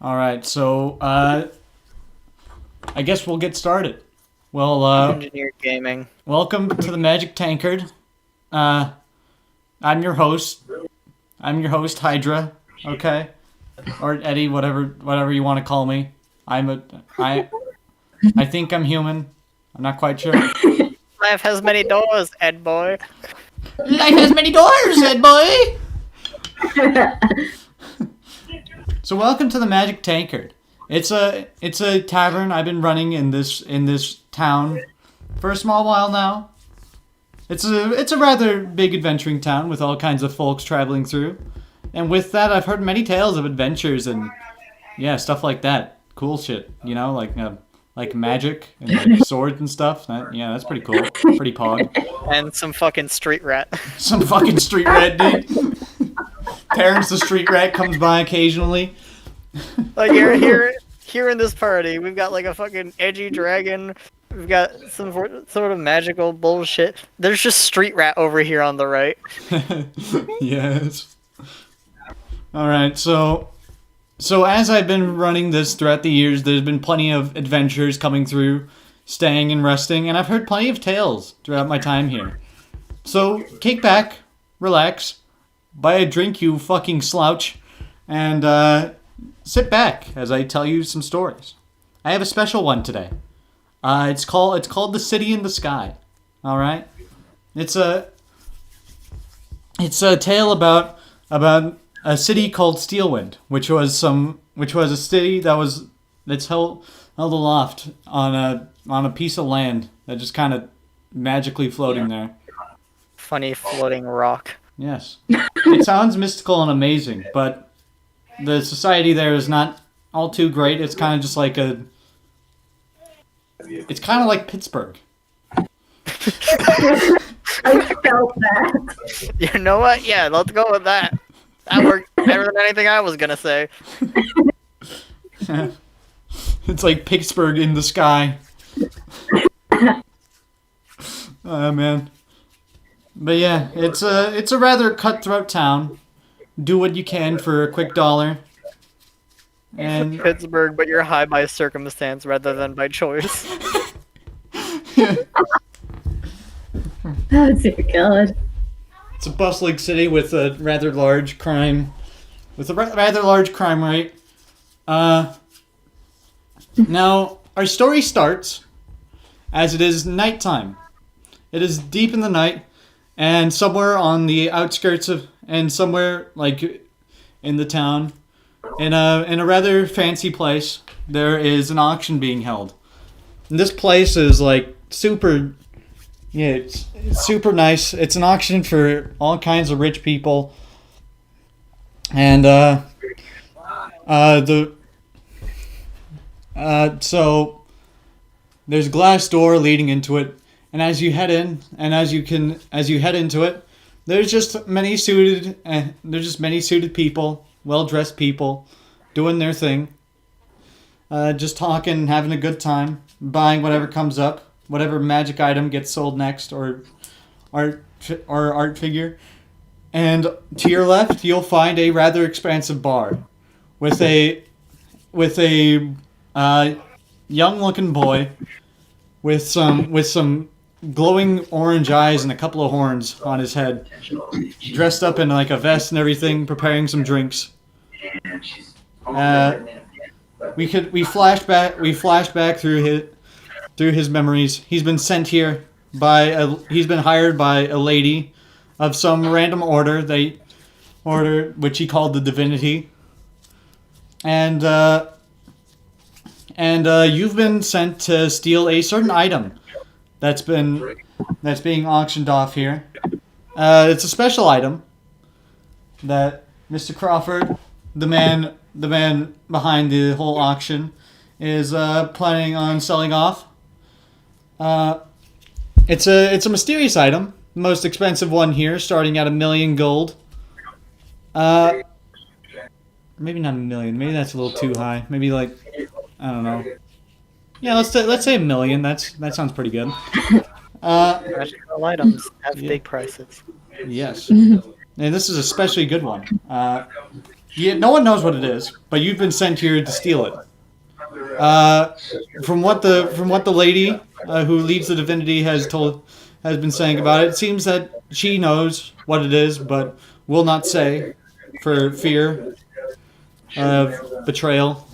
Alright, so, I guess we'll get started. Well, Engineer Gaming. welcome to the Magic Tankard. I'm your host. I'm your host, Hydra, okay? Or Eddie, whatever you want to call me. I think I'm human. I'm not quite sure. Life has many doors, Ed boy. Life has many doors, Ed boy! So welcome to the Magic Tankard. It's a tavern I've been running in this town for a small while now. It's a rather big adventuring town with all kinds of folks traveling through. And with that, I've heard many tales of adventures and stuff like that. Cool shit, like magic and like swords and stuff. That's pretty cool. Pretty pog. And some fucking street rat. Some fucking street rat, dude. Terrence the street rat comes by occasionally. Like here in this party, we've got like a fucking edgy dragon. We've got some sort of magical bullshit. There's just street rat over here on the right. Yes. Alright, so as I've been running this throughout the years, there's been plenty of adventures coming through, staying and resting, and I've heard plenty of tales throughout my time here. So, kick back, relax, buy a drink, you fucking slouch, and sit back as I tell you some stories. I have a special one today. It's called The City in the Sky. Alright? It's a tale about a city called Steelwind, which was a city that's held aloft on a piece of land that just kind of magically floating there. Funny floating rock. Yes. It sounds mystical and amazing, but the society there is not all too great. It's kind of just like it's kind of like Pittsburgh. I felt that. You know what? Yeah, let's go with that. That worked better than anything I was gonna say. It's like Pittsburgh in the sky. Oh man. But yeah, it's a rather cutthroat town. Do what you can for a quick dollar. And Pittsburgh, but you're high by circumstance rather than by choice. Oh, dear God. it's a bustling city with a rather large crime rate. Now our story starts as it is nighttime. It is deep in the night, and somewhere on the outskirts somewhere like in the town, in a rather fancy place, there is an auction being held. And this place is like super, it's super nice. It's an auction for all kinds of rich people, and so there's a glass door leading into it, and as you head into it, there's just many suited people, well-dressed people, doing their thing, just talking, having a good time, buying whatever comes up, whatever magic item gets sold next, or art figure. And to your left, you'll find a rather expansive bar with a young-looking boy with some glowing orange eyes and a couple of horns on his head, dressed up in like a vest and everything, preparing some drinks. We flashed back through his memories. He's been sent here he's been hired by a lady of some random order, which he called the Divinity. And you've been sent to steal a certain item that's being auctioned off here. It's a special item that Mr. Crawford, the man behind the whole auction, is planning on selling off. It's a mysterious item, the most expensive one here, starting at 1 million gold. Maybe not 1 million. Maybe that's a little too high. Maybe like, I don't know. Yeah, let's say 1 million. That sounds pretty good. Magical items have big prices. Yes, and this is a especially good one. Yeah, no one knows what it is, but you've been sent here to steal it. From what the lady who leads the divinity has been saying about it, it seems that she knows what it is, but will not say for fear of betrayal.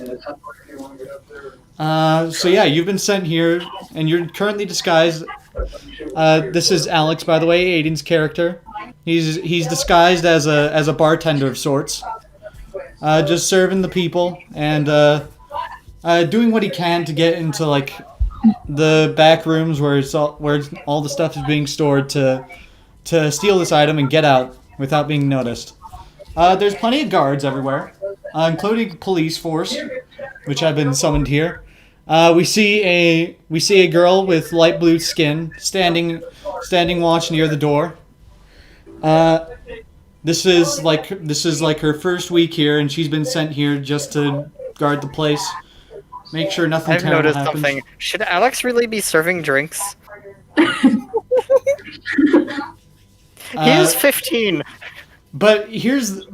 So yeah, you've been sent here, and you're currently disguised. This is Alex, by the way, Aiden's character. He's disguised as a bartender of sorts, just serving the people and doing what he can to get into like the back rooms where all the stuff is being stored to steal this item and get out without being noticed. There's plenty of guards everywhere, including police force, which have been summoned here. We see a girl with light blue skin standing watch near the door. This is like her first week here, and she's been sent here just to guard the place, make sure nothing I've terrible noticed happens. something. Should Alex really be serving drinks? He is 15. But this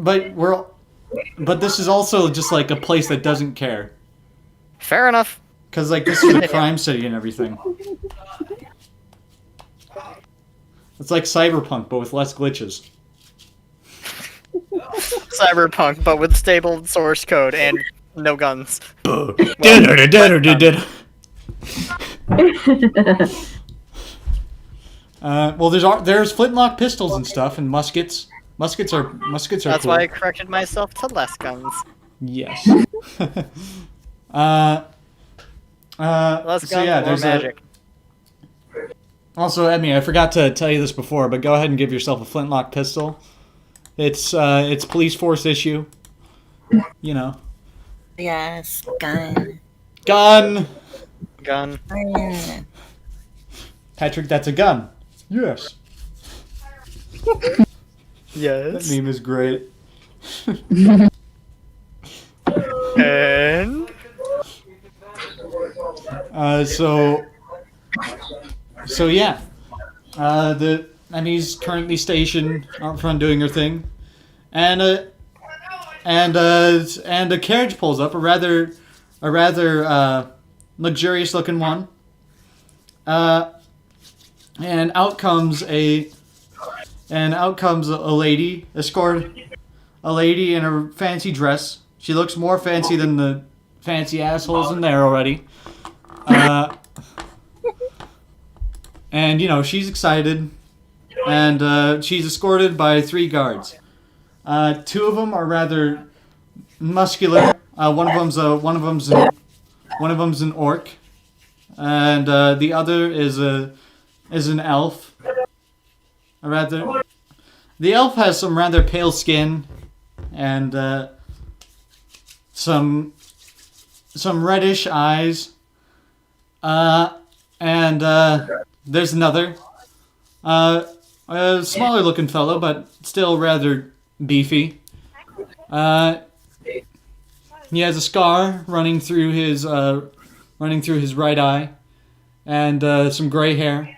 is also just like a place that doesn't care, Fair enough. because like this is a crime city and everything. It's like Cyberpunk, but with less glitches. Cyberpunk, but with stable source code and no guns. Well, there's flintlock pistols and stuff, and muskets. Muskets are That's cool. why I corrected myself to less guns. Yes. Less guns, more there's magic. Also, Emmy, I forgot to tell you this before, but go ahead and give yourself a flintlock pistol. It's police force issue. You know. Yes, gun. Gun! Gun. Patrick, that's a gun. Yes. That Yes. meme is great. And So yeah. Emmy's currently stationed out front doing her thing. And a carriage pulls up, a rather luxurious looking one. And out comes a lady, a lady in a fancy dress. She looks more fancy than the fancy assholes in there already. And you know, she's excited, and she's escorted by 3 guards. 2 of them are rather muscular. One of them's an orc, and the other is an elf. The elf has some rather pale skin, and some reddish eyes. And there's another, a smaller looking fellow, but still rather beefy. He has a scar running through his right eye, and some gray hair.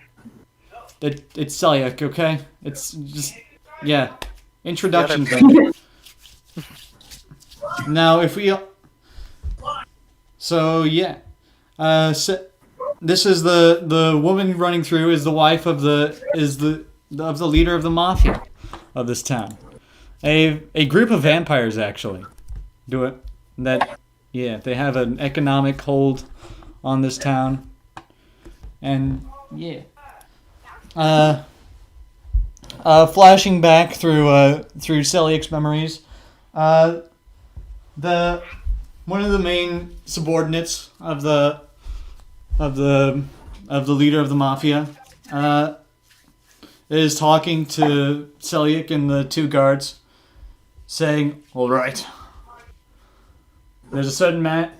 It's Celiac, okay? It's just, yeah. Introduction thing. Now, if we... So, yeah. This is the woman running through is the wife of the leader of the mafia of this town. A group of vampires, actually. They have an economic hold on this town. And, yeah. Flashing back through Celiac's memories, one of the main subordinates of the leader of the mafia is talking to Celiac and the 2 guards, saying, "All right, there's a certain man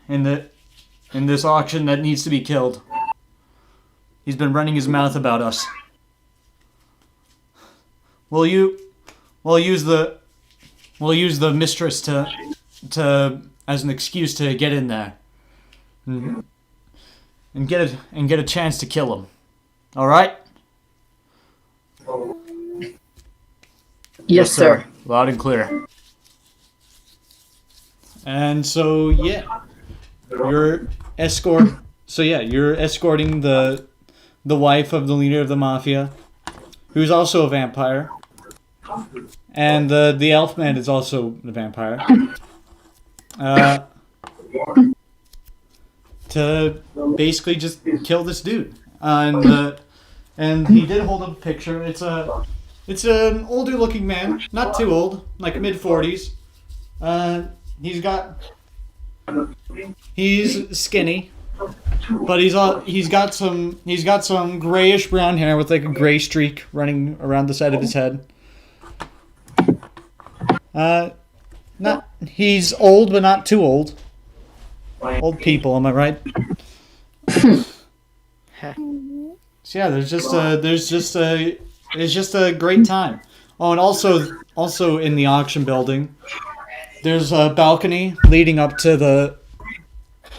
in this auction that needs to be killed. He's been running his mouth about us. We'll use the mistress to as an excuse to get in there and get a chance to kill him. All right?" Yes, sir. Loud and clear. And so yeah, you're escort. So yeah, you're escorting the wife of the leader of the mafia, who's also a vampire, and the elf man is also the vampire. Uh, to basically just kill this dude, and he did hold up a picture. It's an older looking man, not too old, like mid-40s. He's got he's skinny, but he's got some grayish brown hair with like a gray streak running around the side of his head. Not he's old, but not too old. Old people, am I right? So yeah, it's just a great time. Oh, and also in the auction building, there's a balcony leading up to the.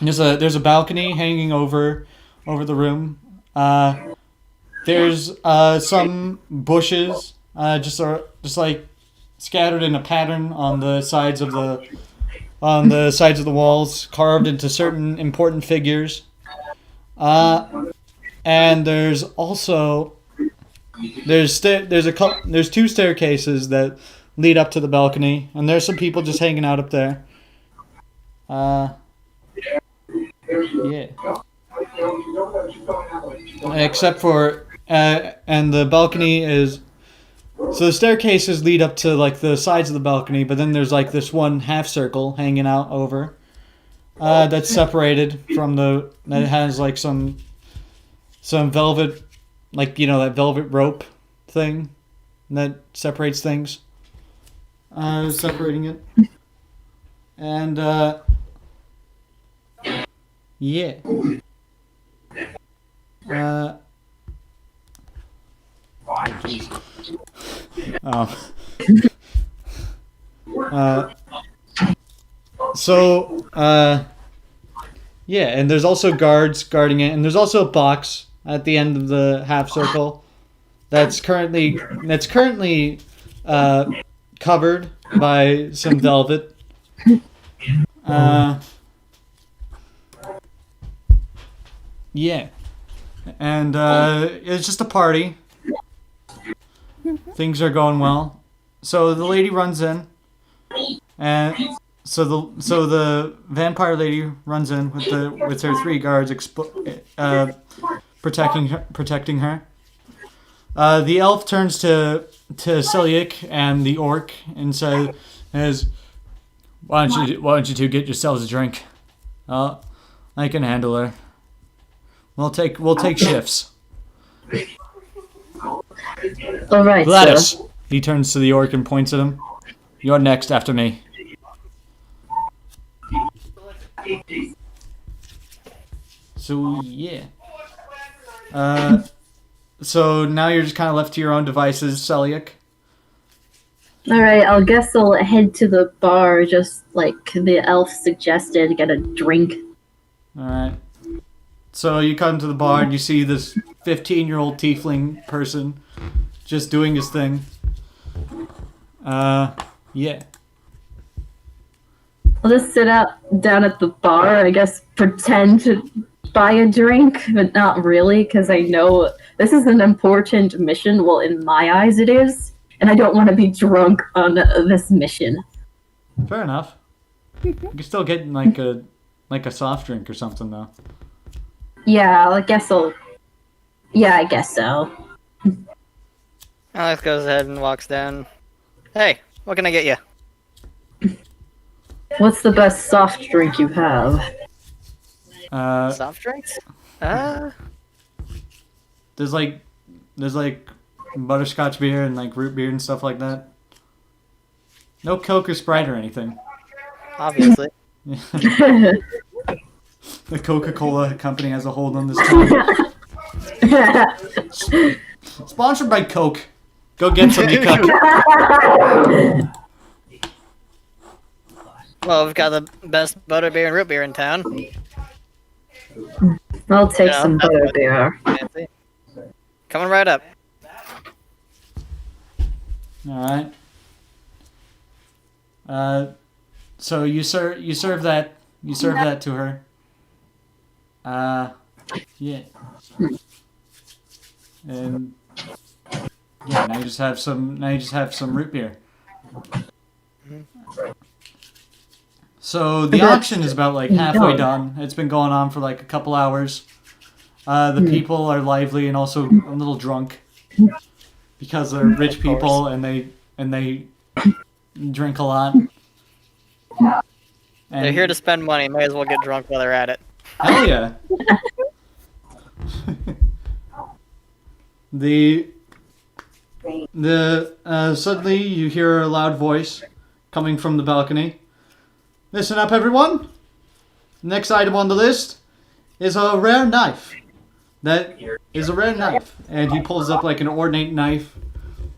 There's a balcony hanging over the room. There's some bushes just like scattered in a pattern on the sides of the walls, carved into certain important figures. And there's also there's two staircases that lead up to the balcony, and there's some people just hanging out up there. Yeah. Except for and the balcony is so the staircases lead up to like the sides of the balcony, but then there's like this one half circle hanging out over that's separated from that has like some velvet, like that velvet rope thing that separates things. Separating it, and yeah. Yeah, and there's also guards guarding it, and there's also a box at the end of the half circle that's currently covered by some velvet. Yeah, and it's just a party. Things are going well. So the lady runs in, and so the vampire lady runs in with her three guards protecting her. The elf turns to Celiac and the orc and says, why don't you two get yourselves a drink? I can handle her. We'll take shifts. All right, Gladys. sir. He turns to the orc and points at him. You're next after me. So yeah. So now you're just kind of left to your own devices, Celiac. All right, I'll head to the bar, just like the elf suggested, get a drink. All right. So you come to the bar and you see this 15-year-old tiefling person just doing his thing. Yeah. I'll just sit down at the bar, I guess, pretend to buy a drink, but not really, because I know this is an important mission. Well, in my eyes it is, and I don't want to be drunk on this mission. Fair enough. You can still get like a soft drink or something though. Yeah, I guess so. Alex goes ahead and walks down. Hey, what can I get you? What's the best soft drink you have? Soft drinks? There's like butterscotch beer and like root beer and stuff like that. No Coke or Sprite or anything. Obviously. The Coca-Cola company has a hold on this town. Sponsored by Coke. Go get some, you cuck. Well, we've got the best butterbeer and root beer in town. I'll take Yeah, some that's butterbeer. Fancy. Coming right up. Alright. So you serve that to her. Yeah. And yeah, now you just have some root beer. So the auction is about like halfway done. It's been going on for like a couple hours. The people are lively and also a little drunk because they're rich people and they drink a lot. And They're here to spend money. May as well get drunk while they're at it. hell yeah. Suddenly you hear a loud voice coming from the balcony. Listen up, everyone. Next item on the list is a rare knife. That is a rare knife, and he pulls up like an ornate knife.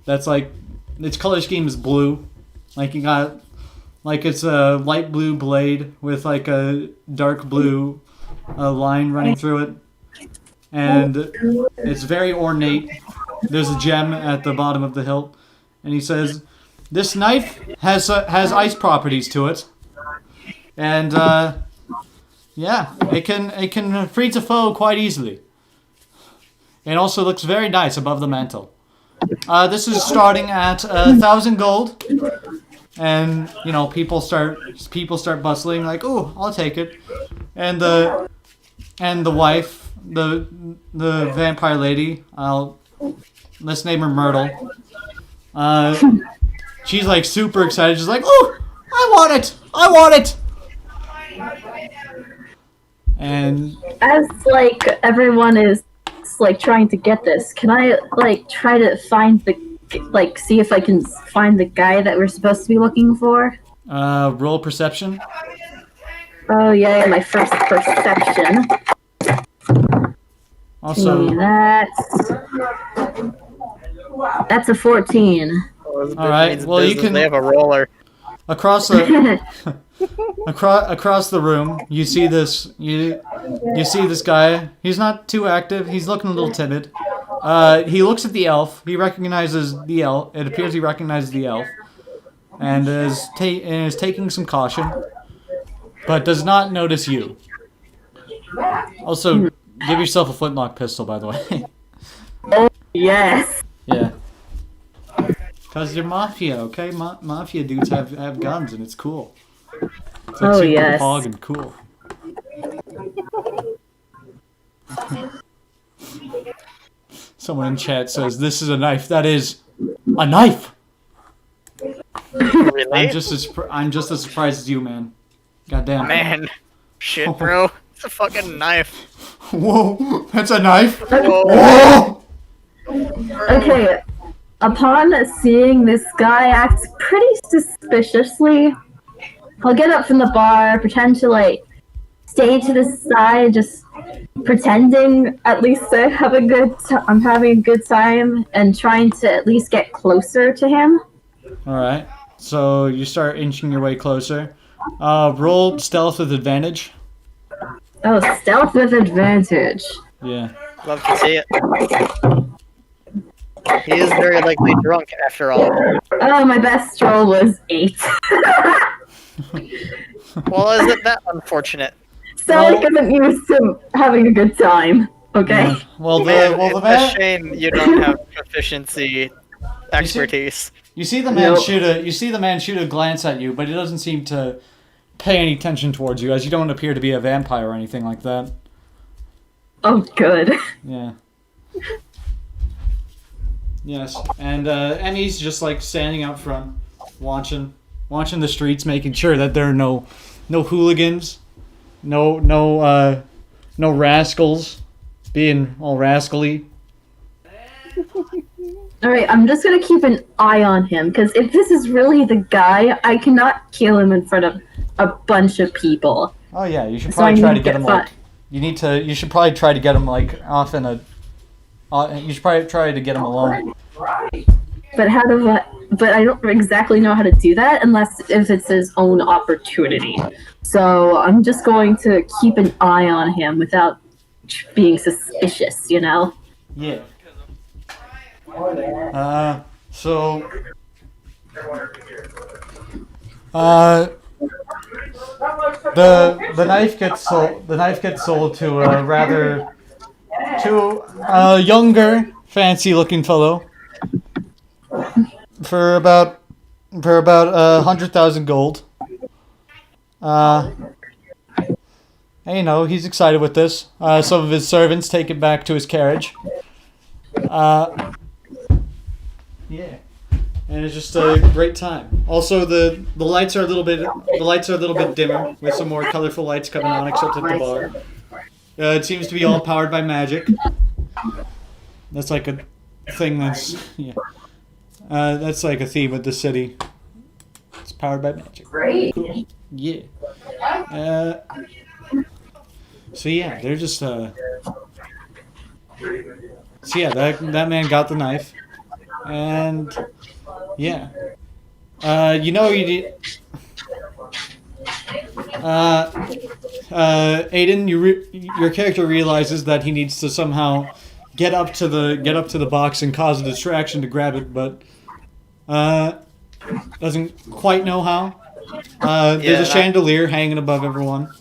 That's like its color scheme is blue, like you got like it's a light blue blade with like a dark blue line running through it, and it's very ornate. There's a gem at the bottom of the hilt, and he says, "This knife has ice properties to it, and yeah, it can freeze a foe quite easily. It also looks very nice above the mantle. This is starting at 1,000 gold, and you know people start bustling like, oh, I'll take it, and the wife, the vampire lady, let's name her Myrtle. She's like super excited. She's like, oh, I want it. And as like everyone is like trying to get this, can I like try to find see if I can find the guy that we're supposed to be looking for? Roll perception. Oh yeah, my first perception. Also, that's a 14. all right. Well, you can. They have a roller. Across the across the room, you see this guy. He's not too active. He's looking a little timid. He looks at the elf. He recognizes the elf. It appears he recognizes the elf, and is taking some caution, but does not notice you. Also, give yourself a flintlock pistol, by the way. Oh yes. Yeah. Because you're mafia, okay? Mafia dudes have guns, and it's cool. It's like super yes. pog and cool. Someone in chat says, this is a knife. That is a knife! Really? I'm just as surprised as you, man. Goddamn. Man. Shit, bro. It's a fucking knife. Whoa, that's a knife? Whoa. Whoa! Okay. Upon seeing this guy act pretty suspiciously, I'll get up from the bar, pretend to like stay to the side, just pretending at least I'm having a good time, and trying to at least get closer to him. All right. So you start inching your way closer. Roll stealth with advantage. Oh, stealth with advantage. Yeah. Love to see it. He is very likely drunk, after all. Oh, my best roll was 8. Well, isn't that unfortunate? Sonic isn't used to having a good time. Okay. Yeah. Well, It's a shame you don't have proficiency expertise. You see the man shoot a glance at you, but he doesn't seem to pay any attention towards you, as you don't appear to be a vampire or anything like that. Oh, good. Yeah. Yes, and Emmy's just like standing out front, watching the streets, making sure that there are no hooligans, no rascals being all rascally. Alright, I'm just gonna keep an eye on him, because if this is really the guy, I cannot kill him in front of a bunch of people. Oh yeah, you should probably try to get him like. You should probably try to get him like off in a. You should probably try to get him alone. But I don't exactly know how to do that unless if it's his own opportunity. So I'm just going to keep an eye on him without being suspicious, you know? Yeah. So. The knife gets sold. The knife gets sold to a younger, fancy-looking fellow for about 100,000 gold. And, you know, he's excited with this. Some of his servants take it back to his carriage. Yeah, and it's just a great time. Also, the lights are a little bit dimmer with some more colorful lights coming on, except at the bar. It seems to be all powered by magic. That's like a thing that's yeah. That's like a theme of the city. It's powered by magic. Great. Cool. Yeah. So yeah, they're just So yeah, that man got the knife, and yeah, you know you did. Aiden, your character realizes that he needs to somehow get up to the box and cause a distraction to grab it, but doesn't quite know how. There's a chandelier hanging above everyone.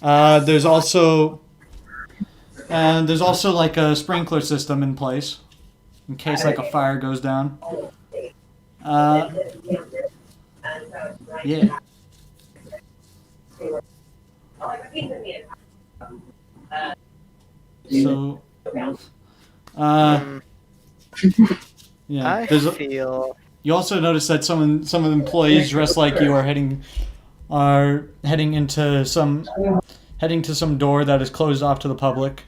There's also like a sprinkler system in place in case like a fire goes down. Yeah. So, yeah. I feel. You also notice that some of the employees dressed like you are heading to some door that is closed off to the public.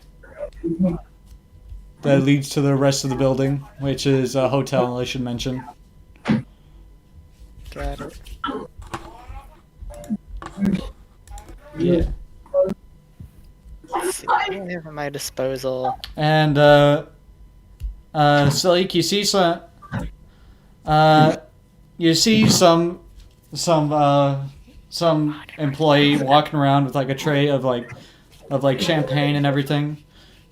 That leads to the rest of the building, which is a hotel, I should mention. Got it. Yeah. Let's see what do I have at my disposal. And Salik, you see some employee walking around with like a tray of champagne and everything,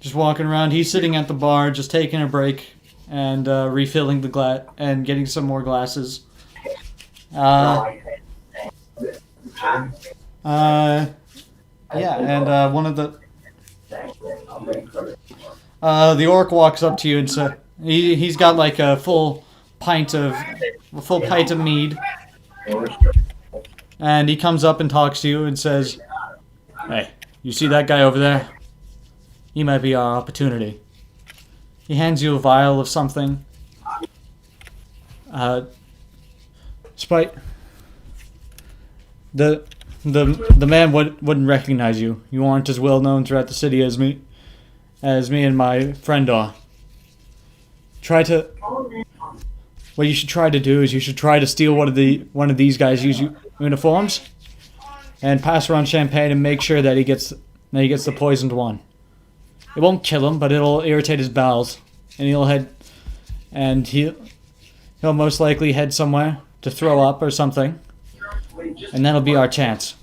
just walking around. He's sitting at the bar, just taking a break and refilling the glass and getting some more glasses. One of the orc walks up to you and says, he's got like a full pint of mead, and he comes up and talks to you and says, "Hey, you see that guy over there? He might be our opportunity." He hands you a vial of something. Despite the man wouldn't recognize you. You aren't as well known throughout the city as me and my friend are. What you should try to do is you should try to steal one of these guys' uniforms and pass around champagne and make sure that he gets the poisoned one. It won't kill him, but it'll irritate his bowels, and he'll most likely head somewhere to throw up or something, and that'll be our chance.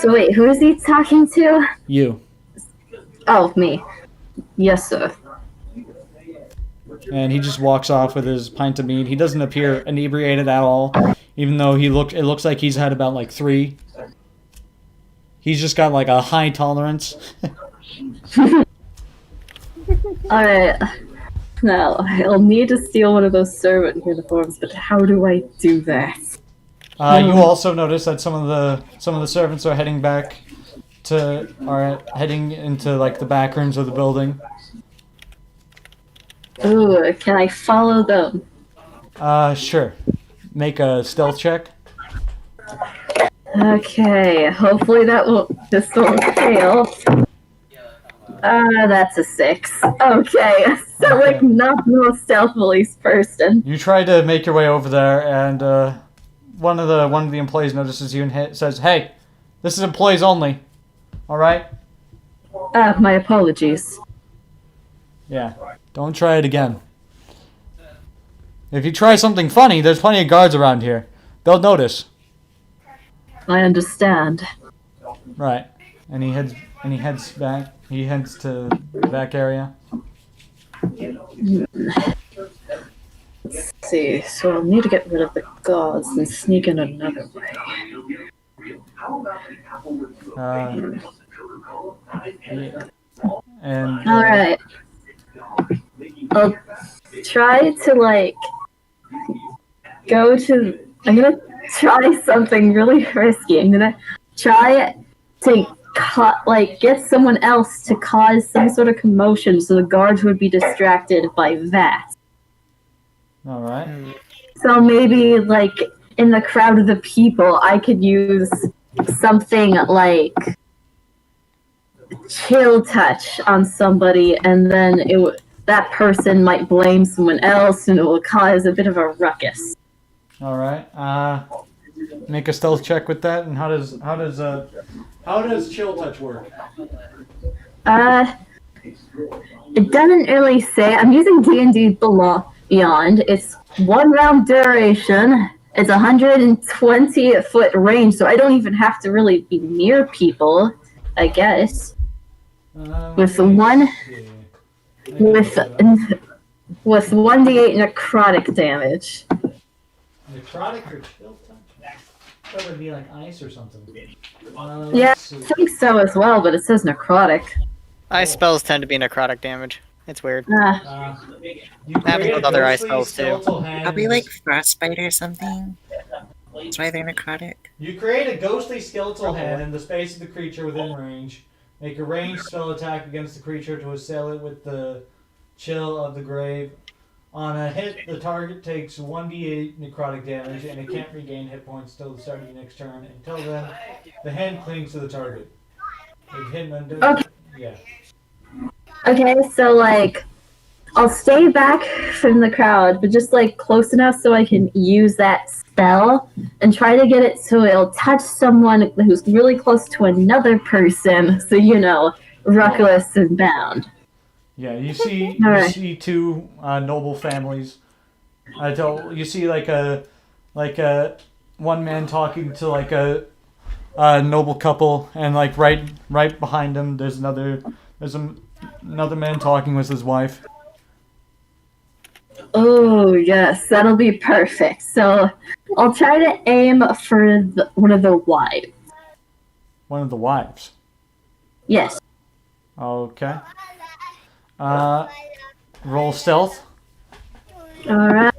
So wait, who is he talking to? You. Oh, me. Yes, sir. And he just walks off with his pint of mead. He doesn't appear inebriated at all, even though it looks like he's had about like 3. He's just got like a high tolerance. Alright. Now, I'll need to steal one of those servant uniforms, but how do I do that? You also notice that some of the servants are heading into like the back rooms of the building. Ooh, can I follow them? Sure. Make a stealth check. Okay, hopefully this won't fail. That's a 6. Okay, so like not the most stealthily person. You try to make your way over there, and one of the employees notices you and says, "Hey, this is employees only. All right?" My apologies. Yeah. Don't try it again. If you try something funny, there's plenty of guards around here. They'll notice. I understand. Right. And he heads back. He heads to the back area. Let's see. So I'll need to get rid of the guards and sneak in another way. Yeah. And All right. I'll try to like go to. I'm gonna try something really risky. I'm gonna try to get someone else to cause some sort of commotion, so the guards would be distracted by that. all right. So maybe like in the crowd of the people, I could use something like chill touch on somebody, and then that person might blame someone else, and it will cause a bit of a ruckus. All right. Make a stealth check with that. And how does chill touch work? It doesn't really say. I'm using D&D Beyond. It's 1 round duration. It's 120-foot range, so I don't even have to really be near people, I guess. With 1d8 necrotic damage. Necrotic or chill touch? That would be like ice or something. Yeah, I think so as well, but it says necrotic. Ice spells tend to be necrotic damage. It's weird. You Happens with other ice ghostly spells, too. skeletal hand Probably in like the- frostbite or something. That's why they're necrotic. You create a ghostly skeletal hand in the space of the creature within range. Make a ranged spell attack against the creature to assail it with the chill of the grave. On a hit, the target takes 1d8 necrotic damage, and it can't regain hit points till the start of your next turn. Until then, the hand clings to the target. If hit under, Okay. yeah. Okay, so like, I'll stay back from the crowd, but just like close enough so I can use that spell and try to get it so it'll touch someone who's really close to another person, so ruckus and bound. Yeah, you see, Alright. two noble families. You see like a one man talking to like a noble couple, and like right behind him, there's another man talking with his wife. Oh yes, that'll be perfect. So I'll try to aim for one of the wives. One of the wives. Yes. Okay. Roll stealth. All right.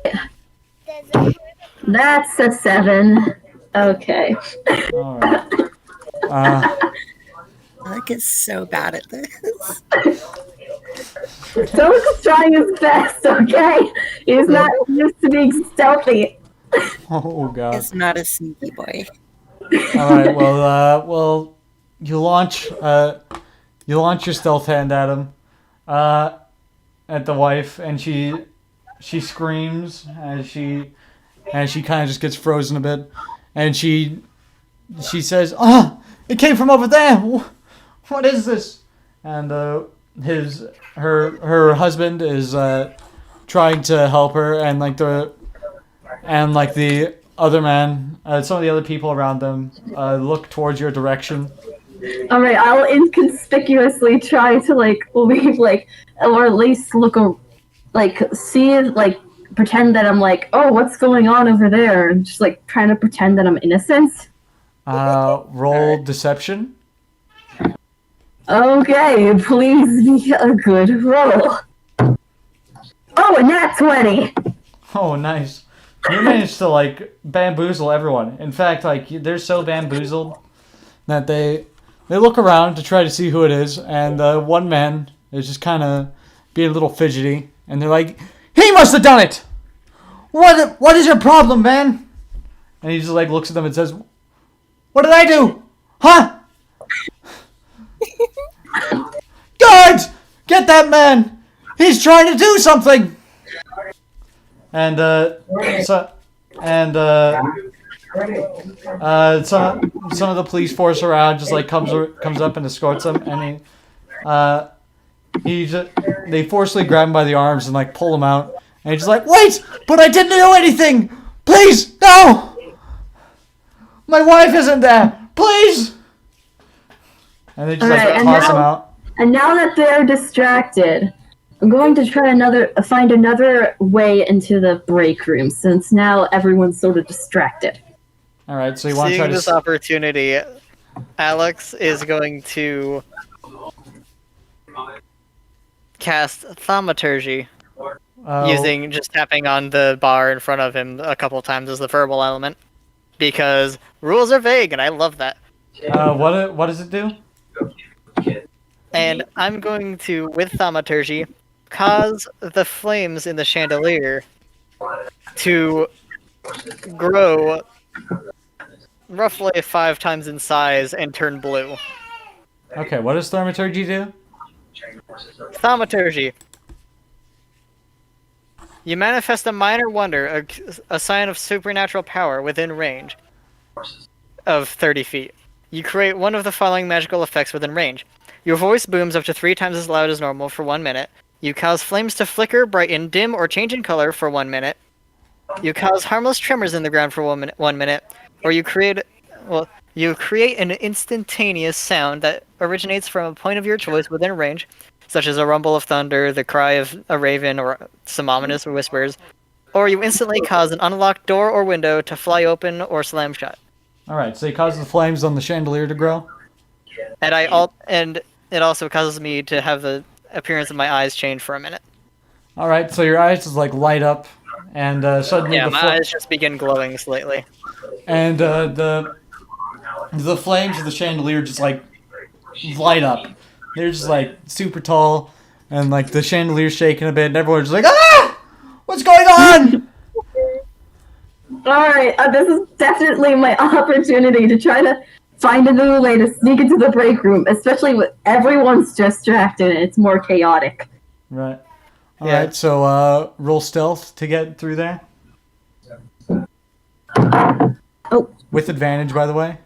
That's a 7. Okay. All right. Alec is so bad at this. Someone's trying his best, okay? He's not used to being stealthy. Oh god. He's not a sneaky boy. All right. Well, you launch your stealth hand at him, at the wife, and she screams as she kind of just gets frozen a bit, and she says, "Ah, it came from over there. What is this?" And her husband is trying to help her, and the other man, some of the other people around them look towards your direction. All right, I'll inconspicuously try to leave or at least pretend that I'm oh, what's going on over there, and just trying to pretend that I'm innocent. Roll deception. Okay, please be a good roll. Oh, a nat 20. Oh, nice. You managed to bamboozle everyone. In fact, they're so bamboozled that they look around to try to see who it is, and one man is just kind of being a little fidgety, and they're like, "He must have done it! What is your problem, man?" And he just looks at them and says, "What did I do? Huh? Guards! Get that man! He's trying to do something!" And some of the police force around just comes up and escorts him, and they forcibly grab him by the arms and pull him out, and he's just "Wait! But I didn't do anything! Please, no! My wife isn't there! Please!" And they just toss him out. And now that they're distracted, I'm going to try find another way into the break room, since now everyone's sort of distracted. All right, so you want to try Seeing to... this opportunity, Alex is going to cast Thaumaturgy, using just tapping on the bar in front of him a couple times as the verbal element, because rules are vague, and I love that. what does it do? And I'm going to, with Thaumaturgy, cause the flames in the chandelier to grow roughly 5 times in size and turn blue. Okay, what does Thaumaturgy do? Thaumaturgy. You manifest a minor wonder, a sign of supernatural power within range of 30 feet. You create one of the following magical effects within range. Your voice booms up to 3 times as loud as normal for 1 minute. You cause flames to flicker, brighten, dim, or change in color for 1 minute. You cause harmless tremors in the ground for 1 minute. Or you create an instantaneous sound that originates from a point of your choice within range, such as a rumble of thunder, the cry of a raven, or some ominous whispers. Or you instantly cause an unlocked door or window to fly open or slam shut. All right, so you cause the flames on the chandelier to grow. And it also causes me to have the appearance of my eyes change for a minute. All right, so your eyes just like light up, and suddenly Yeah, my eyes just begin glowing slightly. and the flames of the chandelier just like light up. They're just like super tall, and like the chandelier's shaking a bit, and everyone's just like, ah! What's going on? Alright, this is definitely my opportunity to try to find a new way to sneak into the break room, especially with everyone's distracted and it's more chaotic. Right. All right, so roll stealth to get through there. Oh. With advantage, by the way.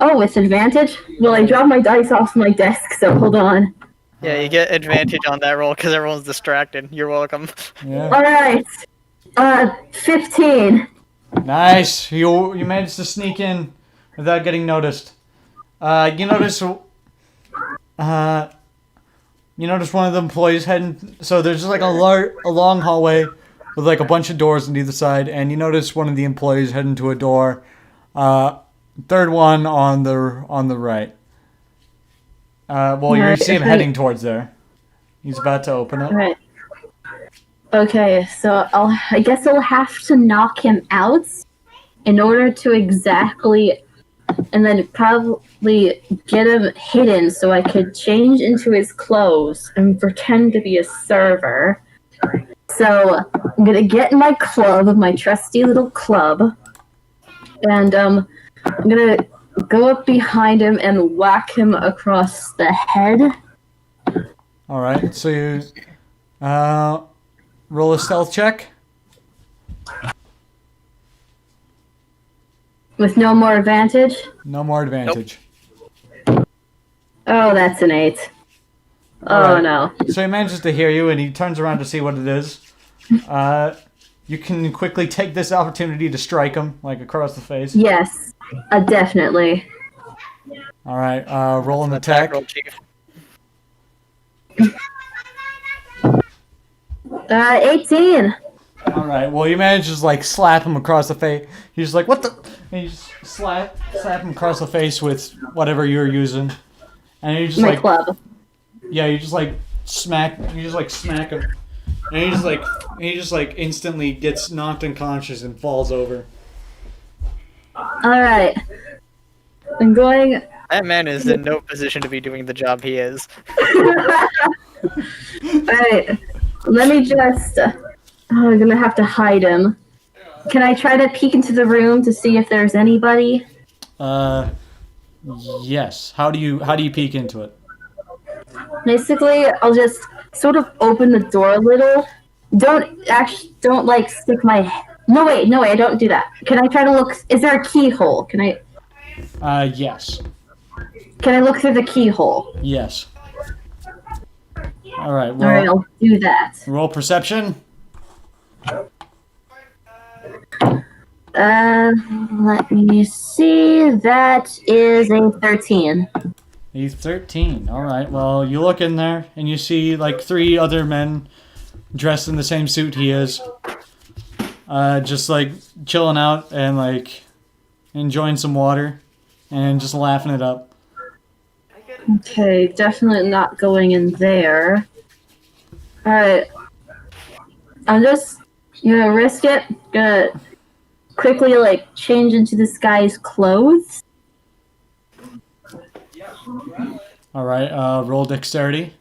Oh, with advantage? Well, I dropped my dice off my desk, so hold on. Yeah, you get advantage on that roll because everyone's distracted. You're welcome. Yeah. Alright. 15. Nice. You managed to sneak in without getting noticed. You notice one of the employees heading. So there's just like a long hallway with like a bunch of doors on either side, and you notice one of the employees heading to a door. Third one on the right. Well, you see him heading towards there. He's about to open it. Right. Okay, so I guess I'll have to knock him out in order to exactly, and then probably get him hidden so I could change into his clothes and pretend to be a server. So I'm gonna get in my club, my trusty little club, and I'm gonna go up behind him and whack him across the head. All right, so you roll a stealth check. With no more advantage? No more advantage. Oh, that's an 8. Oh, right. no. So he manages to hear you, and he turns around to see what it is. You can quickly take this opportunity to strike him, like across the face. Yes, definitely. All right, roll an attack. Roll, Chief. 18. All right, well, you manage to just, like, slap him across the face. He's just like, what the? And you just slap him across the face with whatever you're using. And you just, My like... club. Yeah, you just, like, smack him. And he just, like, instantly gets knocked unconscious and falls over. Alright. I'm going... That man is in no position to be doing the job he is. Alright. Let me just... I'm gonna have to hide him. Can I try to peek into the room to see if there's anybody? Yes. How do you peek into it? Basically, I'll just sort of open the door a little. Don't like stick my... No, wait, I don't do that. Can I try to look... Is there a keyhole? Can I... Yes. Can I look through the keyhole? Yes. All right. Well, Alright, I'll do that. roll perception. Let me see. That is a 13. He's 13. All right. Well, you look in there and you see like 3 other men dressed in the same suit he is, just like chilling out and like enjoying some water, and just laughing it up. Okay, definitely not going in there. Alright. I'm just gonna risk it. Gonna quickly, like, change into this guy's clothes. Alright, roll dexterity.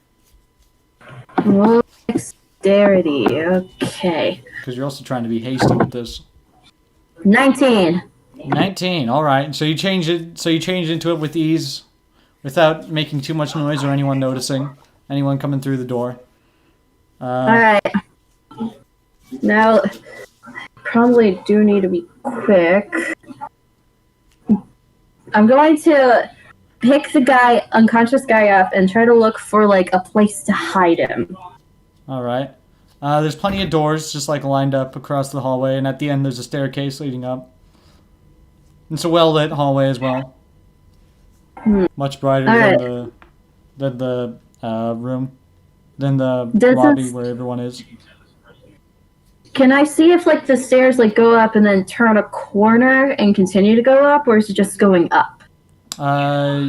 Roll dexterity. Okay. Because you're also trying to be hasty with this. 19. 19, alright. So you change into it with ease, without making too much noise or anyone noticing. Anyone coming through the door. Alright. Now, probably do need to be quick. I'm going to pick the unconscious guy up and try to look for, like, a place to hide him. Alright. There's plenty of doors just like lined up across the hallway, and at the end there's a staircase leading up. It's a well-lit hallway as well. Much brighter than the room, than the lobby where everyone is. Can I see if, like, the stairs, like, go up and then turn a corner and continue to go up, or is it just going up?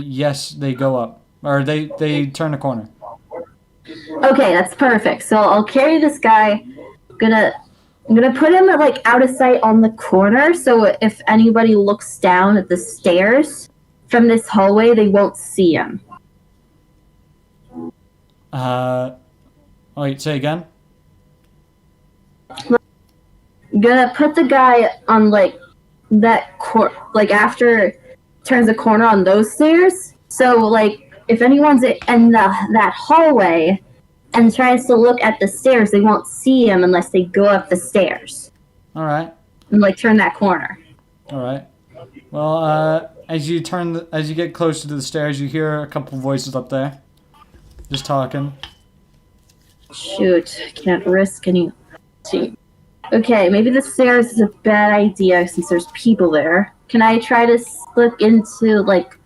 Yes, they go up. Or they turn a corner. Okay, that's perfect. So I'll carry this guy. I'm gonna put him, like, out of sight on the corner, so if anybody looks down at the stairs from this hallway, they won't see him. Wait, say again? I'm gonna put the guy on, like, that like, after turns the corner on those stairs. So, like, if anyone's in that hallway and tries to look at the stairs, they won't see him unless they go up the stairs. Alright. And, like, turn that corner. Alright. Well, as you get closer to the stairs, you hear a couple voices up there. Just talking. Shoot, can't risk any... Okay, maybe the stairs is a bad idea since there's people there. Can I try to slip into, like,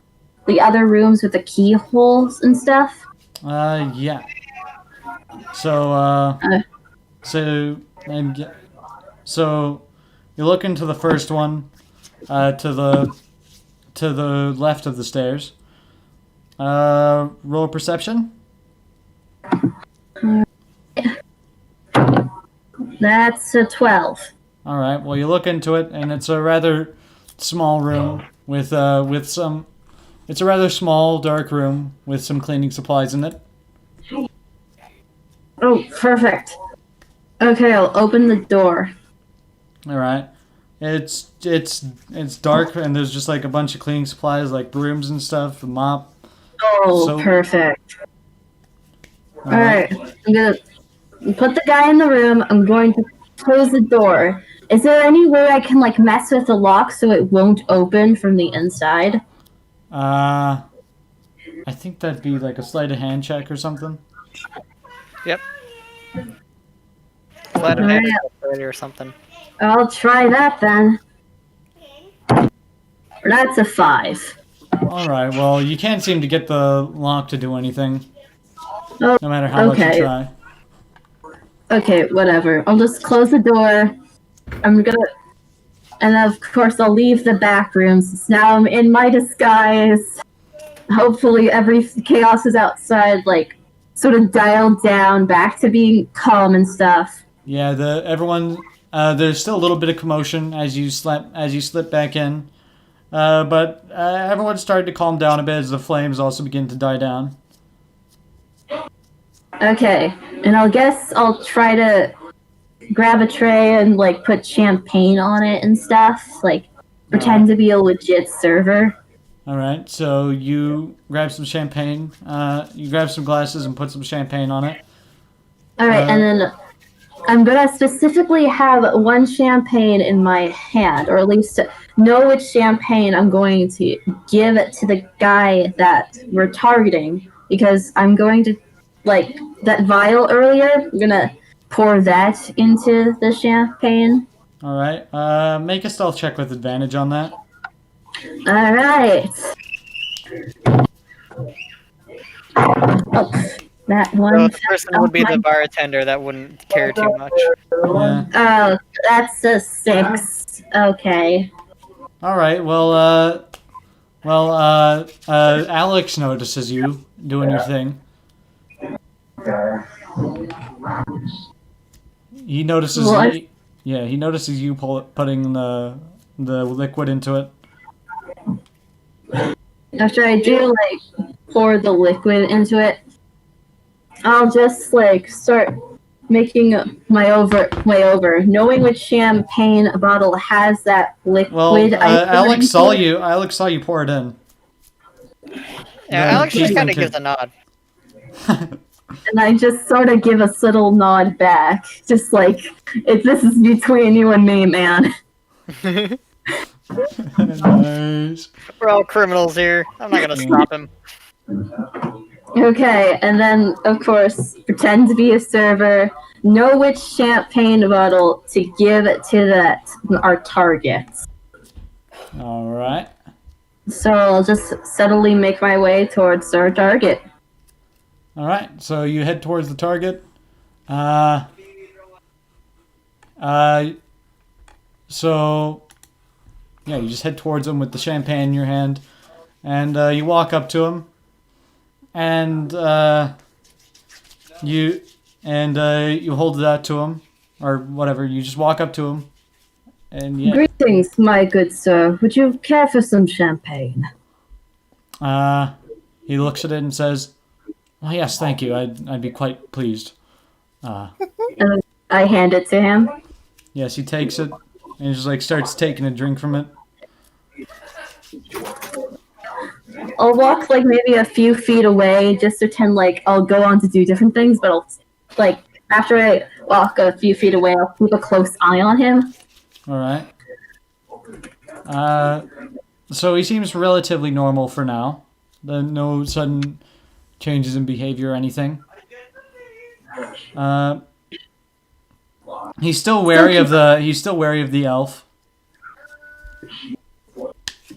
the other rooms with the keyholes and stuff? Yeah. So you look into the first one, to the left of the stairs. Roll perception. That's a 12. All right. Well, you look into it, and it's a rather small room with some. It's a rather small, dark room with some cleaning supplies in it. Oh, perfect. Okay, I'll open the door. All right. It's dark, and there's just like a bunch of cleaning supplies, like brooms and stuff, a mop. Oh, So- perfect. Alright, I'm gonna put the guy in the room. I'm going to close the door. Is there any way I can, like, mess with the lock so it won't open from the inside? I think that'd be like a sleight of hand check or something. Yep. Sleight of hand or something. I'll try that then. That's a 5. All right. Well, you can't seem to get the lock to do anything, Oh, no matter how much okay. you try. Okay, whatever. I'll just close the door. And of course I'll leave the back rooms. Now I'm in my disguise. Hopefully every chaos is outside, like, sort of dialed down back to being calm and stuff. Yeah. Everyone. There's still a little bit of commotion as you slip back in, but everyone's starting to calm down a bit as the flames also begin to die down. Okay, and I'll try to grab a tray and, like, put champagne on it and stuff, like, pretend to be a legit server. All right. So you grab some champagne. You grab some glasses and put some champagne on it. Alright, and then I'm gonna specifically have one champagne in my hand, or at least know which champagne I'm going to give it to the guy that we're targeting, because I'm going to, like, that vial earlier, I'm gonna pour that into the champagne. All right. Make a stealth check with advantage on that. Alright. Oh, that one. So the person would be the bartender that wouldn't care too much. Yeah. Oh, that's a 6. Okay. All right. Alex notices you doing your thing. He notices. What? He notices you putting the liquid into it. After I do pour the liquid into it, I'll just start making my way over, knowing which champagne bottle has that liquid. Well, Alex saw you. Alex saw you pour it in. Yeah, Alex just kind of gives a nod. And I just sort of give a subtle nod back, just this is between you and me, man. Nice. We're all criminals here. I'm not gonna stop him. Okay, and then of course pretend to be a server. Know which champagne bottle to give to our target. All right. So I'll just subtly make my way towards our target. All right. So you head towards the target. So yeah, you just head towards him with the champagne in your hand, and you walk up to him, and you hold that to him, or whatever. You just walk up to him, and yeah. Greetings, my good sir. Would you care for some champagne? He looks at it and says, "Oh yes, thank you. I'd be quite pleased." And I hand it to him. Yes, he takes it and just starts taking a drink from it. I'll walk maybe a few feet away, just pretend I'll go on to do different things, but I'll after I walk a few feet away, I'll keep a close eye on him. All right. So he seems relatively normal for now. No sudden changes in behavior or anything. He's still wary of the elf.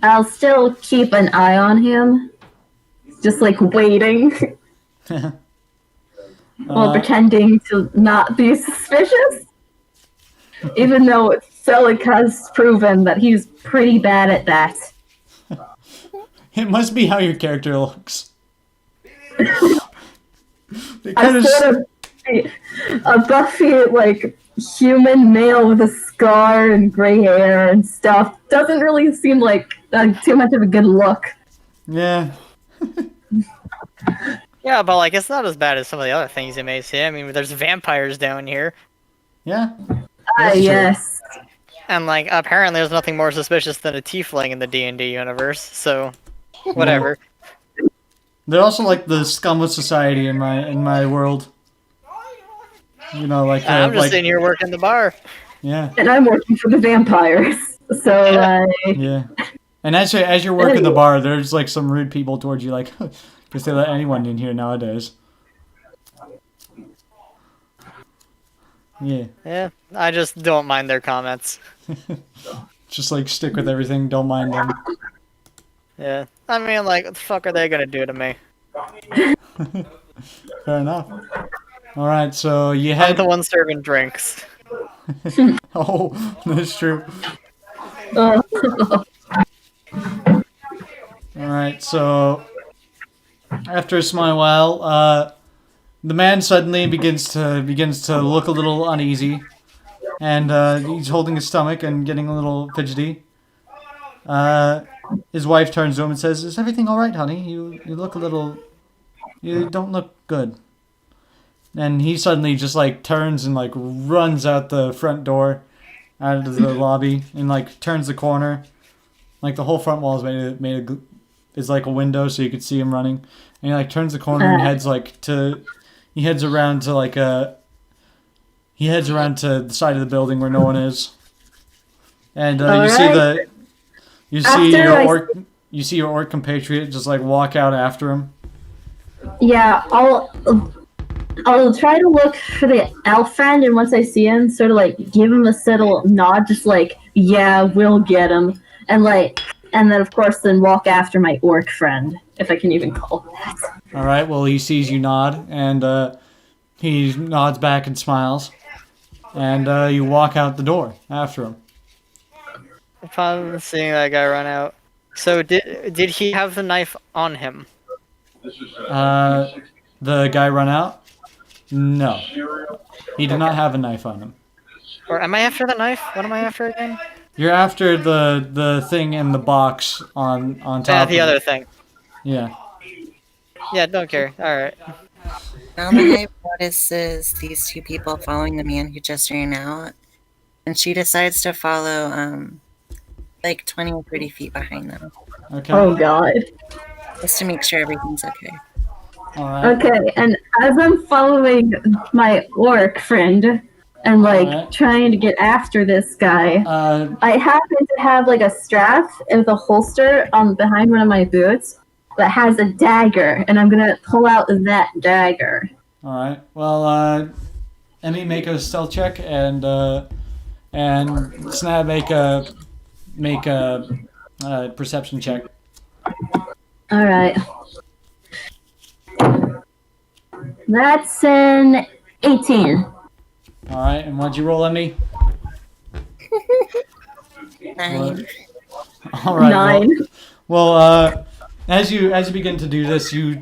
I'll still keep an eye on him, just waiting, while pretending to not be suspicious. Even though Selic has proven that he's pretty bad at that. It must be how your character looks. I'm sort of a buffy, human male with a scar and gray hair and stuff. Doesn't really seem like too much of a good look. Yeah. Yeah, but it's not as bad as some of the other things you may see. I mean, there's vampires down here, Yeah. Yes. and apparently there's nothing more suspicious than a tiefling in the D&D universe. So, whatever. They're also the scum of society in my world. You know, I'm just sitting here working the bar. Yeah. And I'm working for the vampires, so Yeah. And as you're working the bar, there's some rude people towards you, because they let anyone in here nowadays. Yeah. Yeah, I just don't mind their comments. Just stick with everything. Don't mind them. Yeah, I mean, what the fuck are they gonna do to me? Fair enough. All right, so you I'm head. the one serving drinks. Oh, that's true. uh, All right, so after a small while, the man suddenly begins to look a little uneasy, and he's holding his stomach and getting a little fidgety. His wife turns to him and says, "Is everything all right, honey? You look a little. You don't look good." And he suddenly just turns and runs out the front door, out of the lobby, and turns the corner. The whole front wall is is a window, so you could see him running. And he turns the corner and heads around to the side of the building where no one is. And you see your orc compatriot just walk out after him. yeah, I'll try to look for the elf friend, and once I see him, sort of give him a subtle nod, just yeah, we'll get him, and then of course then walk after my orc friend, if I can even call it that. All right. Well, he sees you nod, and he nods back and smiles, and you walk out the door after him. upon seeing that guy run out. So did he have the knife on him? The guy run out? No. He did not have a knife on him. Or am I after the knife? What am I after again? You're after the thing in the box on top Yeah, of the it. other thing. Yeah. Yeah, don't care. Alright. Almahave notices these two people following the man who just ran out, and she decides to follow, like 20 or 30 feet behind them, Okay. Oh god. just to make sure everything's okay. Alright. Okay, and as I'm following my orc friend and like Alright. trying to get after this guy, Uh, I happen to have like a strap with a holster behind one of my boots that has a dagger, and I'm gonna pull out that dagger. alright. Well, Emmy, make a stealth check, and Snap make a perception check. All right. That's an 18. Alright, and what'd you roll, Emmy? 9. Alright. 9. Well, as you begin to do this, you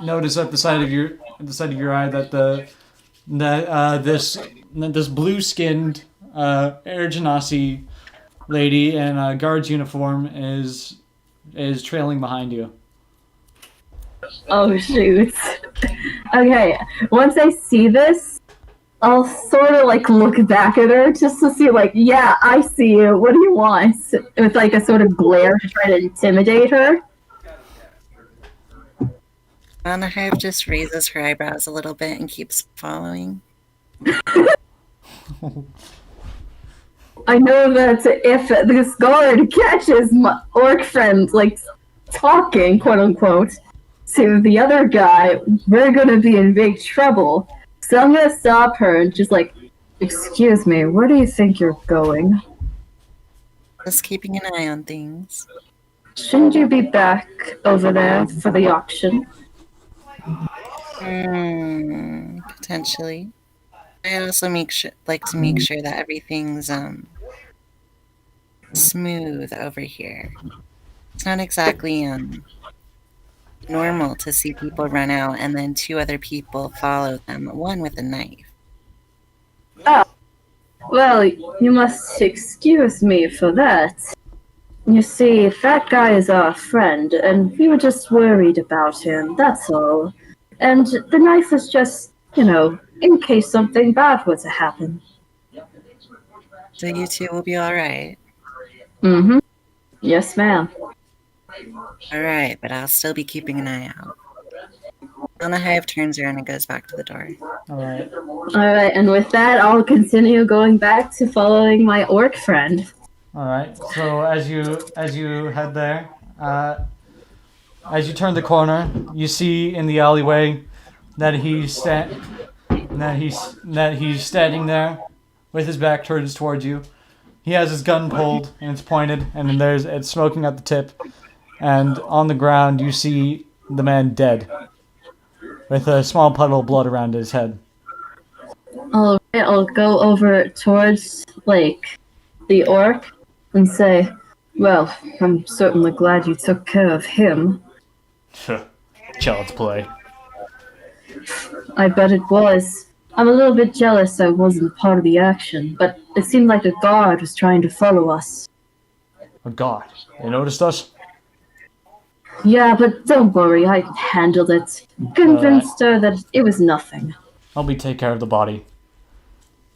notice at the side of your eye that this blue-skinned Air Genasi lady in a guard's uniform is trailing behind you. Oh shoot. Okay, once I see this, I'll sort of like look back at her just to see like, yeah, I see you. What do you want? With like a sort of glare to try to intimidate her. Almahave just raises her eyebrows a little bit and keeps following. I know that if this guard catches my orc friend like talking, quote unquote, to the other guy, we're gonna be in big trouble. So I'm gonna stop her and just like, excuse me, where do you think you're going? Just keeping an eye on things. Shouldn't you be back over there for the auction? Potentially. I also like to make sure that everything's smooth over here. It's not exactly normal to see people run out and then 2 other people follow them, one with a knife. Well, you must excuse me for that. You see, that guy is our friend, and we were just worried about him, that's all. And the knife is just, in case something bad were to happen. So you 2 will be alright. Mm-hmm. Yes, ma'am. Alright, but I'll still be keeping an eye out. Almahave turns around and goes back to the door. Alright. Alright, and with that, I'll continue going back to following my orc friend. Alright. So as you head there, as you turn the corner, you see in the alleyway that he's standing there with his back turned towards you. He has his gun pulled and it's pointed, and then it's smoking at the tip. And on the ground, you see the man dead, with a small puddle of blood around his head. Alright, I'll go over towards, the orc and say, well, I'm certainly glad you took care of him. Child's play. I bet it was. I'm a little bit jealous I wasn't part of the action, but it seemed like a guard was trying to follow us. Oh God, they noticed us? Yeah, but don't worry, I handled it. Convinced her that it was nothing. I'll take care of the body.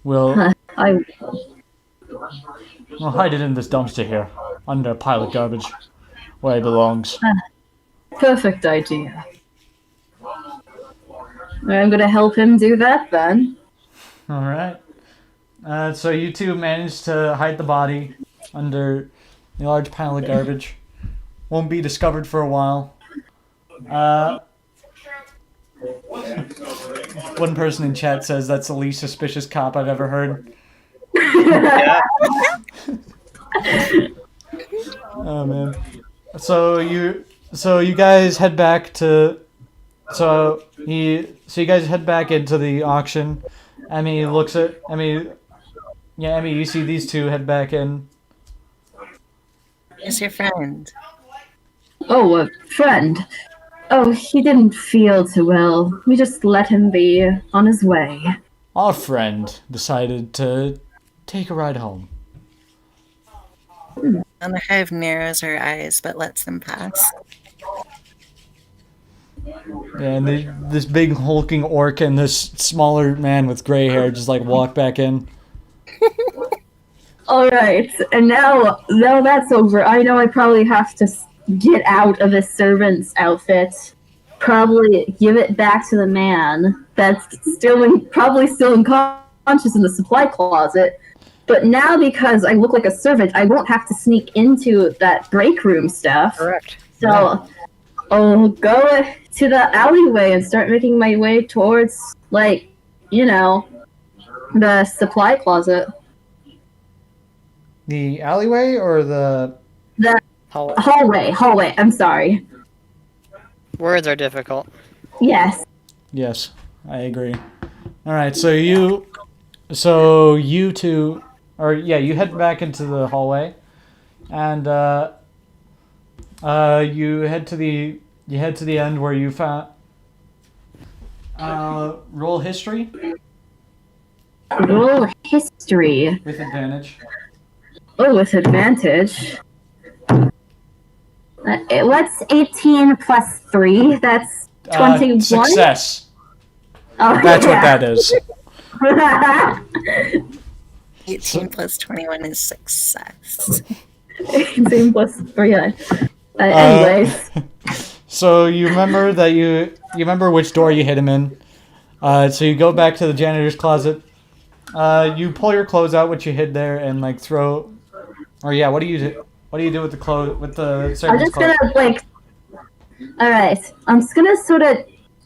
We'll I hide it in this dumpster here, under a pile of garbage, where it belongs. Perfect idea. I'm gonna help him do that then. Alright. So you two managed to hide the body under a large pile of garbage. Won't be discovered for a while. One person in chat says that's the least suspicious cop I've ever heard. Yeah. Oh man. So you guys head back to you guys head back into the auction. Emmy, you see these two head back in. Where's your friend? Oh, a friend. Oh, he didn't feel too well. We just let him be on his way. Our friend decided to take a ride home. The hive narrows her eyes but lets them pass. And this big hulking orc and this smaller man with gray hair just like walk back in. All right, and now that's over. I know I probably have to get out of this servant's outfit. Probably give it back to the man that's probably still unconscious in the supply closet. But now, because I look like a servant, I won't have to sneak into that break room stuff. Correct. So I'll go to the alleyway and start making my way towards, like, the supply closet. The alleyway or the Hallway. I'm sorry. Words are difficult. Yes. Yes, I agree. All right, so you two, you head back into the hallway, and you head to the end where you found. Roll history Roll history. with advantage. Oh, with advantage. What's 18 plus 3? That's 21? Success. Oh, That's what that is. 18 plus 21 is success. 18 plus 3. Anyways. So you remember that you remember which door you hit him in. So you go back to the janitor's closet. You pull your clothes out, which you hid there, and like throw. Or yeah, what do you do? What do you do with the clothes? With the I'm just gonna Alright. I'm just gonna sort of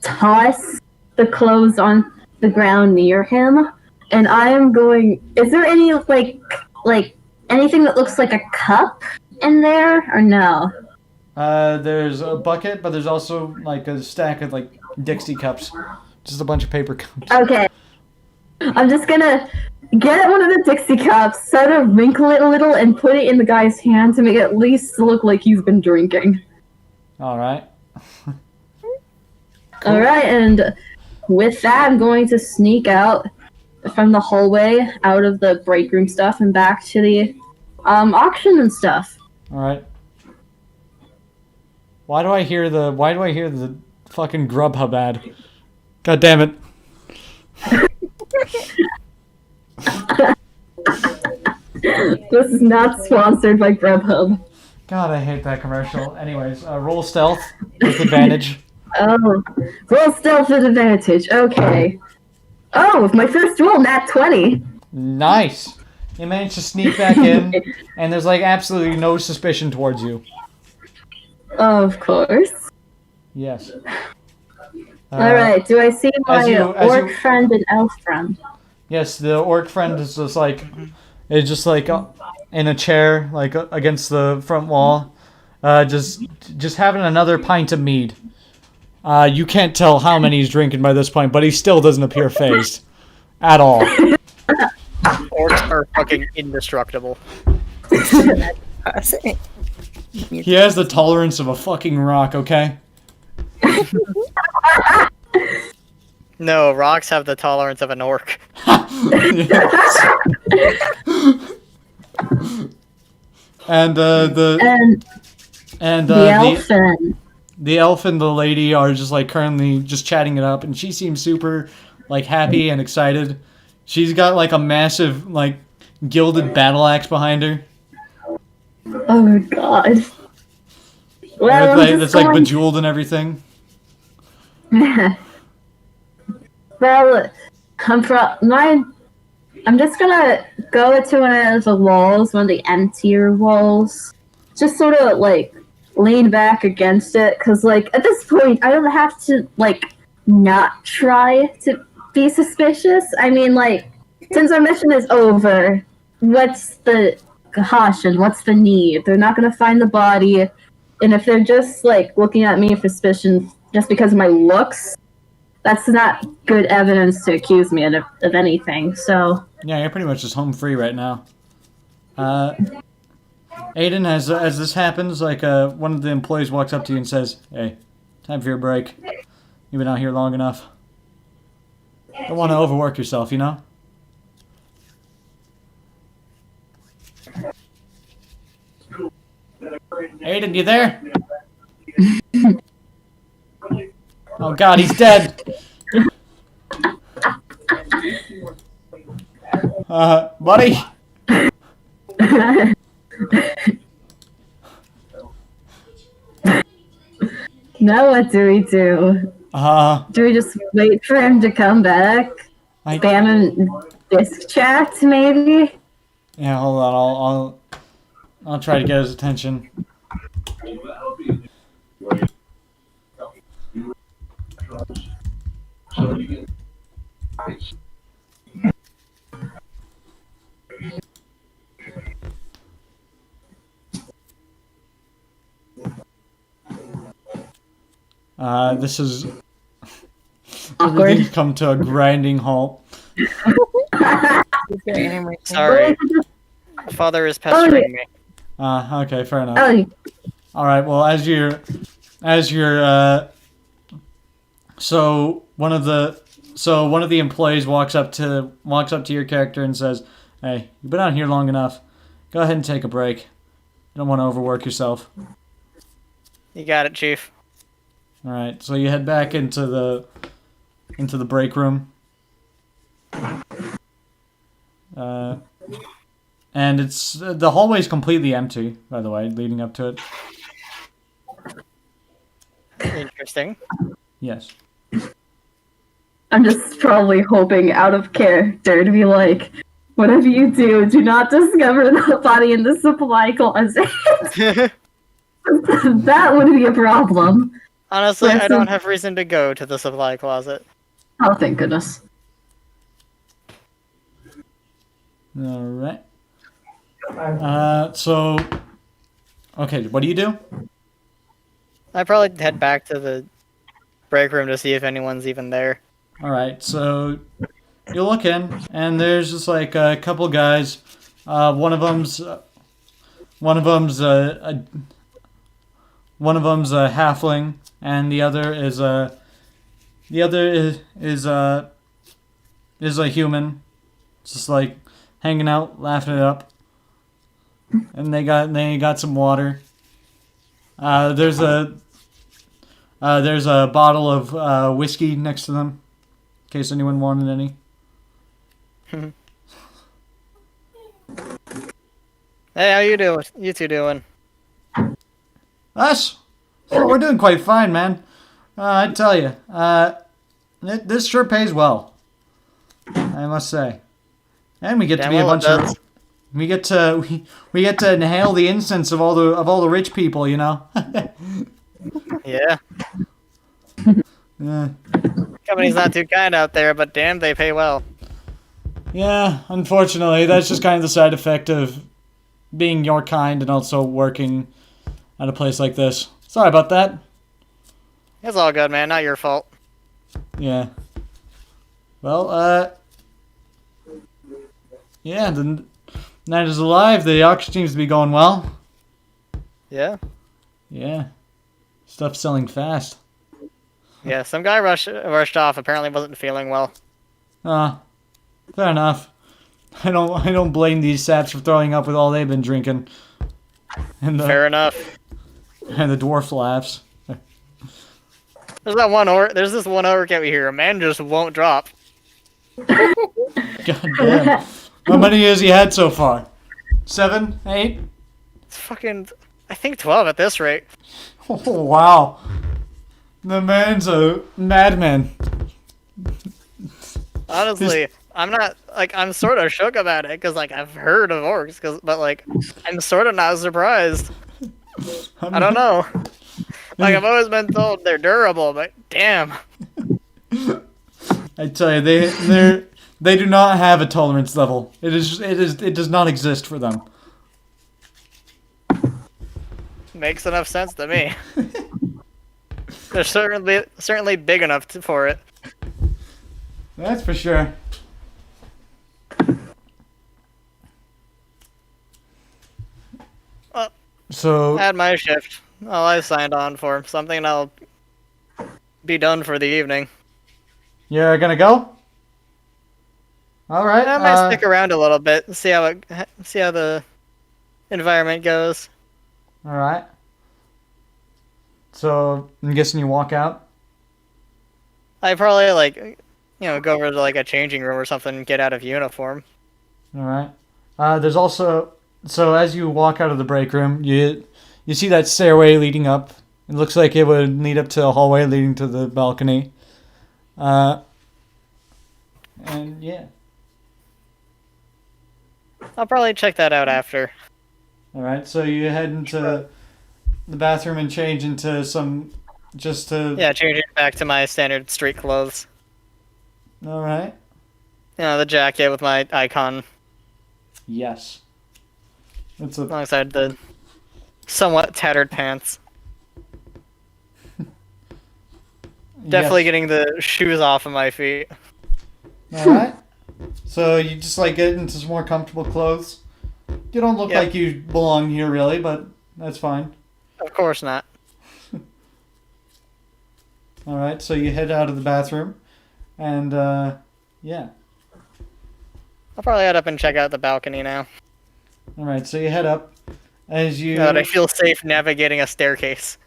toss the clothes on the ground near him, and I am going. Is there any like anything that looks like a cup in there, or no? There's a bucket, but there's also like a stack of like Dixie cups, just a bunch of paper cups. Okay. I'm just gonna get one of the Dixie cups, sort of wrinkle it a little, and put it in the guy's hand to make it at least look like he's been drinking. All right. All right, and with that, I'm going to sneak out from the hallway, out of the break room stuff, and back to the auction and stuff. All right. Why do I hear the fucking Grubhub ad? God damn it. This is not sponsored by Grubhub. God, I hate that commercial. Anyways, roll stealth with advantage. Oh, roll stealth with advantage. Okay. Oh, with my first roll, nat 20. Nice. You managed to sneak back in, and there's like absolutely no suspicion towards you. Of course. Yes. Alright, do I see my orc you- friend and elf friend? Yes, the orc friend is just like in a chair, like against the front wall, just having another pint of mead. You can't tell how many he's drinking by this point, but he still doesn't appear phased at all. Orcs are fucking indestructible. He has the tolerance of a fucking rock, okay? No, rocks have the tolerance of an orc. And the elf and the lady are just like currently just chatting it up, and she seems super like happy and excited. She's got like a massive like gilded battle axe behind her. Oh my god. Well, That's like bejeweled and everything. Well, I'm just gonna go to one of the walls, one of the emptier walls. Just sort of like lean back against it, because like at this point I don't have to like not try to be suspicious. I mean, like, since our mission is over, what's the caution? What's the need? They're not gonna find the body, and if they're just like looking at me for suspicion just because of my looks, that's not good evidence to accuse me of anything. So yeah, you're pretty much just home free right now. Aiden, as this happens, like one of the employees walks up to you and says, "Hey, time for your break. You've been out here long enough. Don't want to overwork yourself, you know." Aiden, you there? Oh God, he's dead. Buddy. Now what do we do? Do we just wait for him to come back? Spam him disc chat, maybe? Yeah, hold on. I'll try to get his attention. This is everything's come to a grinding halt. Sorry. Father is pestering me. Okay, fair enough. Oh, All right. Well, so one of the employees walks up to your character and says, "Hey, you've been out here long enough. Go ahead and take a break. You don't want to overwork yourself." You got it, Chief. All right. So you head back into the break room. And it's the hallway's completely empty, by the way, leading up to it. Interesting. Yes. I'm just probably hoping out of character to be like, whatever you do not discover the body in the supply closet. That would be a problem. Honestly, I don't have reason to go to the supply closet. Oh, thank goodness. All right. Okay, what do you do? I'd probably head back to the break room to see if anyone's even there. All right, so you look in, and there's just like a couple guys. One of them's a halfling, and the other is a human, just like hanging out, laughing it up. And they got some water. There's a bottle of whiskey next to them, in case anyone wanted any. Hey, how you doing? You two doing? Us? Oh, we're doing quite fine, man. I tell you, this sure pays well, I must say. And we get to be a bunch of. We get to inhale the incense of all the rich people, you know. Yeah. Yeah. Company's not too kind out there, but damn, they pay well. Yeah, unfortunately, that's just kind of the side effect of being your kind and also working at a place like this. Sorry about that. It's all good, man. Not your fault. Yeah. Well, yeah, the night is alive. The auction seems to be going well. Yeah? Yeah. Stuff's selling fast. Yeah, some guy rushed off. Apparently wasn't feeling well. Fair enough. I don't blame these saps for throwing up with all they've been drinking. And Fair enough. And the dwarf laughs. There's this one orc out here. A man just won't drop. God damn. How many has he had so far? 7? 8? It's fucking, I think 12 at this rate. Oh, wow. The man's a madman. Honestly, I'm sort of shook about it, because, I've heard of orcs, but, I'm sort of not surprised. I don't know. I've always been told they're durable, but damn. I tell you, they do not have a tolerance level. It does not exist for them. Makes enough sense to me. They're certainly big enough for it. That's for sure. So At my shift. All I signed on for. Something I'll be done for the evening. you're gonna go? All right. I might stick around a little bit, see how the environment goes. All right. So I'm guessing you walk out. I probably go over to like a changing room or something and get out of uniform. All right. There's also so as you walk out of the break room, you see that stairway leading up. It looks like it would lead up to a hallway leading to the balcony. And yeah. I'll probably check that out after. All right. So you head into the bathroom and change into some just to. Yeah, change it back to my standard street clothes. All right. You know, the jacket with my icon Yes. It's a alongside the somewhat tattered pants. Definitely yes. getting the shoes off of my feet. All right. So you just like get into some more comfortable clothes. You don't look Yep. like you belong here really, but that's fine. Of course not. All right. So you head out of the bathroom, and yeah. I'll probably head up and check out the balcony now. All right. So you head up as you. Now that I feel safe navigating a staircase.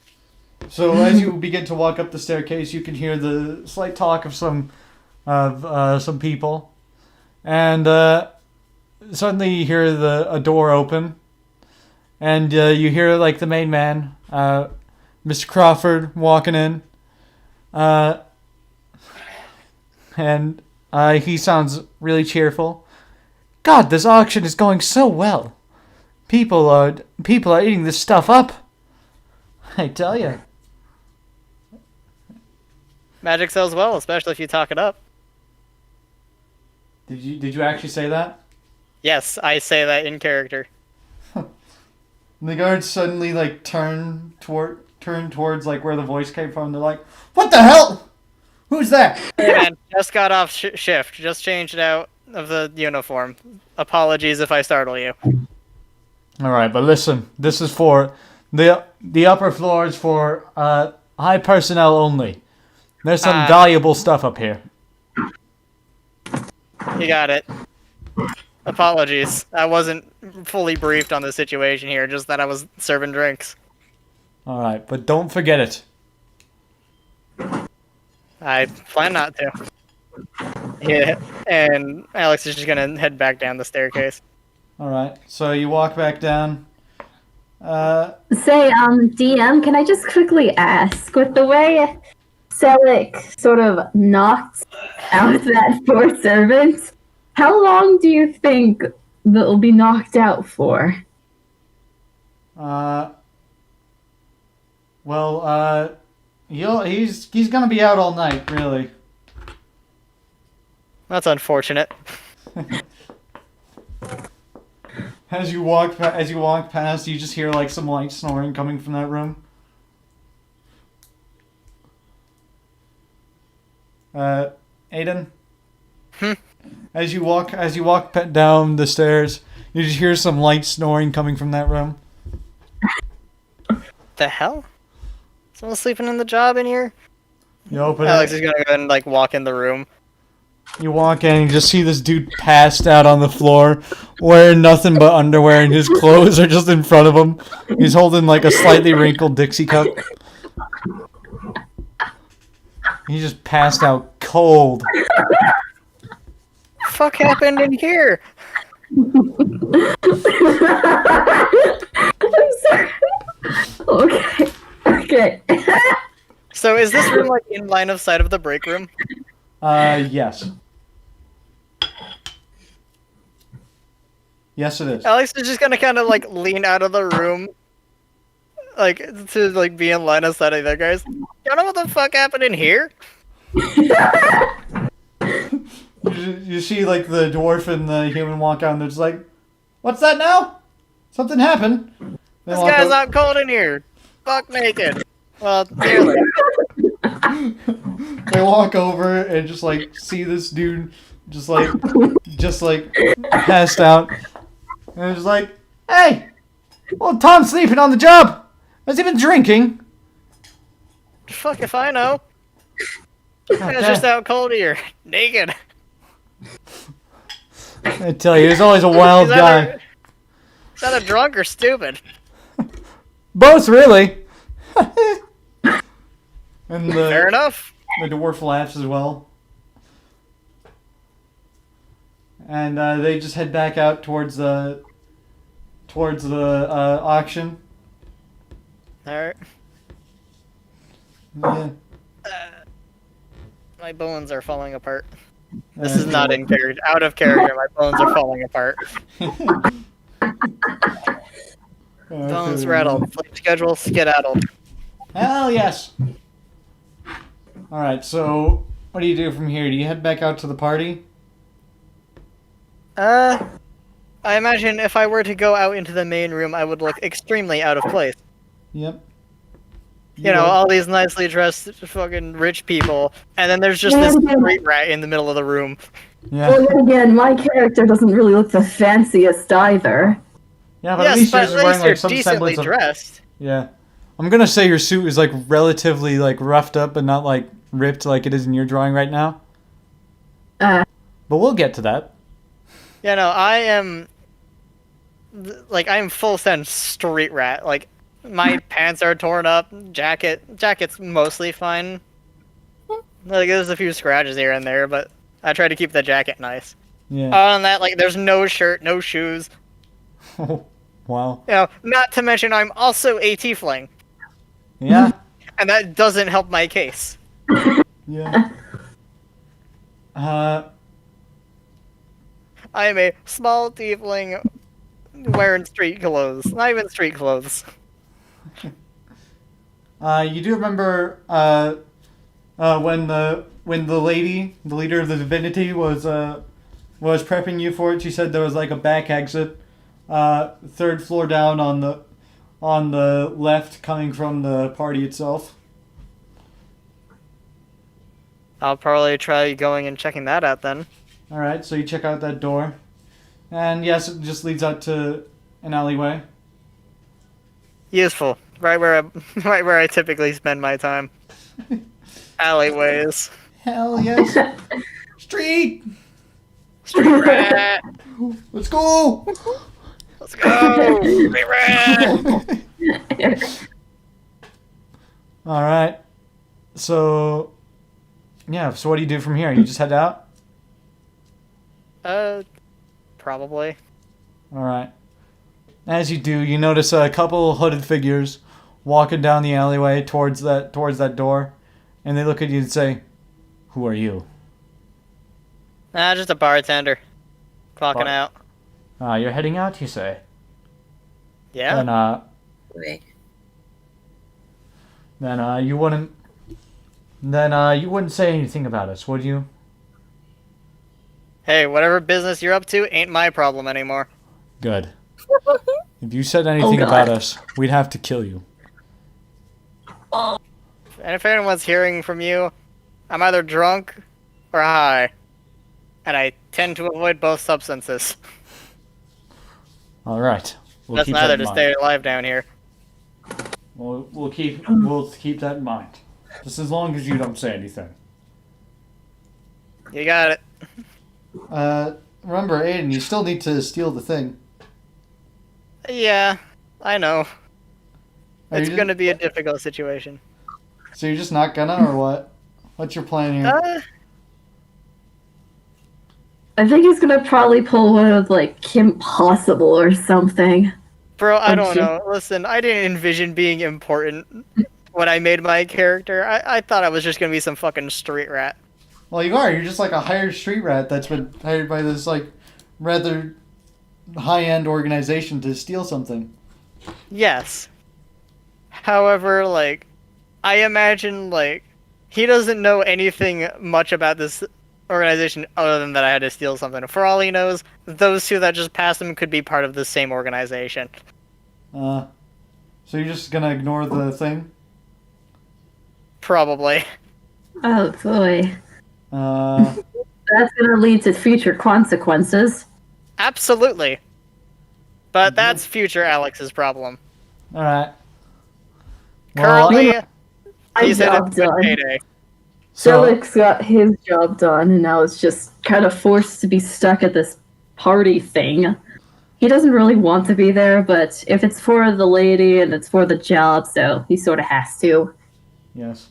So as you begin to walk up the staircase, you can hear the slight talk of some people, and suddenly you hear a door open, and you hear like the main man, Mr. Crawford, walking in, and he sounds really cheerful. God, this auction is going so well. People are eating this stuff up. I tell you. Magic sells well, especially if you talk it up. Did you actually say that? Yes, I say that in character. The guards suddenly like turn towards like where the voice came from. They're like, "What the hell? Who's that?" Hey man, just got off shift. Just changed out of the uniform. Apologies if I startle you. All right, but listen, this is for the upper floors for high personnel only. There's some valuable stuff up here. You got it. Apologies. I wasn't fully briefed on the situation here, just that I was serving drinks. All right, but don't forget it. I plan not to. Yeah, and Alex is just gonna head back down the staircase. All right, so you walk back down. Say, DM, can I just quickly ask, with the way Selik sort of knocked out that poor servant, how long do you think that'll be knocked out for? Well, he's gonna be out all night, really. That's unfortunate. As you walk past, you just hear like some light snoring coming from that room. Aiden. As you walk down the stairs, you just hear some light snoring coming from that room. The hell? Someone sleeping in the job in here? You open Alex it. is gonna go ahead and like walk in the room. You walk in and you just see this dude passed out on the floor, wearing nothing but underwear, and his clothes are just in front of him. He's holding like a slightly wrinkled Dixie cup. He just passed out cold. Fuck happened in here? I'm sorry. Okay. So is this room like in line of sight of the break room? Yes. Yes, it is. Alex is just gonna kind of like lean out of the room, like to like be in line of sight of the guys. You know what the fuck happened in here? You see, like, the dwarf and the human walk out, and they're just like, "What's that now? Something happened." This guy's out cold in here. Fuck naked. Well, nearly. They walk over and just, like, see this dude just like passed out. And it's like, "Hey, Well, Tom's sleeping on the job. Has he been drinking? Fuck if I know. God It's damn. just out cold here, naked. I tell you, he's always a wild He's guy. either, he's either drunk or stupid. Both, really. And Fair the enough. dwarf laughs as well. And they just head back out towards the auction. Alright. Yeah. My bones are falling apart. This is not in character. Out of character, my bones are falling apart. Bones rattled. Sleep schedule skedaddled. Hell yes. All right. So, what do you do from here? Do you head back out to the party? I imagine if I were to go out into the main room, I would look extremely out of place. Yep. You know, all these nicely dressed fucking rich people, and then there's just this street rat in the middle of the room. Yeah. Well, then again, my character doesn't really look the fanciest either. Yeah, but Yes, at least but you're at wearing least like you're some decently semblance of. dressed. Yeah. I'm gonna say your suit is like relatively like roughed up, but not like ripped like it is in your drawing right now. Uh, But we'll get to that. Yeah, no, I am I am full send street rat. Like my pants are torn up, jacket's mostly fine. Like there's a few scratches here and there, but I try to keep the jacket nice. Yeah. Other than that, like there's no shirt, no shoes. Wow. You know, not to mention I'm also a tiefling, Yeah. and that doesn't help my case. Yeah. I am a small tiefling wearing street clothes. Not even street clothes. You do remember when the lady, the leader of the divinity, was prepping you for it. She said there was like a back exit, third floor down on the left, coming from the party itself. I'll probably try going and checking that out then. All right, so you check out that door, and yes, it just leads out to an alleyway. Useful. Right where I typically spend my time. Alleyways. Hell yes, street. Street rat. Let's go. Let's go. Street rat. All right. So, yeah. So what do you do from here? You just head out. Probably. All right. As you do, you notice a couple hooded figures walking down the alleyway towards that door, and they look at you and say, "Who are you?" Just a bartender. Clocking out. You're heading out, you say. Yeah. Wait. Then you wouldn't say anything about us, would you? Hey, whatever business you're up to ain't my problem anymore. Good. If you said anything God. about us, we'd have to kill you. And if anyone's hearing from you, I'm either drunk or high. And I tend to avoid both substances. All right. We'll That's keep neither that to in mind. stay alive down here. We'll keep that in mind. Just as long as you don't say anything. You got it. Remember, Aiden, you still need to steal the thing. Yeah, I know. Are It's you gonna be a difficult situation. So you're just not gonna, or what? What's your plan here? I think he's gonna probably pull one of like Kim Possible or something. Bro, I don't Okay. know. Listen, I didn't envision being important when I made my character. I thought I was just gonna be some fucking street rat. Well, you are. You're just like a hired street rat that's been hired by this like rather high-end organization to steal something. Yes. However, like, I imagine, like, he doesn't know anything much about this organization other than that I had to steal something. For all he knows, those two that just passed him could be part of the same organization. So you're just gonna ignore the thing? Probably. Oh boy. Uh, That's gonna lead to future consequences. Absolutely. But that's future Alex's problem. All right. Well, Currently, My he's at a job good done. payday. so Felix got his job done, and now it's just kind of forced to be stuck at this party thing. He doesn't really want to be there, but if it's for the lady and it's for the job, so he sort of has to. yes.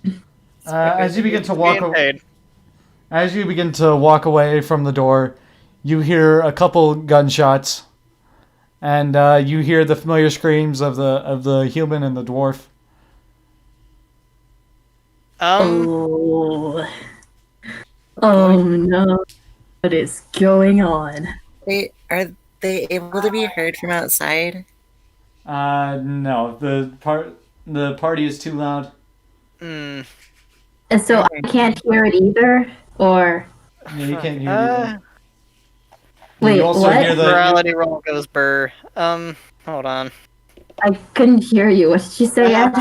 As you begin to walk, Being paid. as you begin to walk away from the door, you hear a couple gunshots, and you hear the familiar screams of the human and the dwarf. Oh. Oh no. What is going on? Are they able to be heard from outside? No, the party is too loud. And so I can't hear it either? Or. Yeah, you can't hear it. Wait, You also what? hear the Morality roll goes burr. Hold on. I couldn't hear you. What did you say, Ed?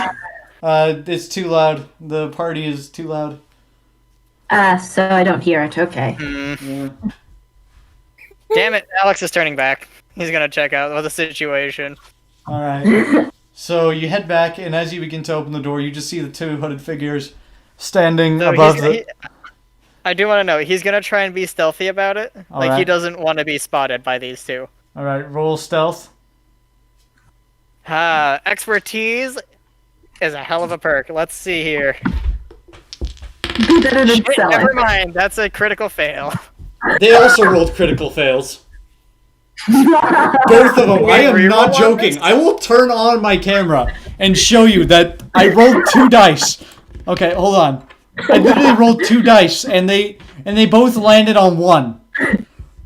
it's too loud. The party is too loud. So I don't hear it. Okay. Yeah. Damn it, Alex is turning back. He's gonna check out the situation. All right. So you head back, and as you begin to open the door, you just see the two hooded figures standing So above the. I do want to know, he's gonna try and be stealthy about it. Like, he Alright. doesn't want to be spotted by these two. All right, roll stealth. Expertise is a hell of a perk. Let's see here. Better than Shit, selling. never mind. That's a critical fail. They also rolled critical fails. Both of them. I am reroll not on joking. this? I will turn on my camera and show you that I rolled 2 dice. Okay, hold on. I literally rolled 2 dice, and they both landed on 1.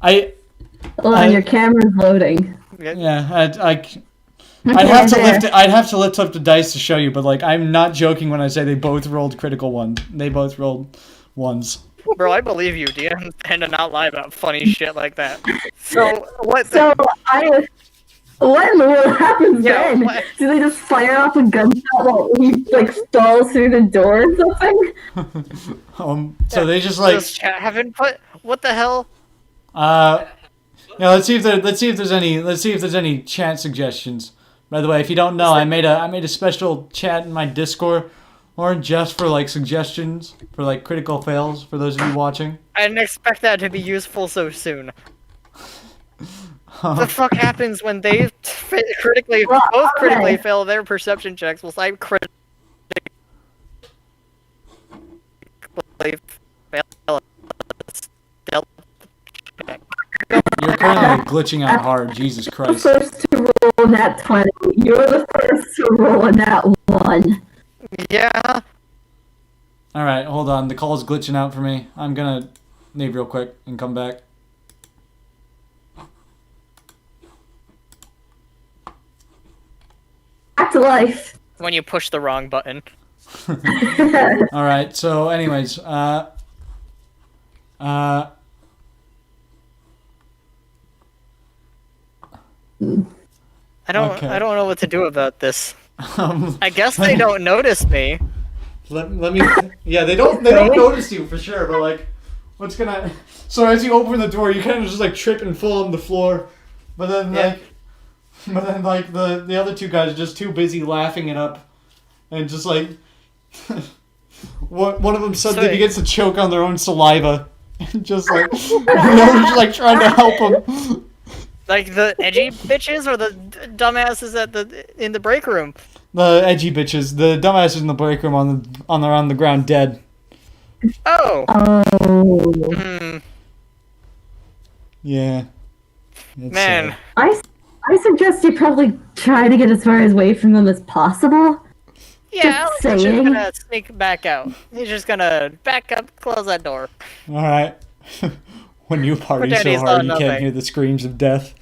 Hold on, your camera's loading. Yeah, I'd have to lift it. I'd have to lift up the dice to show you, but like I'm not joking when I say they both rolled critical ones. They both rolled 1s. Bro, I believe you, DM, tend to not lie about funny shit like that. So, what? So what in the world happens Yeah, then? what- Do they just fire off a gunshot while he like stalls through the door or something? So they just like Does chat have input? What the hell? yeah. Let's see if there's any chat suggestions. By the way, if you don't know, I made a special chat in my Discord, or just for like suggestions for like critical fails for those of you watching. I didn't expect that to be useful so soon. What the fuck happens when they both critically fail their perception checks? Well, I critically fail a stealth check. You're currently glitching out hard. Jesus The Christ. first to roll that 20. You're the first to roll in that 1. Yeah. All right, hold on. The call's glitching out for me. I'm gonna leave real quick and come back. Back to life. When you push the wrong button. All right. So, anyways, I don't Okay. know what to do about this. um, I guess they don't notice me. let me. Yeah, they don't notice you for sure. But like, what's gonna? So as you open the door, you kind of just like trip and fall on the floor. But then like the other two guys are just too busy laughing it up, and just like one of them suddenly begins to choke on their own saliva, and just like the other's like trying to help him. Like the edgy bitches or the dumbasses in the break room. The edgy bitches, the dumbasses in the break room on the ground dead. Oh. Oh. Hmm. Yeah. It's, Man. I suggest you probably try to get as far away from them as possible. Yeah, Just Alex is saying. gonna sneak back out. He's just gonna back up, close that door. all right. When you party Pretend so he's hard, not you can't nothing. hear the screams of death.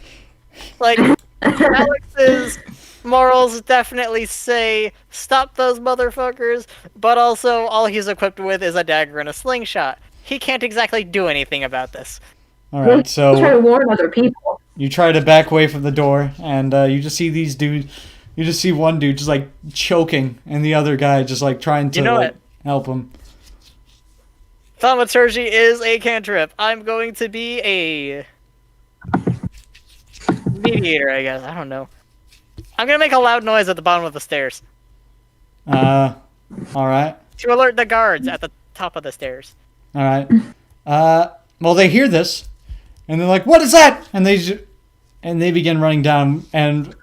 Like, Alex's morals definitely say, stop those motherfuckers, but also all he's equipped with is a dagger and a slingshot. He can't exactly do anything about this. All right, Try to so warn other people. you try to back away from the door, and you just see these dudes. You just see one dude just like choking, and the other guy just like trying to You know like, it. help him. Thaumaturgy is a cantrip. I'm going to be mediator, I guess. I don't know. I'm gonna make a loud noise at the bottom of the stairs All right. to alert the guards at the top of the stairs. All right. Well, they hear this, and they're like, "What is that?" And they begin running down, and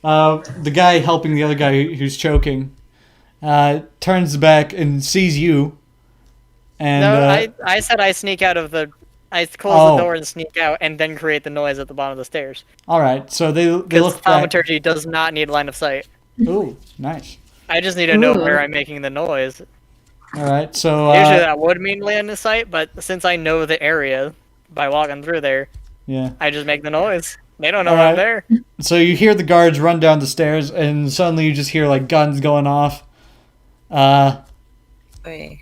the guy helping the other guy who's choking turns back and sees you. And No, I said I sneak out of the. I close the door and sneak out, and then create the noise at the bottom of the stairs. all right. So they look Because back. thaumaturgy does not need line of sight. Ooh, nice. I just need to know where I'm making the noise. All right. So Usually that would mean line of sight, but since I know the area by walking through there, yeah. I just make the noise. They don't know All I'm right. there. So you hear the guards run down the stairs, and suddenly you just hear like guns going off. Wait.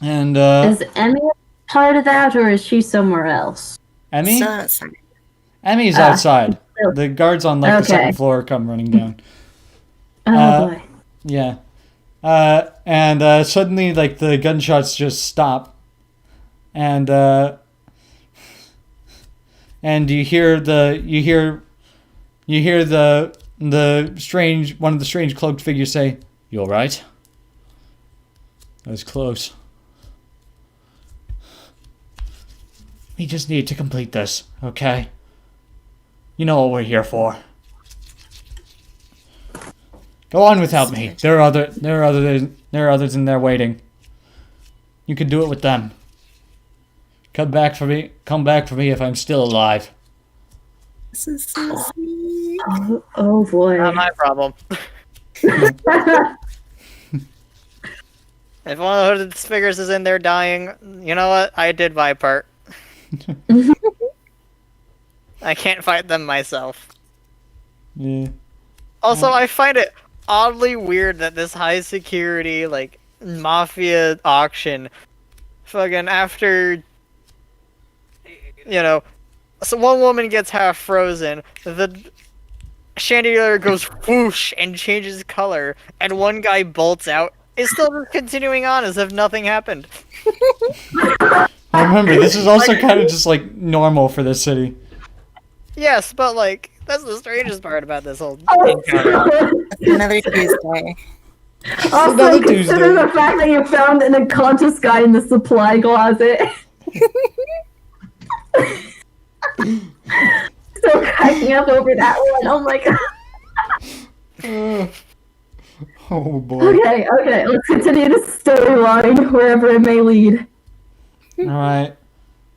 And Is Emmy part of that, or is she somewhere else? Emmy? So outside. Emmy's Ah. outside. The guards on like the Okay. second floor come running down. Oh boy. Yeah. And suddenly like the gunshots just stop. And you hear the strange one of the strange cloaked figures say, "You all right?" That was close. We just need to complete this, okay? You know what we're here for. Go on without me. There are others in there waiting. You can do it with them. Come back for me if I'm still alive. This is so sweet. Oh boy. Not my problem. If one of the figures is in there dying, you know what? I did my part. I can't fight them myself. Yeah. Also, I find it oddly weird that this high security, like, mafia auction, fucking after, you know, so one woman gets half frozen, the chandelier goes whoosh and changes color, and one guy bolts out. It's still just continuing on as if nothing happened. Now remember, this is also kind of just like normal for this city. Yes, but like, that's the strangest part about this whole Oh, encounter. Another Tuesday. Also, Another consider Tuesday. the fact that you found an unconscious guy in the supply closet. Still cracking up over that one. Oh my god. Oh boy. Okay, let's continue the storyline wherever it may lead. All right.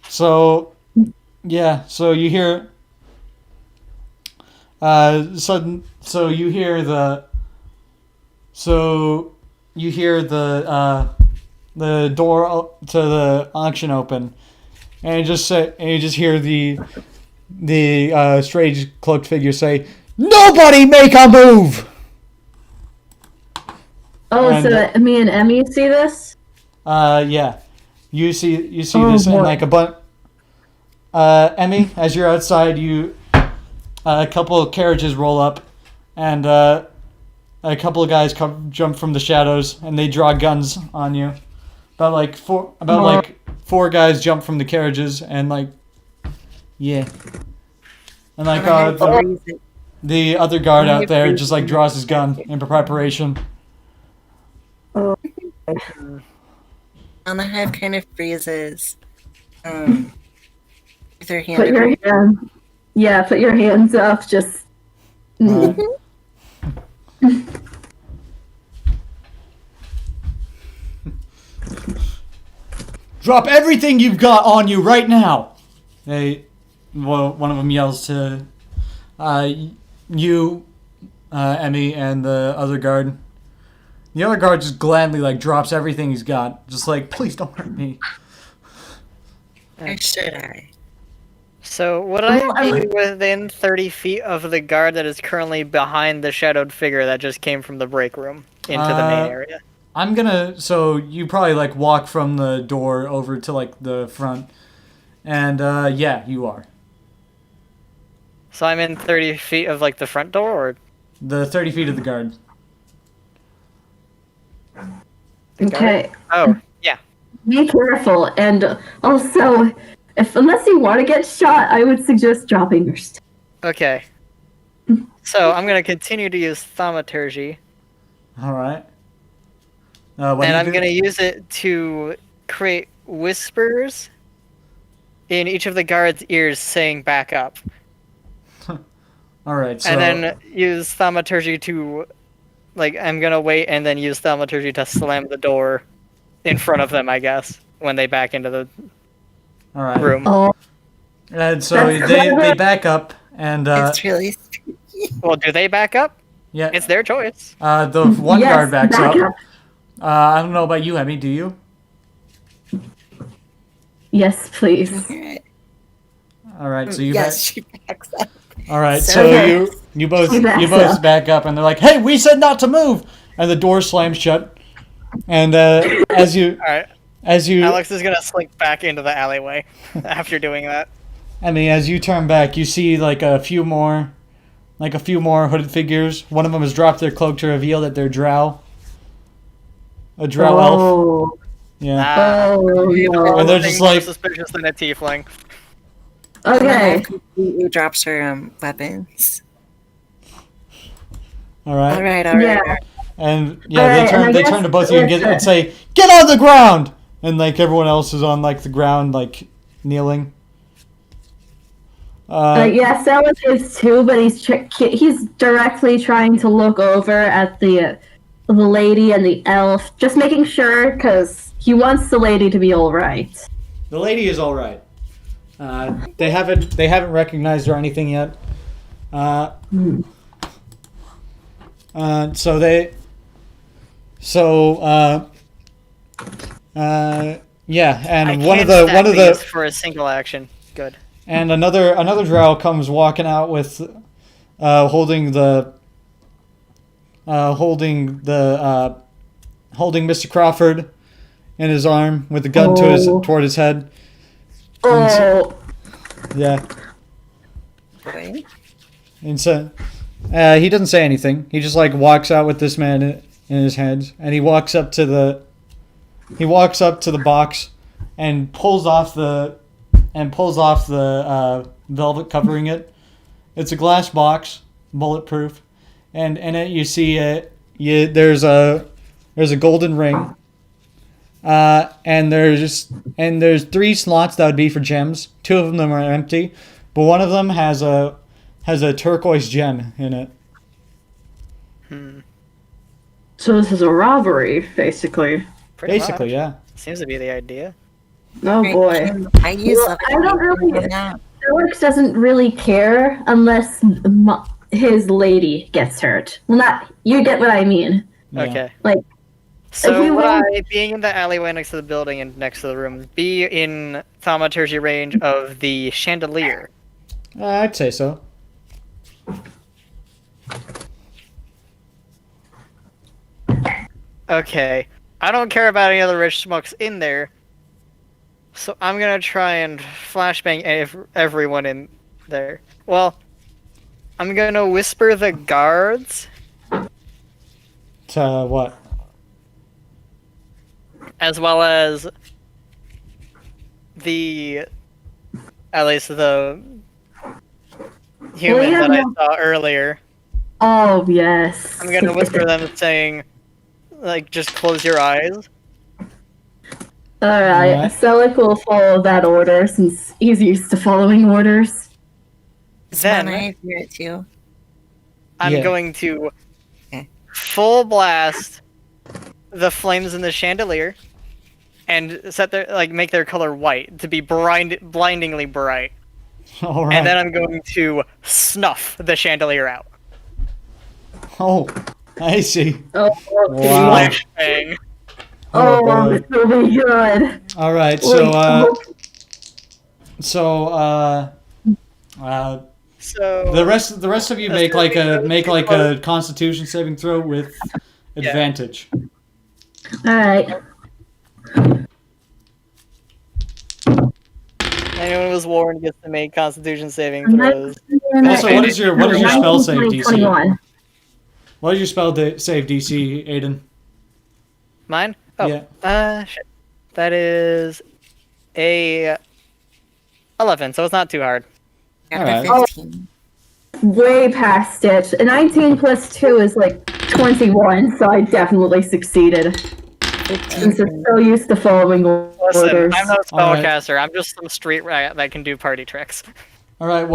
So, yeah. So you hear. So you hear the. So you hear the door to the auction open, and you just hear the strange cloaked figure say, "Nobody make a move." Oh, And- so me and Emmy see this? Yeah. You see Oh, this, and boy. like Emmy, as you're outside, a couple of carriages roll up, and a couple of guys jump from the shadows, and they draw guns on you. About four guys jump from the carriages, and yeah, and the other guard out there just like draws his gun in preparation. On the head kind of freezes. With her hand Put over your hand. Yeah, put your hands up. Just. Drop everything you've got on you right now. One of them yells to you, Emmy, and the other guard. The other guard just gladly like drops everything he's got, just like, please don't hurt me. Or should I? So, would I be within 30 feet of the guard that is currently behind the shadowed figure that just came from the break room into the main area? So you probably like walk from the door over to like the front, and yeah, you are. So I'm in 30 feet of like the front door, or The 30 feet of the guard. the guard? Okay. Oh, yeah. Be careful, and also Unless you want to get shot, I would suggest dropping your stuff. Okay. So I'm gonna continue to use thaumaturgy, All right. What do and you I'm do? gonna use it to create whispers in each of the guards' ears, saying "back up," All right. So and then use thaumaturgy to, like, I'm gonna wait and then use thaumaturgy to slam the door in front of them, I guess, when they back into the all right. room. Oh, And so That's they clever. back up, and It's really Well, do they back up? yeah, It's their choice. the one yes, guard backs back up. I don't know about you, Emmy. Do you? Yes, please. Alright. All right. So you Yes, she backs up. All right, So so Okay. you both He backs you both up. back up, and they're like, "Hey, we said not to move!" And the door slams shut. And as you All right. as Alex is gonna slink back into the alleyway after doing that. as you turn back, you see like a few more hooded figures. One of them has dropped their cloak to reveal that they're drow. A drow elf. Oh, Yeah. Ah, oh And no. they're just more like- suspicious than a tiefling. Okay. Completely drops her weapons. All right. Alright. Yeah. And yeah, Alright, they and I turn guess to both of you and, let's, and say, "Get on the ground!" And like everyone else is on like the ground, like kneeling. Yeah, Selleck is too, but he's directly trying to look over at the lady and the elf, just making sure, because he wants the lady to be all right. The lady is all right. They haven't recognized her or anything yet. Yeah, and I one of can't the stack these for a single action. Good. and another drow comes walking out with holding Mr. Crawford in his arm with the gun toward his head. Oh, Yeah. Boy. And so he doesn't say anything. He just like walks out with this man in his hands, and he walks up to the box and pulls off the velvet covering it. It's a glass box, bulletproof, and in it you see there's a golden ring. And there's 3 slots that would be for gems. 2 of them are empty, but one of them has a turquoise gem in it. so this is a robbery, basically. Pretty Basically, much. yeah. Seems to be the idea. Oh boy. I use Well, I don't really- now. Alex doesn't really care unless his lady gets hurt. Well, you get what I mean. Yeah. Okay. Like, if So you would want- I, being in the alleyway next to the building and next to the room, be in thaumaturgy range of the chandelier? I'd say so. Okay. I don't care about any other rich schmucks in there. So I'm gonna try and flashbang everyone in there. Well, I'm gonna whisper the guards To what? as well as at least the human yeah, that I no. saw earlier. Oh yes. I'm gonna whisper them saying, like, just close your eyes. Alright, Alright. Selleck will follow that order since he's used to following orders. Then I hear it too. I'm Yeah. going to Okay. full blast the flames in the chandelier and make their color white to be blindingly bright. All right. And then I'm going to snuff the chandelier out. Oh, I see. Oh, Wow. Flashbang. Oh, oh, boy. this will be good. All right. Wait, So the rest of you make like a Constitution saving throw with advantage. Alright. anyone who was warned gets to make Constitution saving throws. Also, what is your spell save, 19, DC? 21. What is your spell save DC, Aiden? Mine? Oh, Yeah. shit. That is a 11, so it's not too hard. Got Alright. a 15. Way past it. A 19 plus 2 is like 21, so I definitely succeeded. 15. Since it's so used to following Listen, orders. I'm no Alright. spellcaster. I'm just some street rat that can do party tricks. All right.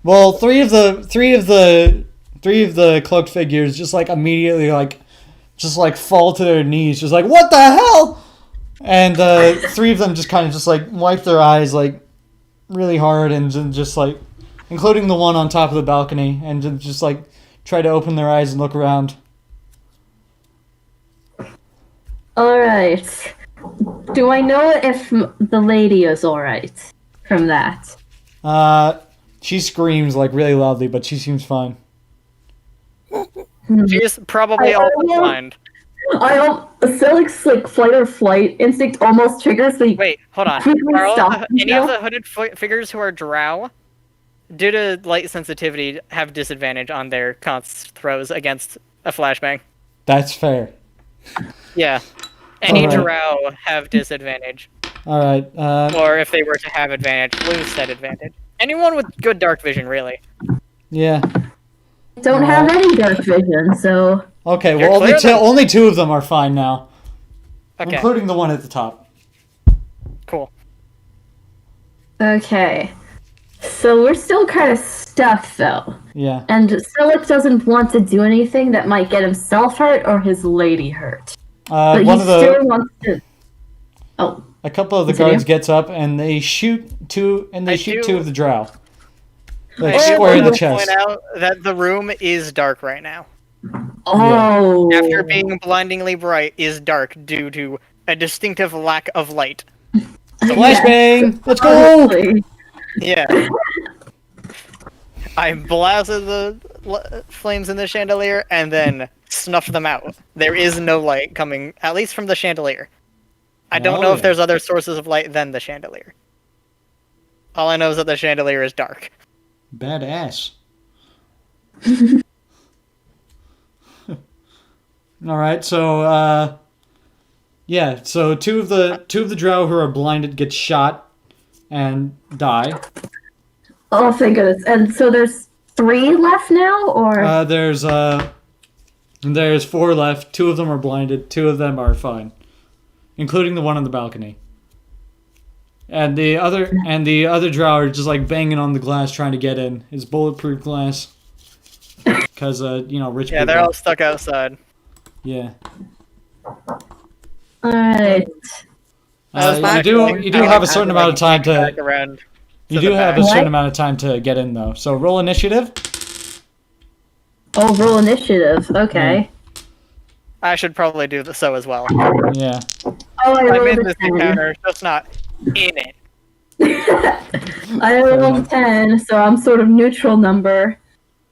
Well, three of the cloaked figures just like immediately just fall to their knees, just like what the hell, and three of them just kind of just like wipe their eyes like really hard and just like, including the one on top of the balcony, and just like try to open their eyes and look around. Alright. Do I know if the lady is alright from that? She screams like really loudly, but she seems fine. She's probably I also don't know. blind. Celic's like flight or flight instinct almost triggers the Wait, hold on. quickly Are all stop any of himself. the hooded figures who are drow, due to light sensitivity, have disadvantage on their const throws against a flashbang? That's fair. Yeah. Any Alright. drow have disadvantage. All right. Or if they were to have advantage, lose that advantage. Anyone with good dark vision, really. Yeah. Don't have any dark vision, so Okay. You're Well, clearly- only two of them are fine now, Okay, including the one at the top. cool. okay. So we're still kind of stuck though. Yeah. And Celic doesn't want to do anything that might get himself hurt or his lady hurt. But he One of still the wants to. Oh, a couple of the Continue. guards gets up and they shoot two of the drow. Like I do square in want the to chest. point out that the room is dark right now. oh. After being blindingly bright, is dark due to a distinctive lack of light. Flashbang! Let's go! Honestly. Yeah. I blasted the flames in the chandelier and then snuffed them out. There is no light coming, at least from the chandelier. I don't know if there's other sources of light than the chandelier. All I know is that the chandelier is dark. Badass. All right, so yeah, so two of the drow who are blinded get shot and die. Oh, thank goodness. And so there's 3 left now, or There's 4 left. 2 of them are blinded. 2 of them are fine, including the one on the balcony. And the other drow are just like banging on the glass trying to get in. It's bulletproof glass. Because rich Yeah, people. they're all stuck outside. Yeah. alright. You do have a certain amount of time Back to. around. You to do the have a back. certain What? amount of time to get in though. So roll initiative. Oh, roll initiative. Okay. I should probably do so as well. Yeah. Oh, I I'm rolled in a this 10. encounter, just not in it. I rolled 10, so I'm sort of neutral number.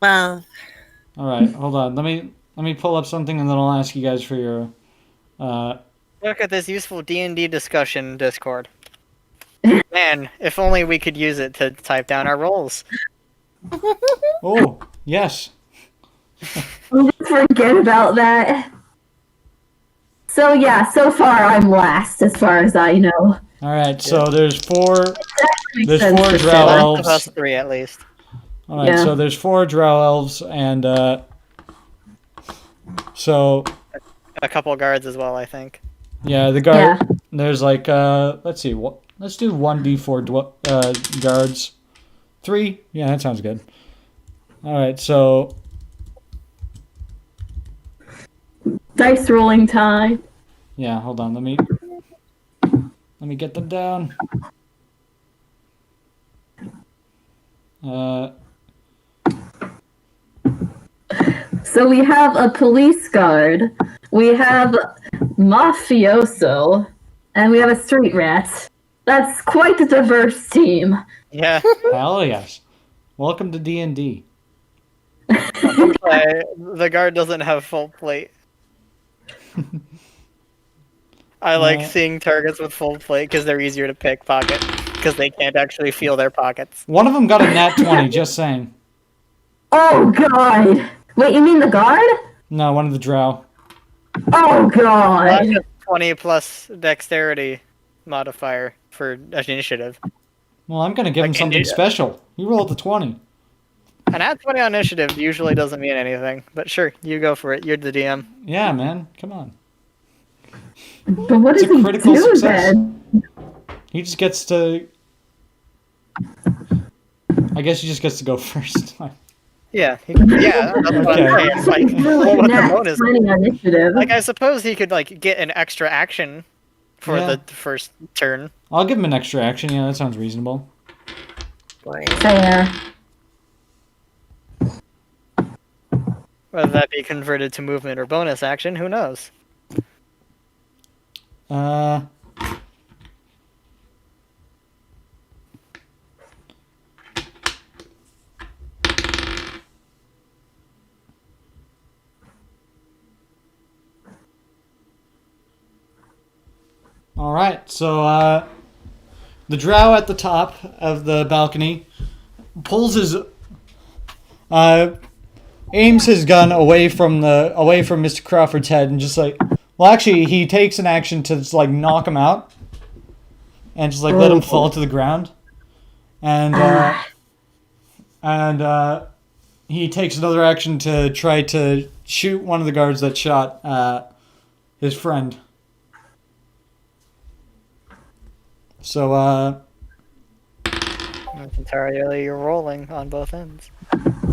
Well, All right. Hold on. Let me pull up something and then I'll ask you guys for your. Look at this useful D&D discussion Discord. Man, if only we could use it to type down our rolls. Oh yes. Forget about that. So yeah, so far I'm last, as far as I know. All right. So there's 4. Makes There's sense 4 for drow sure. One of us elves. 3 at least. All right. Yeah. So there's 4 drow elves and so A couple guards as well, I think. yeah, the guard. There's like let's see. Let's do 1d4 guards. 3. Yeah, that sounds good. All right. So Dice rolling time. yeah, hold on. Let me get them down. So we have a police guard, we have mafioso, and we have a street rat. That's quite a diverse team. Yeah, Hell yes. Welcome to D&D. the guard doesn't have full plate. I like No. seeing targets with full plate because they're easier to pickpocket because they can't actually feel their pockets. One of them got a nat 20. Just saying. Oh god! Wait, you mean the guard? No, one of the drow. Oh Not god! just 20 plus dexterity modifier for initiative. Well, I'm gonna give him Like something India. special. He rolled the 20. An at 20 on initiative usually doesn't mean anything, but sure, you go for it. You're the DM. Yeah, man. Come on. But what It's does a he critical do success. then? He just gets to. I guess he just gets to go first. Yeah, yeah. That's what Okay. I'm saying. Like, Really what would the nat bonus? 20 on initiative. Like, I suppose he could like get an extra action for Yeah. the first turn. I'll give him an extra action. Yeah, that sounds reasonable. Boy. Fair. Whether that be converted to movement or bonus action, who knows? Uh. All right, so the drow at the top of the balcony pulls his aims his gun away from Mr. Crawford's head and just like, well, actually, he takes an action to just like knock him out and just like let him fall to the ground, and he takes another action to try to shoot one of the guards that shot his friend. So, It's entirely rolling on both ends.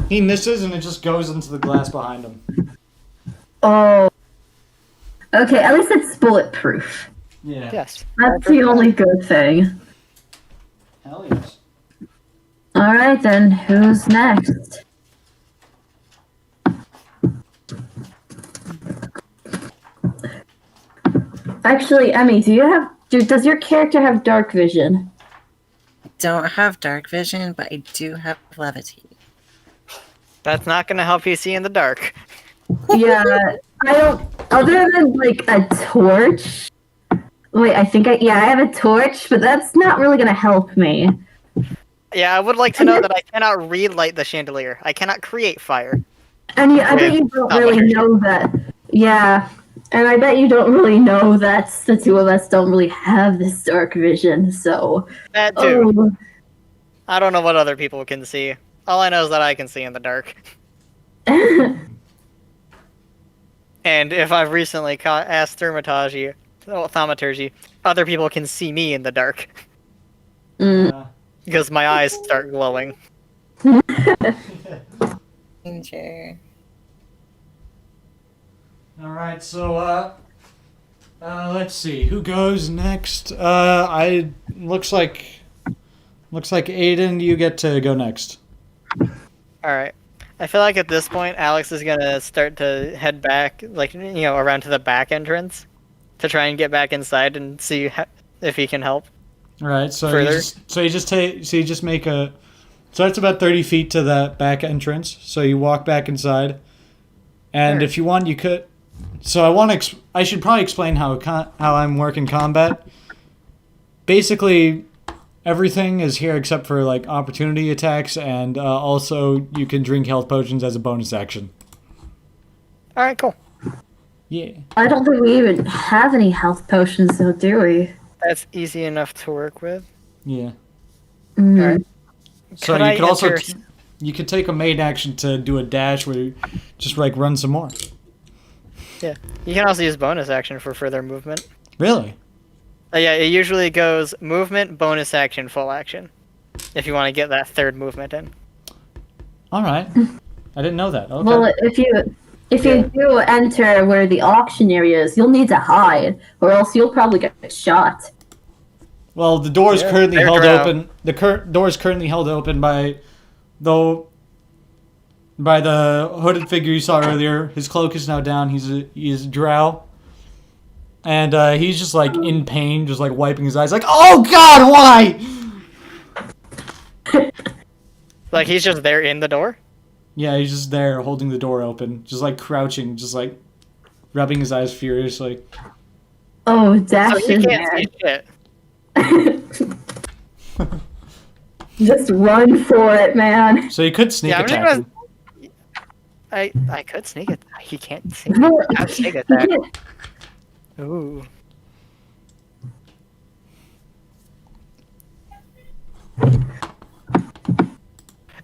he misses and it just goes into the glass behind him. Oh. Okay, at least it's bulletproof. Yeah. Yes. That's the only good thing. Hell yes. Alright then, who's next? Actually, Emmy, does your character have dark vision? Don't have dark vision, but I do have levity. That's not going to help you see in the dark. Yeah, I don't. Other than like a torch. Wait, I have a torch, but that's not really gonna help me. Yeah, I would like to know that I cannot relight the chandelier. I cannot create fire. And yeah, I bet you don't really know that. Yeah, and I bet you don't really know that the two of us don't really have this dark vision. So. That too. Oh. I don't know what other people can see. All I know is that I can see in the dark. And if I've recently asked thaumaturgy, other people can see me in the dark. Because my eyes start glowing. Danger. All right, so let's see who goes next. Looks like Aiden, you get to go next. Alright. I feel like at this point, Alex is gonna start to head back, like, around to the back entrance to try and get back inside and see if he can help. All right, so Further. you just make a. So it's about 30 feet to that back entrance. So you walk back inside, and Sure. if you want, you could. So I should probably explain how I'm working combat. Basically, everything is here except for like opportunity attacks, and also you can drink health potions as a bonus action. Alright, cool. Yeah. I don't think we even have any health potions, though, do we? That's easy enough to work with. Yeah. Mm. Alright. So Could you I could also enter- you could take a main action to do a dash where you just like run some more. Yeah. You can also use bonus action for further movement. Really? Yeah, it usually goes movement, bonus action, full action. If you want to get that third movement in. All right. I didn't know that. Okay. Well, if you do enter where the auction area is, you'll need to hide, or else you'll probably get shot. Well, the door is currently they're held drow. open. The door is currently held open by the hooded figure you saw earlier. His cloak is now down. He's a drow, and he's just like in pain, just like wiping his eyes, like, "Oh God, why?" Like, he's just there in the door? Yeah, he's just there holding the door open, just like crouching, just like rubbing his eyes furiously. Oh, So dash he in can't there. see shit. Just run for it, man. So you could sneak Yeah, I'm just attack gonna- him. I could sneak it. He can't sneak No, I have sneak you attack. can't- Ooh.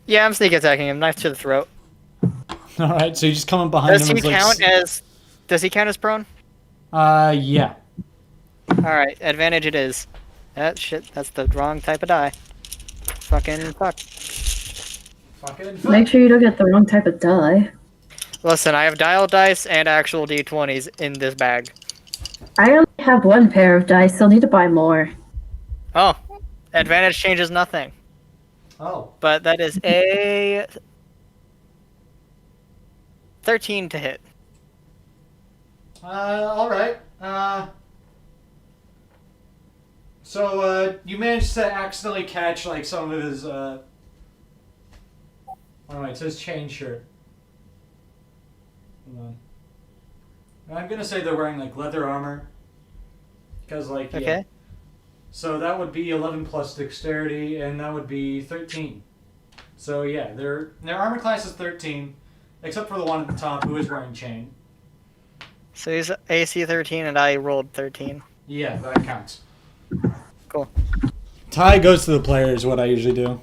Yeah, I'm sneak attacking him. Knife to the throat. All right, so you just come up behind Does him. he and, like, count as? Does he count as prone? Yeah. All right, advantage it is. That shit. That's the wrong type of die. Fucking fuck. Fucking Make sure you don't get the wrong type of die. Listen, I have dial dice and actual d20s in this bag. I only have one pair of dice. I'll need to buy more. Oh, advantage changes nothing. Oh. But that is a 13 to hit. All right. So, you managed to accidentally catch, like, some of his, oh, it says chain shirt. Hold on. I'm gonna say they're wearing, like, leather armor. Because, like, yeah. Okay. So that would be 11 plus dexterity, and that would be 13. So, yeah, their armor class is 13, except for the one at the top who is wearing chain. So he's AC 13 and I rolled 13. Yeah, that counts. Cool. Tie goes to the player is what I usually do.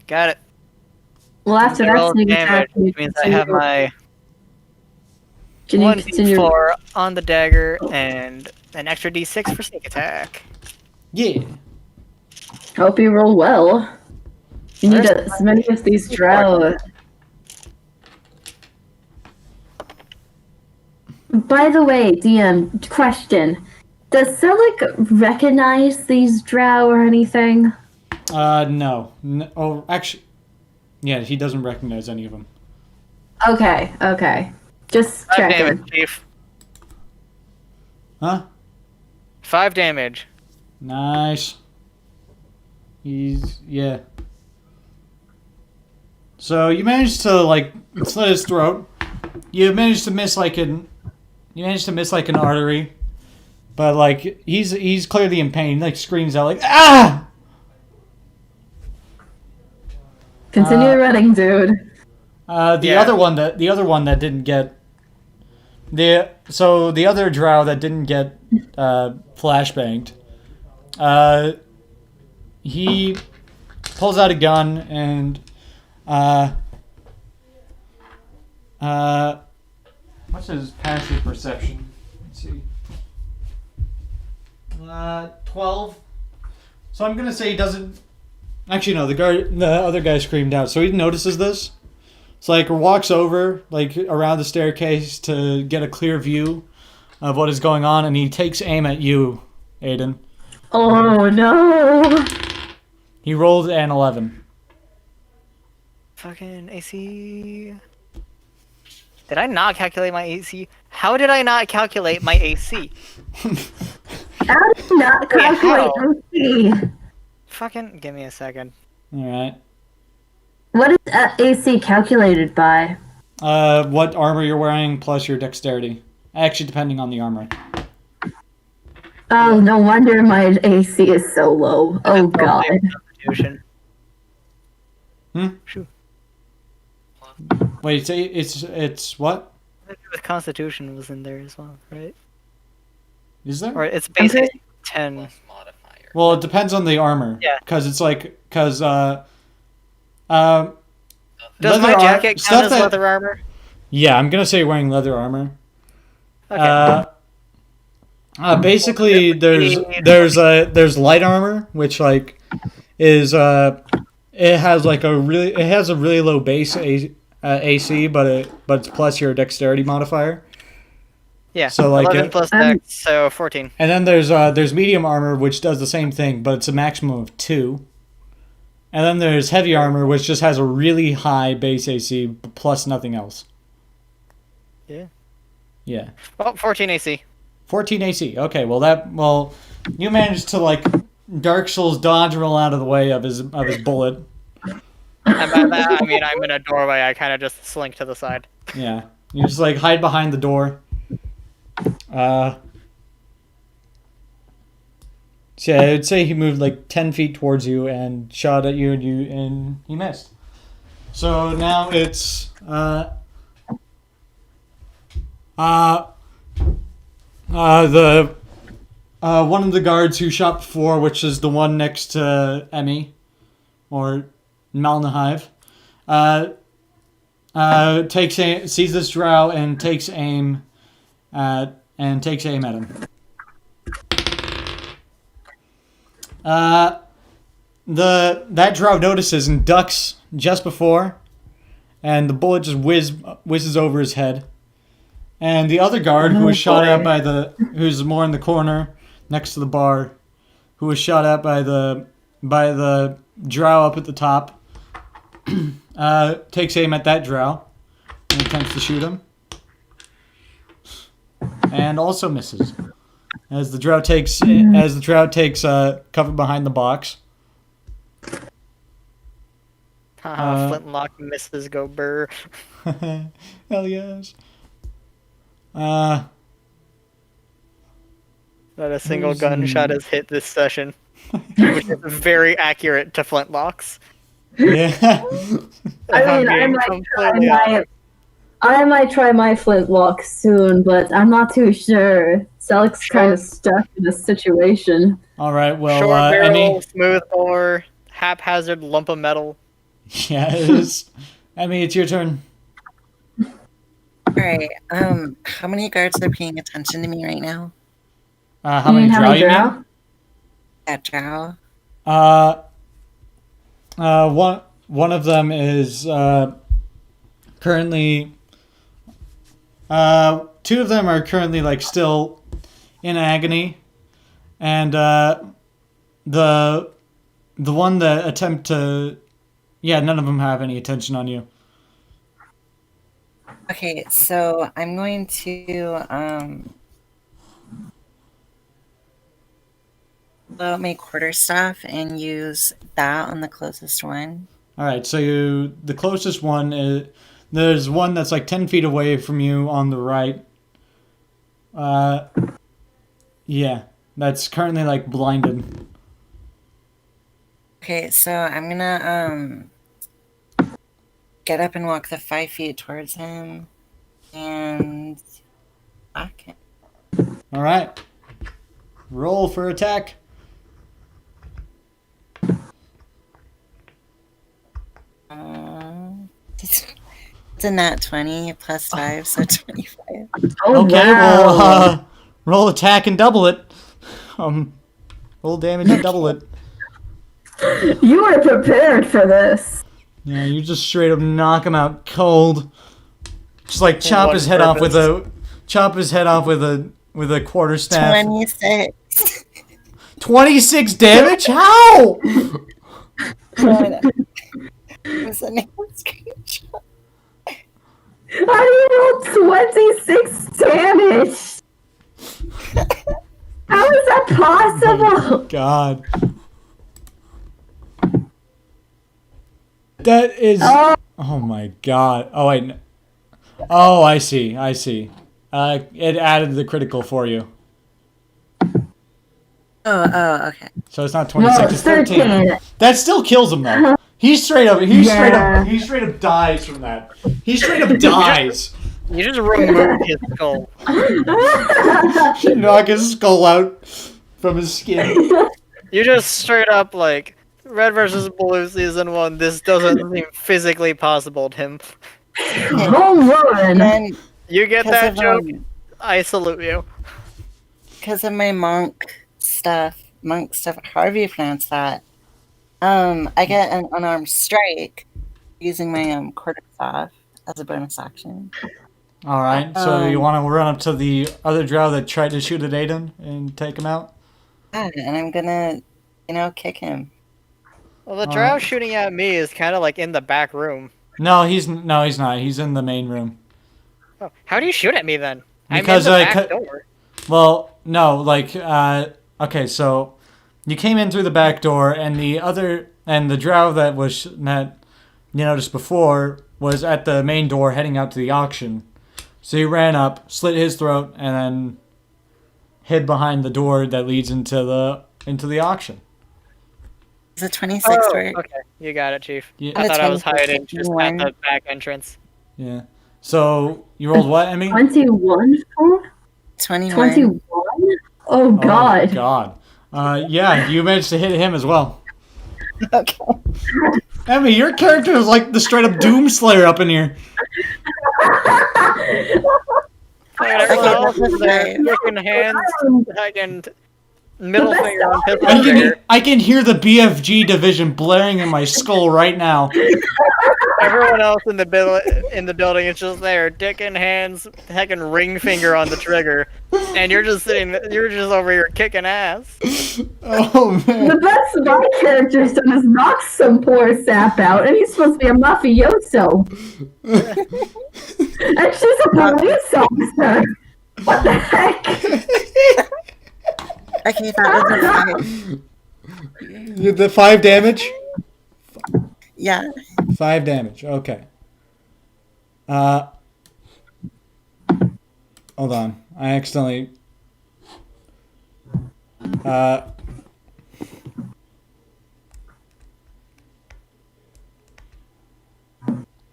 Got it. Well, after I that rolled sneak damage, attack, you which means I have my can you continue? 1d4 on the dagger and an extra d6 for sneak attack. Yeah. Hope you roll well. You need Where's as many of these drow. By the way, DM, question. Does Selic recognize these drow or anything? No. Oh, actually, yeah, he doesn't recognize any of them. Okay. Just 5 checking. damage, Chief. Huh? 5 damage. Nice. Yeah. So you managed to, like, slit his throat. You managed to miss like an artery. But, like, he's clearly in pain. He, like, screams out, like, ah! Continue running, dude. The other one that didn't get the other drow that didn't get flashbanged, he pulls out a gun and what's his passive perception? Let's see. 12. So I'm gonna say he doesn't. Actually, no. The other guy screamed out, so he notices this. So, like, walks over, like, around the staircase to get a clear view of what is going on, and he takes aim at you, Aiden. Oh no! He rolled an 11. Fucking AC. Did I not calculate my AC? How did I not calculate my AC? How did you not calculate how? AC? Fucking give me a second. Alright. What is AC calculated by? What armor you're wearing plus your dexterity. Actually, depending on the armor. Oh, no wonder my AC is so low. Oh god. Constitution. Shoot. Wait, it's what? The Constitution was in there as well, right? Is there? Or it's basically 10. Well, it depends on the armor. Yeah. Because it's like, does my jacket count as leather armor? Yeah, I'm gonna say you're wearing leather armor. Okay. Basically, there's light armor, which like is it has a really low base AC, but it's plus your dexterity modifier. Yeah. So like 11 plus dex, so 14. And then there's medium armor, which does the same thing, but it's a maximum of 2. And then there's heavy armor, which just has a really high base AC plus nothing else. Yeah. Yeah. Well, 14 AC. 14 AC. Okay, well you managed to like Dark Souls dodge roll out of the way of his bullet. And by that, I mean I'm in a doorway. I kind of just slink to the side. Yeah. You just like hide behind the door. So yeah, I'd say he moved like 10 feet towards you and shot at you and he missed. So now it's the one of the guards who shot before, which is the one next to Emmy, or Malnahive, sees this drow and takes aim at him. That drow notices and ducks just before, and the bullet just whizzes over his head. And the other guard, who was shot at who's more in the corner next to the bar, who was shot at by the drow up at the top, takes aim at that drow and attempts to shoot him, and also misses. As the drow takes cover behind the box. Flintlock misses go burr. Hell yes. Not a single gunshot has hit this session, which is very accurate to flintlocks. Yeah. I might try my flintlock soon, but I'm not too sure. Selec's kind of stuck in this situation. All right. Well, short barrel, Emmy. smooth bore, haphazard lump of metal. Yeah, it is. Emmy, it's your turn. Alright, how many guards are paying attention to me right now? How many drow you mean? That drow? One of them is currently. Two of them are currently still in agony, and the one that attempt to, none of them have any attention on you. Okay, so I'm going to pull out my quarterstaff and use that on the closest one. All right, so the closest one is there's one that's 10 feet away from you on the right. Yeah, that's currently blinded. Okay, so I'm gonna get up and walk the 5 feet towards him and whack him. All right, roll for attack. It's a nat 20 plus 5, so 25. Oh, Okay, wow. well, roll attack and double it. Roll damage and double it. You were prepared for this. Yeah, you just straight up knock him out cold. Just chop his head off with a quarterstaff. 26. 26 damage? How? It's a name screenshot. How do you roll 26 damage? How is that possible? God. That is... Oh my god. Oh, wait. Oh, I see. It added the critical for you. Oh, okay. So it's not 26, No, it's 13. That still kills him, though. He straight up dies from that. He straight up dies. You just removed his skull. You knock his skull out from his skin. You just straight up Red versus Blue Season 1, this doesn't seem physically possible to him. Home run. And You get that joke? I salute you. because of my monk stuff, however you pronounce that, I get an unarmed strike using my quarterstaff as a bonus action. All right, so you want to run up to the other drow that tried to shoot at Aiden and take him out? Yeah, and I'm gonna, kick him. Well, the drow shooting at me is kind of in the back room. No, he's not. He's in the main room. Oh, how do you shoot at me then? Because I'm in the back door. Well, no, okay, so you came in through the back door, and the drow that you noticed before was at the main door heading out to the auction. So he ran up, slit his throat, and then hid behind the door that leads into the auction. Is it 26 work? Okay, you got it, Chief. Yeah. I thought I was hiding just at 21. the back entrance. Yeah. So you rolled what, Emmy? 21 for? 21. 21? Oh, God. Oh, God. Yeah, you managed to hit him as well. Okay. Emmy, your character is like the straight up Doomslayer up in here. And everyone else is there, licking hands, fucking middle finger on pistol trigger. I can hear the BFG division blaring in my skull right now. Everyone else in the building is just there, dick in hands, heckin' ring finger on the trigger, and you're just over here kicking ass. Oh man! The best my character's done is knock some poor sap out, and he's supposed to be a mafioso. And she's a police officer. What the heck? Okay, that was a 5. The 5 damage. Yeah. 5 damage. Okay. Hold on. I accidentally.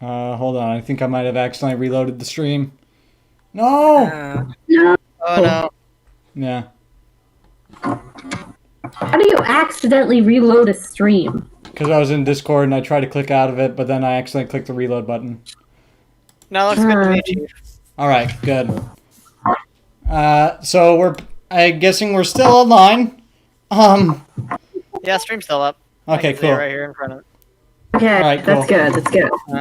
Hold on. I think I might have accidentally reloaded the stream. No. No. Oh no. Yeah. How do you accidentally reload a stream? Because I was in Discord and I tried to click out of it, but then I accidentally clicked the reload button. No, looks good to me, Chief. All right. Good. So I'm guessing we're still online. Yeah, stream's still up. Okay. I can see it Cool. right here in front of it. Okay, Alright, cool. that's good. That's good. All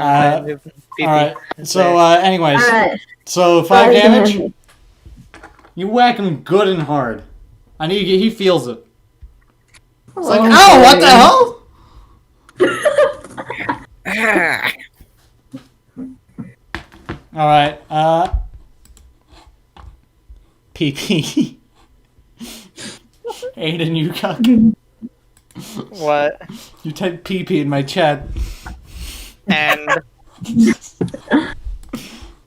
right. So, anyways, Alright. so 5 damage. You whack him good and hard. I need he feels it. It's like, oh, what the hell? All right. PP. Aiden, you got. What? You typed PP in my chat. And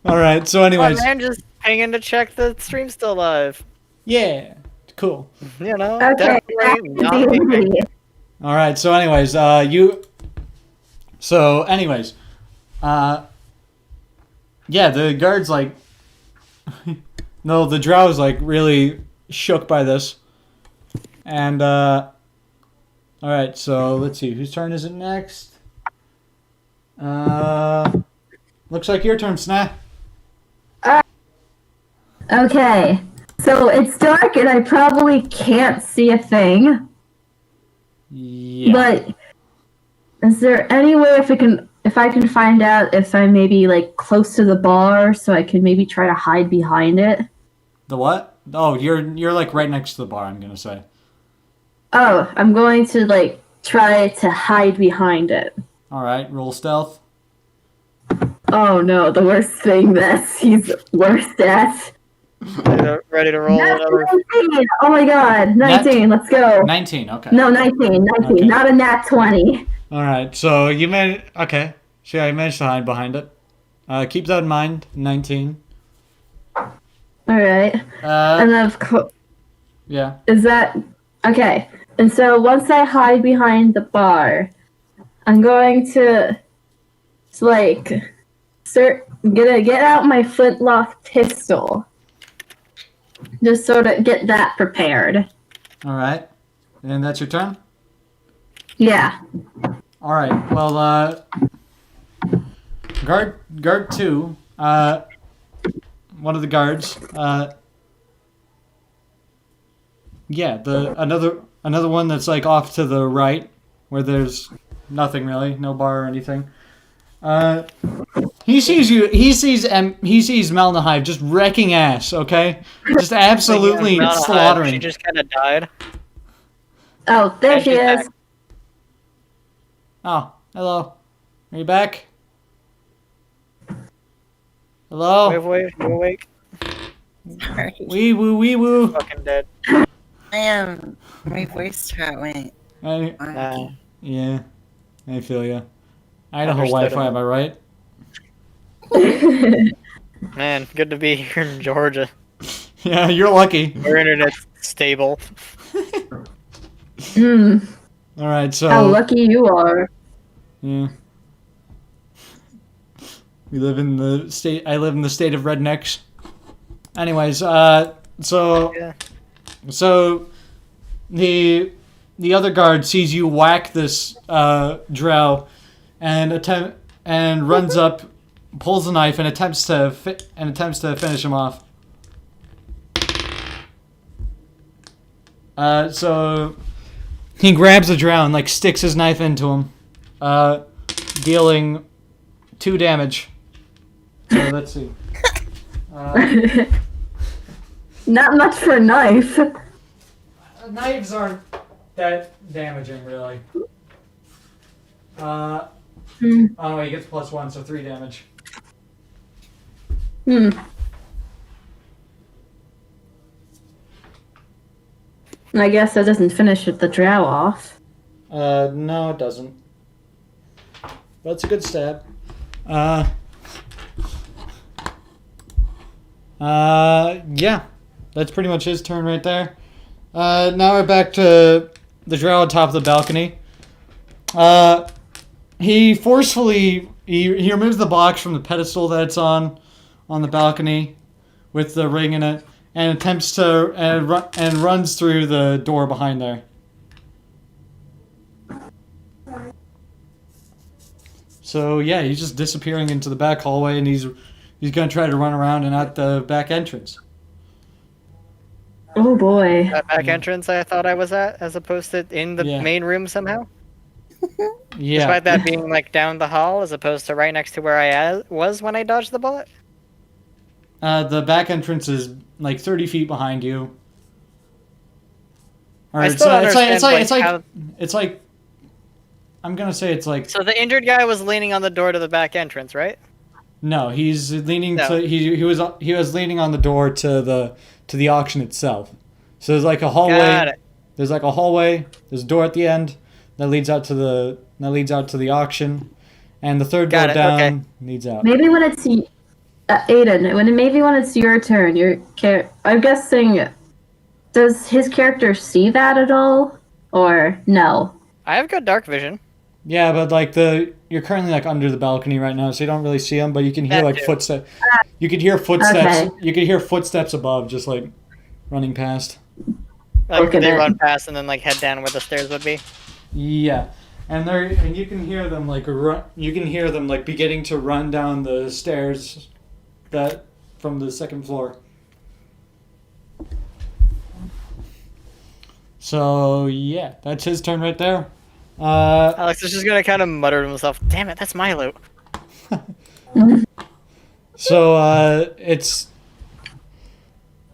All right. So, oh, anyways, man, just hanging to check the stream's still live. yeah, cool. You know, Okay. definitely not me. All right. So, anyways, yeah, the guard's like, no, the drow's like really shook by this, and all right. So let's see, whose turn is it next? Looks like your turn, Snap. Okay. So it's dark and I probably can't see a thing. Yeah. But is there any way if I can find out if I'm maybe like close to the bar so I can maybe try to hide behind it? The what? Oh, you're like right next to the bar. I'm gonna say. Oh, I'm going to like try to hide behind it. All right, roll stealth. Oh no, the worst thing that he's worst at. Ready to roll That's whatever. 19. Oh my god, 19, let's go. 19. Okay. No, 19, Okay. not a nat 20. All right. So you managed. Okay. So yeah, you managed to hide behind it. Keep that in mind. 19. Alright. And of course, Yeah. is that okay? And so once I hide behind the bar, I'm going to like get out my flintlock pistol, just sort of get that prepared. All right. And that's your turn. Yeah. All right. Well, guard 2. One of the guards. Yeah. Another one that's like off to the right, where there's nothing really, no bar or anything. He sees you. He sees Mel in the hive just wrecking ass. Okay, just absolutely Not a hive, slaughtering. She just kind of died. Oh, there And she she's is. back. Oh, hello. Are you back? Hello. Wait, you awake? Sorry. Wee woo wee woo. Fucking dead. I am. My voice chat went. Yeah, I feel ya. Idaho Understood. Wi-Fi, am I right? Man, good to be here in Georgia. Yeah, you're lucky. Your internet's stable. Hmm. All right, so How lucky you are. yeah, we live in the state. I live in the state of rednecks. Anyways, so Yeah. so the other guard sees you whack this drow, and runs up, pulls a knife, and attempts to finish him off. So he grabs the drow and like sticks his knife into him, dealing 2 damage. So let's see. Not much for a knife. Knives aren't that damaging, really. Oh, he gets +1, so 3 damage. I guess that doesn't finish the drow off. No, it doesn't. But it's a good stab. Yeah. That's pretty much his turn right there. Now we're back to the drow on top of the balcony. He forcefully he removes the box from the pedestal that it's on the balcony with the ring in it, and attempts to and runs through the door behind there. So yeah, he's just disappearing into the back hallway, and he's gonna try to run around and out the back entrance. Oh boy. That back entrance I thought I was at, as opposed to in the main room somehow. Yeah. Despite that being like down the hall, as opposed to right next to where I was when I dodged the bullet. The back entrance is like 30 feet behind you. Or I still don't understand, it's like I'm gonna say it's like. So the injured guy was leaning on the door to the back entrance, right? No, he's leaning to he was leaning on the door to the auction itself. So there's like a hallway. Got it. There's like a hallway. There's a door at the end that leads out to the auction, and the third door down leads out. Maybe when it's Aiden, maybe when it's your turn, I'm guessing. Does his character see that at all, or no? I have good dark vision. Yeah, but like you're currently like under the balcony right now, so you don't really see them, but you can hear footsteps. You could hear footsteps. Okay. You could hear footsteps above, just like running past. Like they run past and then like head down where the stairs would be. Yeah, and you can hear them like beginning to run down the stairs, that from the second floor. So yeah, that's his turn right there. Alex is just gonna kind of mutter to himself, "Damn it, that's my loot." So it's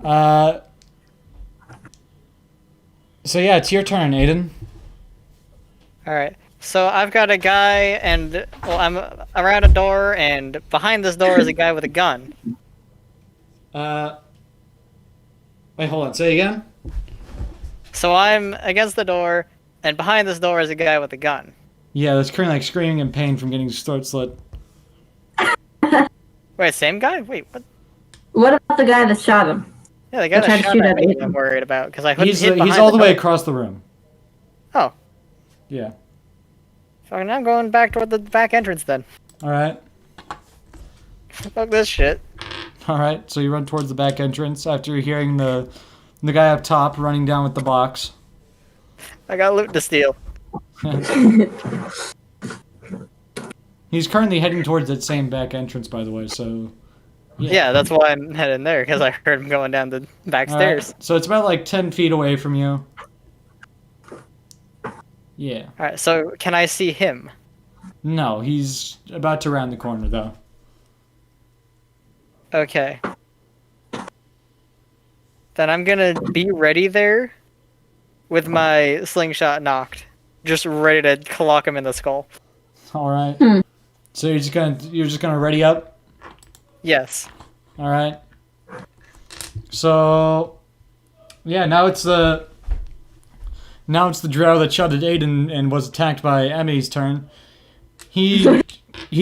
so yeah, it's your turn, Aiden. All right. So I've got a guy, and I'm around a door, and behind this door is a guy with a gun. Wait, hold on. Say again. So I'm against the door, and behind this door is a guy with a gun. Yeah, that's currently like screaming in pain from getting his throat slit. Wait, same guy? Wait, what? What about the guy that shot him? Yeah, the guy that shot at me I'm worried about, because I he's all the way across the room. Oh. Yeah. So now I'm going back toward the back entrance then. Alright. Fuck this shit. Alright, so you run towards the back entrance after hearing the guy up top running down with the box. I got loot to steal. He's currently heading towards that same back entrance, by the way, so... Yeah, that's why I'm heading there, because I heard him going down the back stairs. So it's about like 10 feet away from you. Yeah. Alright, so can I see him? No, he's about to round the corner, though. Okay. Then I'm gonna be ready there with my slingshot knocked. Just ready to clock him in the skull. Alright. So you're just gonna ready up? Yes. Alright. So yeah, now it's the drow that shot at Aiden and was attacked by Emmy's turn. He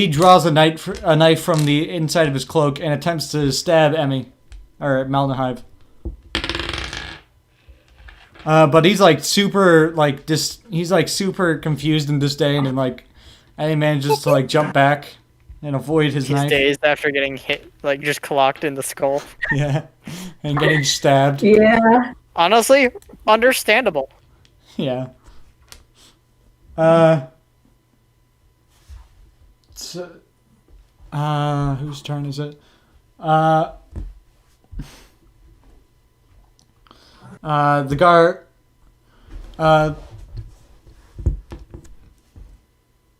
draws a knife from the inside of his cloak and attempts to stab Emmy, or Malnahive. But he's like super super confused and disdained, and like Emmy manages to like jump back and avoid his knife. He's dazed after getting hit, like just clocked in the skull. Yeah, and getting stabbed. Yeah. Honestly, understandable. So, whose turn is it? The guard.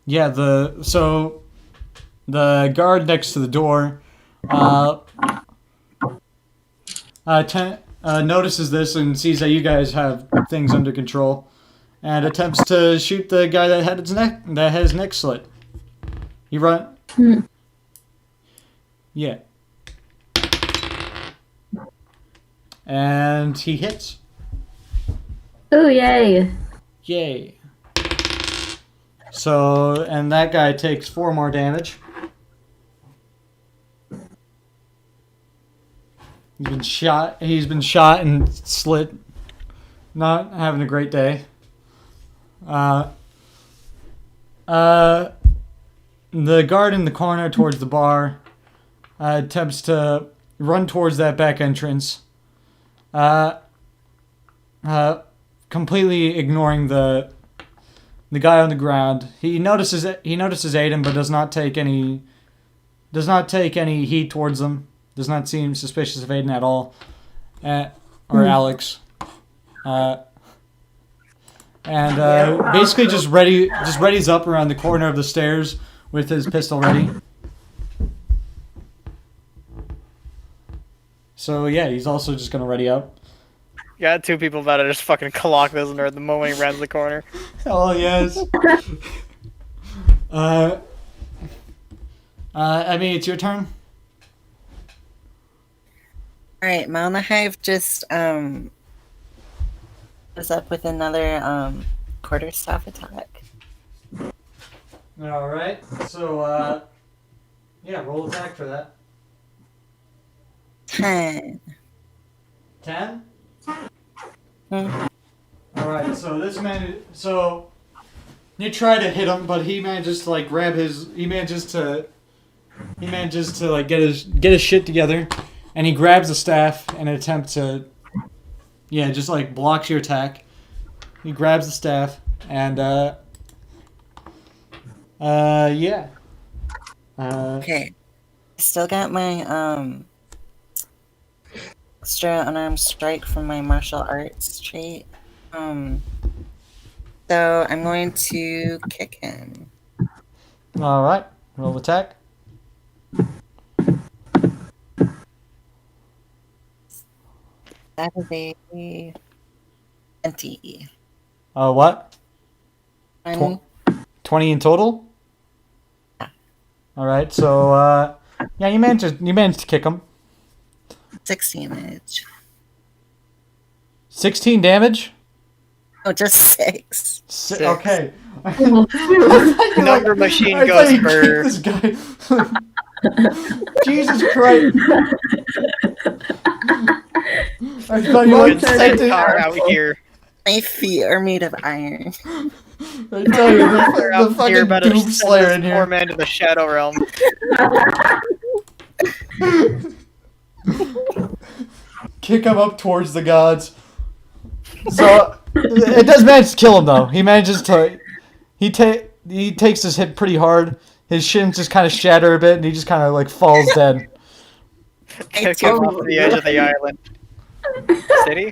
Yeah. The guard next to the door. Notices this and sees that you guys have things under control, and attempts to shoot the guy that had his neck slit. He run. Yeah. And he hits. Oh, yay. Yay. So, and that guy takes 4 more damage. He's been shot and slit. Not having a great day. The guard in the corner towards the bar attempts to run towards that back entrance. Completely ignoring the guy on the ground. He notices Aiden, but does not take any heat towards them. Does not seem suspicious of Aiden at all, or Alex. Basically just readies up around the corner of the stairs with his pistol ready. So yeah, he's also just gonna ready up. Got 2 people about to just fucking clock this nerd the moment he rounds the corner. Oh yes. Emmy, it's your turn. Alright, Malnahive just was up with another quarterstaff attack. All right. So yeah, roll attack for that. 10. 10? Hmm. All right. So this man. So you try to hit him, but he manages to like grab his. He manages to like get his shit together, and he grabs the staff in an attempt to. Yeah, just like blocks your attack. He grabs the staff and yeah. Okay. I still got my extra unarmed strike from my martial arts trait. So I'm going to kick him. All right. Roll attack. That is a 20. What? 20. 20 in total? Yeah. All right. So yeah, you managed to kick him. 16 damage. 16 damage? Oh, just 6. Okay. Number machine goes for This guy. Jesus Christ. I thought you Wood said centaur out here. My feet are made of iron. I tell you, They're the out here fucking about to Doom send Slayer this in poor here. man to the Shadow Realm. Kick him up towards the gods. So it does manage to kill him though. He manages to. He takes his hit pretty hard. His shins just kind of shatter a bit, and he just kind of like falls dead. Kick him off the edge of the island. City.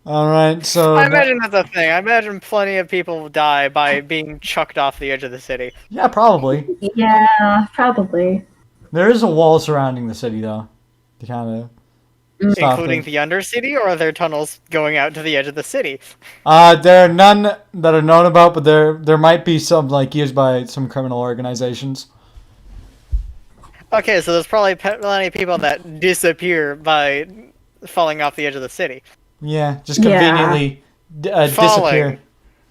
All right, so I imagine that's a thing. I imagine plenty of people die by being chucked off the edge of the city. yeah, probably. Yeah, probably. There is a wall surrounding the city though, to kind of stop Including it. the Undercity, or are there tunnels going out to the edge of the city? There are none that are known about, but there might be some like used by some criminal organizations. Okay, so there's probably plenty of people that disappear by falling off the edge of the city. Yeah, just conveniently disappear. Falling.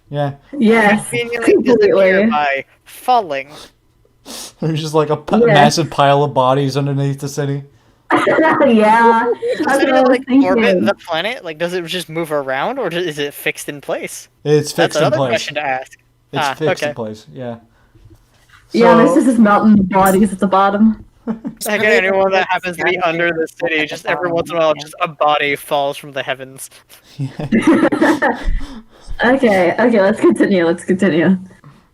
Yeah, Yes, Conveniently disappear completely. by falling. there's just like a Yeah. massive pile of bodies underneath the city. Yeah, Does that's it what I was like orbit thinking. the planet? Like, does it just move around, or is it fixed in place? It's That's fixed in another place. question to ask. It's fixed okay. in place. Yeah. Yeah, So- this is just mountain bodies at the bottom. Again, anyone that happens to be under the city, just every once in a while, just a body falls from the heavens. Okay, let's continue.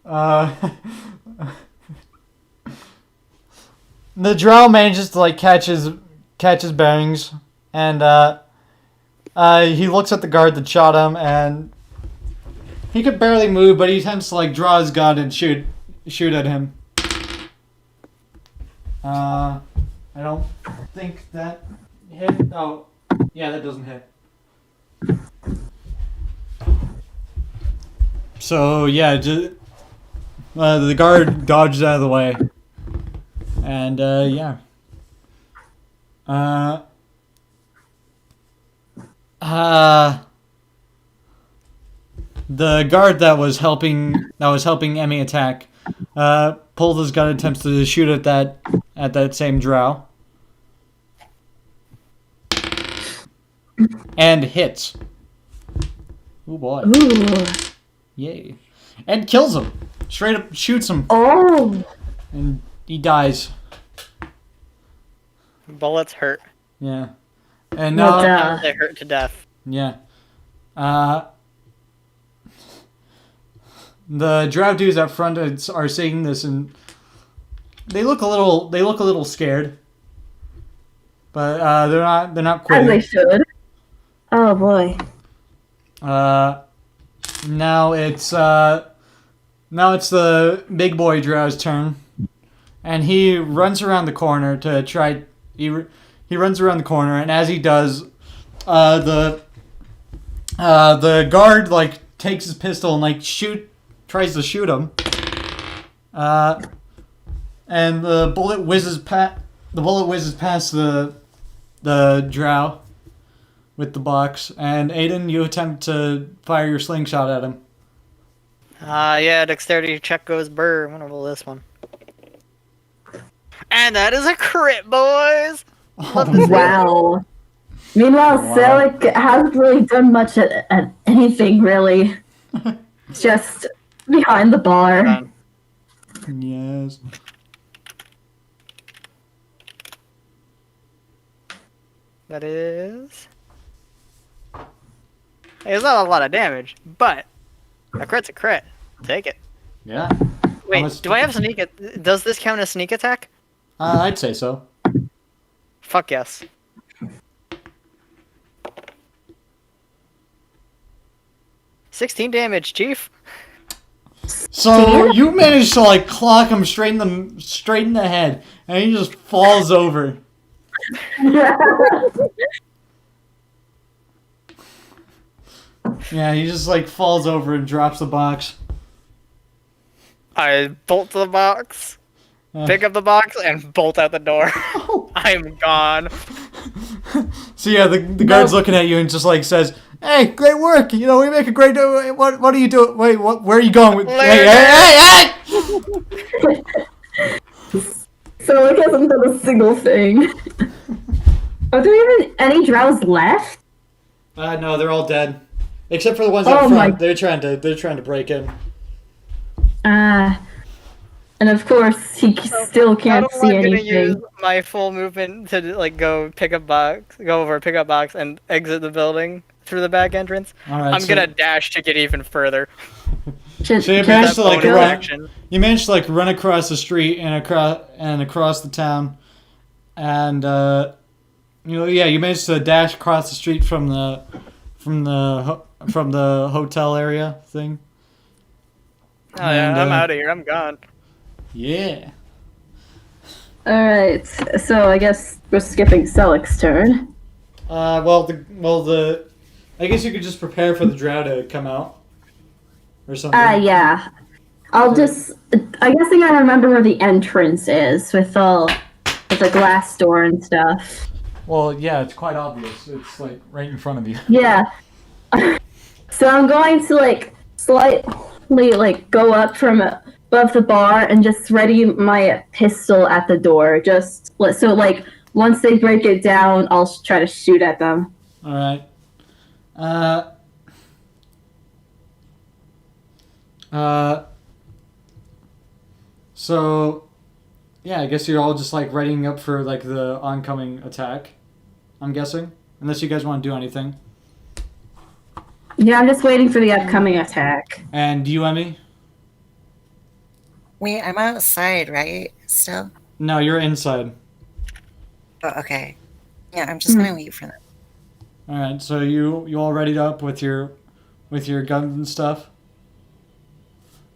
Uh, the drow manages to like catch his bearings, and he looks at the guard that shot him, and he could barely move, but he attempts to like draw his gun and shoot at him. I don't think that hit. Oh, yeah, that doesn't hit. So yeah, the guard dodges out of the way, and yeah. The guard that was helping Emmy attack, pulled his gun, attempts to shoot at that same drow, and hits. Oh boy! Ooh. Yay! And kills him. Straight up shoots him, Oh. and he dies. Bullets hurt. Yeah. And Well, now, They hurt to death. yeah. The drow dudes up front are seeing this, and they look a little scared. But they're not As quitting. they should. Oh boy. Now it's the big boy drow's turn, and he runs around the corner to try. He runs around the corner, and as he does, the guard like takes his pistol and like tries to shoot him. And the bullet whizzes past the drow with the box, and Aiden, you attempt to fire your slingshot at him. Yeah, dexterity check goes burr. I'm gonna roll this one. And that is a crit, boys! Wow. Meanwhile, Wow. Selic hasn't really done much at anything, really. Just behind the bar. Done. Yes. That is... Hey, it's not a lot of damage, but a crit's a crit. Take it. Yeah. Wait, Unless- do I have does this count as sneak attack? I'd say so. Fuck yes. $16 damage, Chief. So you managed to like clock him straight in the head, and he just falls over. Yeah, he just like falls over and drops the box. I bolt to the box, Yeah. pick up the box, and bolt out the door. I'm gone. So yeah, the guard's looking at you and just like says, "Hey, great work! You know, we make a great. What are you doing? Wait, where are you going with? Hey!" Selic hasn't done a single thing. Are there even any drows left? No, they're all dead, except for the ones Oh up front. my- They're trying to break in. And of course, he still can't I'm see gonna anything. use my full movement to like go pick up box, and exit the building through the back entrance. All right, I'm gonna dash to get even further. So you Just managed to like bonus run. action. You managed to like run across the street and across the town, and you managed to dash across the street from the hotel area thing. Oh yeah, And, I'm out of here. I'm gone. Yeah. Alright, so I guess we're skipping Selic's turn. I guess you could just prepare for the drow to come out, or something. Yeah. I guess I gotta remember where the entrance is with the glass door and stuff. Well, yeah, it's quite obvious. It's like right in front of you. Yeah. So I'm going to like slightly like go up from above the bar and just ready my pistol at the door. So like once they break it down, I'll try to shoot at them. All right. So Yeah, I guess you're all just like readying up for like the oncoming attack. I'm guessing, unless you guys want to do anything. Yeah, I'm just waiting for the upcoming attack. And you, Emmy? Wait, I'm outside, right? Still? No, you're inside. Oh, okay. Yeah, I'm just gonna wait for them. All right, so you all readied up with your guns and stuff.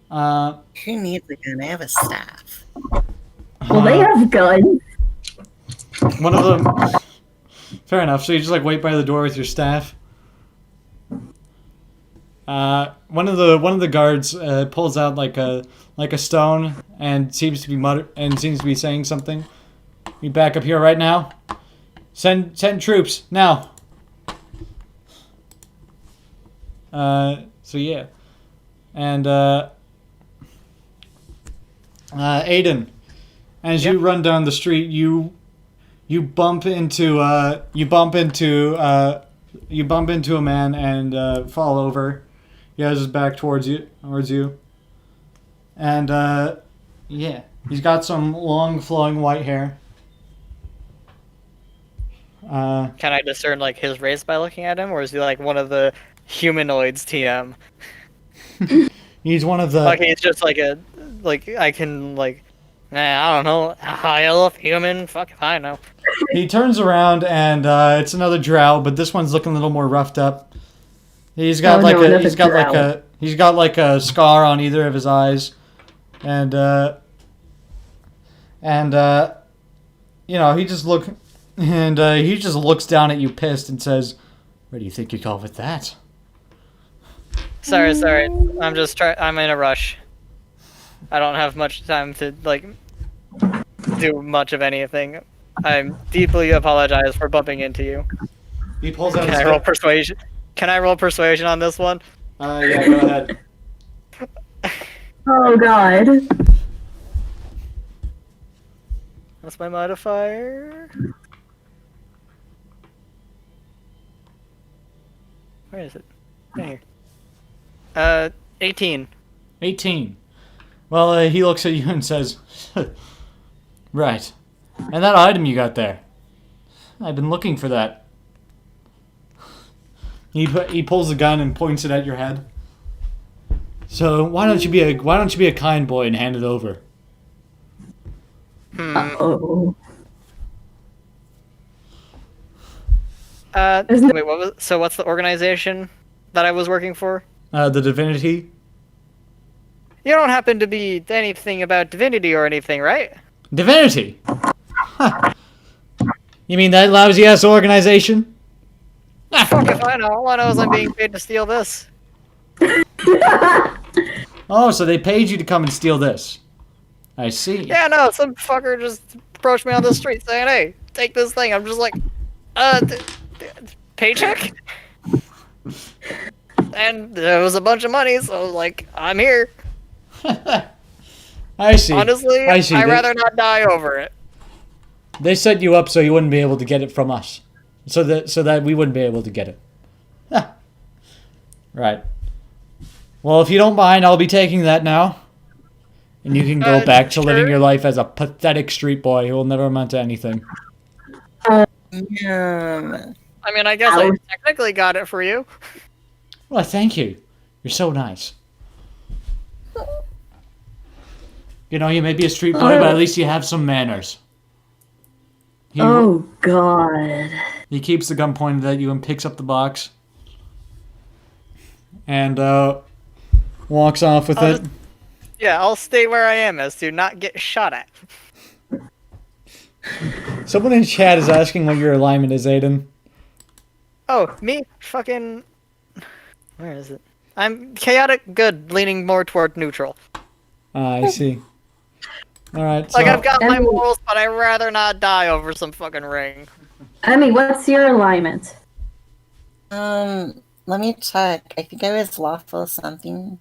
Who needs a gun? I have a staff. Well, they have guns. One of them. Fair enough. So you just like wait by the door with your staff. One of the guards pulls out like a stone and seems to be saying something. We back up here right now. Send troops now. So yeah, and Aiden, as you run down the street, you bump into a man and fall over. He has his back towards you, and yeah, he's got some long flowing white hair. Can I discern like his race by looking at him, or is he like one of the humanoids TM? He's one of the. Like he's just like I can like, I don't know, a high elf human. Fuck if I know. He turns around and it's another drow, but this one's looking a little more roughed up. He's got he's got like a scar on either of his eyes, and you know he just looks down at you pissed and says, "Where do you think you go with that?" Sorry. I'm in a rush. I don't have much time to like do much of anything. I deeply apologize for bumping into you. He pulls out. Can I roll persuasion? Can I roll persuasion on this one? Yeah, go ahead. Oh God. What's my modifier? Where is it? Right here. 18. 18. Well, he looks at you and says, "Right. And that item you got there. I've been looking for that." He pulls the gun and points it at your head. So why don't you be a kind boy and hand it over? Oh. Wait, what's the organization that I was working for? The divinity. You don't happen to be anything about divinity or anything, right? Divinity. Huh. You mean that lousy ass organization? Fuck if I know. All I know is I'm being paid to steal this. Oh, so they paid you to come and steal this. I see. Yeah, no, some fucker just approached me on the street saying, "Hey, take this thing." I'm just like, paycheck? And there was a bunch of money, so I was like, I'm here. I see. Honestly, I see. I'd rather not die over it. They set you up so you wouldn't be able to get it from us. So that we wouldn't be able to get it. Huh. Right. Well, if you don't mind, I'll be taking that now. And you can go back to living your life as a pathetic street boy who will never amount to anything. Yeah. I mean, I guess I technically got it for you. Well, thank you. You're so nice. You know, you may be a street boy, but at least you have some manners. Oh, God. He keeps the gun pointed at you and picks up the box. And walks off with it. Yeah, I'll stay where I am as to not get shot at. Someone in chat is asking what your alignment is, Aiden. Oh, me? Fucking... Where is it? I'm chaotic good, leaning more toward neutral. I see. Alright, so... Like, I've got my morals, but I'd rather not die over some fucking ring. Emmy, what's your alignment? Let me check. I think I was lawful something.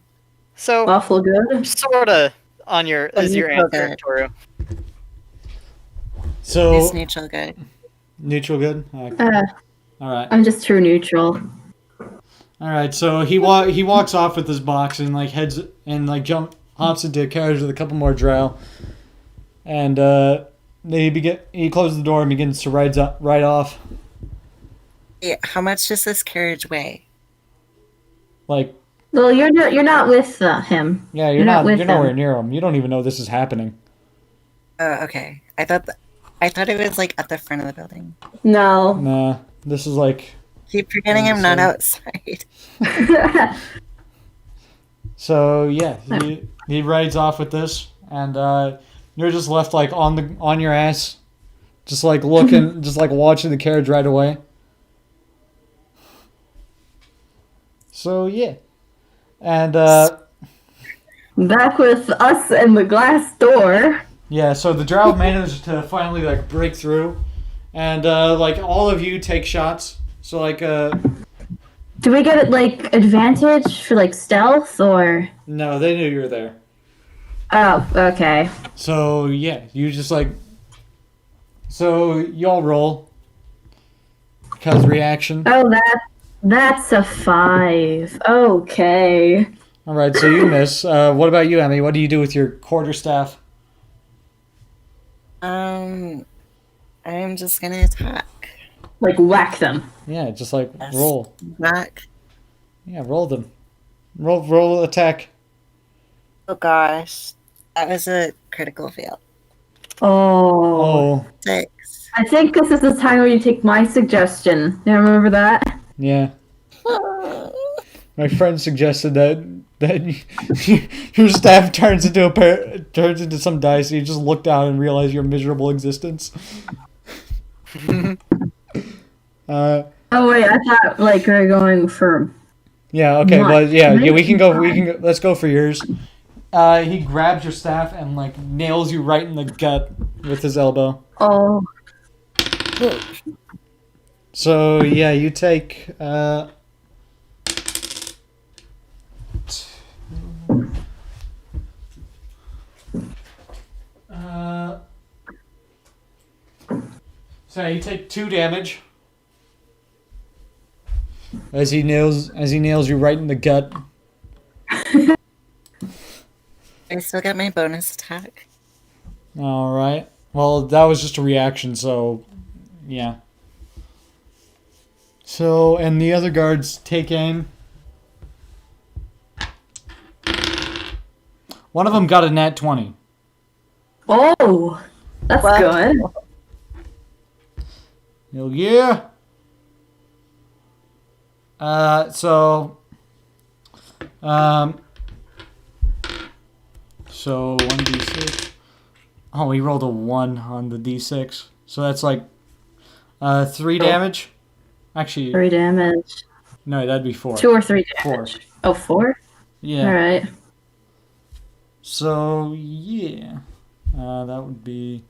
So, Lawful good? sorta on your... is your answer, Toru. So... It's neutral good. Neutral good? Alright. I'm just true neutral. Alright, so he walks off with his box and like hops into a carriage with a couple more drow. And he closes the door and begins to ride off. Yeah, how much does this carriage weigh? Like, Well, you're not with him. yeah, You're not with you're nowhere him. near him. You don't even know this is happening. Oh, okay. I thought it was like at the front of the building. No. Nah, this is like. Keep forgetting I'm not outside. So yeah, he rides off with this, and you're just left like on your ass, just like looking, just like watching the carriage ride away. So yeah, and Back with us and the glass door. yeah, so the drow managed to finally like break through, and like all of you take shots. So like Do we get like advantage for like stealth or? no, they knew you were there. Oh, okay. So yeah, you just like so y'all roll because reaction. Oh, that's a 5. Okay. All right, so you miss. What about you, Emmy? What do you do with your quarterstaff? I'm just gonna attack. Like whack them. Yeah, just like Yes. roll. Back. Yeah, roll them. Roll attack. Oh gosh. That was a critical fail. Oh. Oh, 6. I think this is the time where you take my suggestion. You remember that? yeah. My friend suggested that your staff turns into some dice. And you just look down and realize your miserable existence. Oh wait, I thought like we were going for. Yeah. Okay. What? Well, yeah. We can go. Nice. Let's go for yours. He grabs your staff and like nails you right in the gut with his elbow. Oh. So yeah, you take. So you take 2 damage as he nails you right in the gut. I still get my bonus attack. All right. Well, that was just a reaction, so yeah. So and the other guards take aim. One of them got a nat 20. Oh. That's Well- good. Hell yeah. So 1d6. Oh, he rolled a 1 on the d6. So that's like 3 damage. Actually, 3 damage. no, that'd be 4. 2 or 3 4. damage. Oh, 4? Yeah. Alright. So yeah, that would be.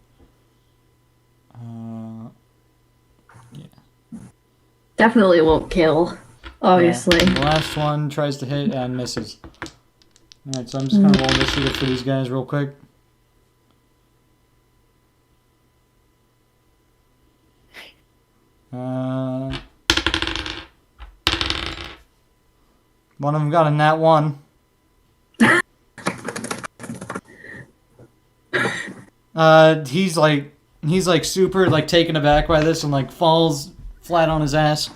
Definitely won't kill. Obviously. Yeah. The last one tries to hit and misses. Alright, so I'm just gonna roll initiative for these guys real quick. One of them got a nat 1. He's like super like taken aback by this and like falls flat on his ass.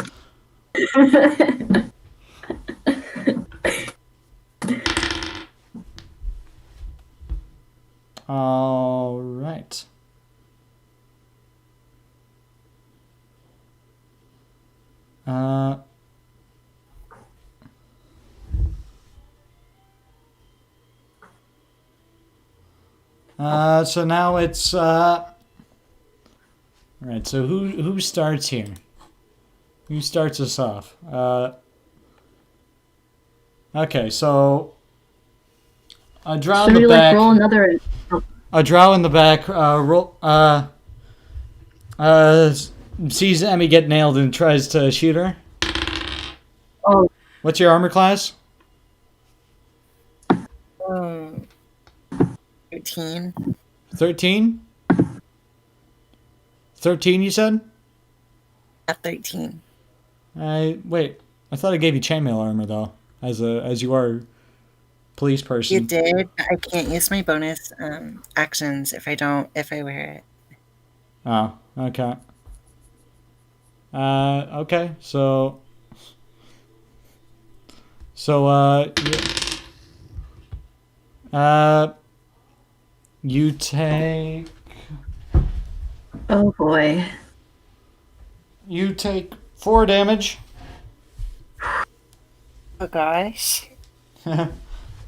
All right. So now it's all right. So who starts here? Who starts us off? Okay, so a drow in Should the we like back. roll another? A drow in the back. Sees Emmy get nailed and tries to shoot her. Oh, What's your armor class? 13. 13? 13, you said? At 13. Wait. I thought I gave you chainmail armor though, as you are police You person. did. I can't use my bonus actions if I wear it. Oh, okay. Okay, so... you take... Oh boy. You take 4 damage. Oh gosh.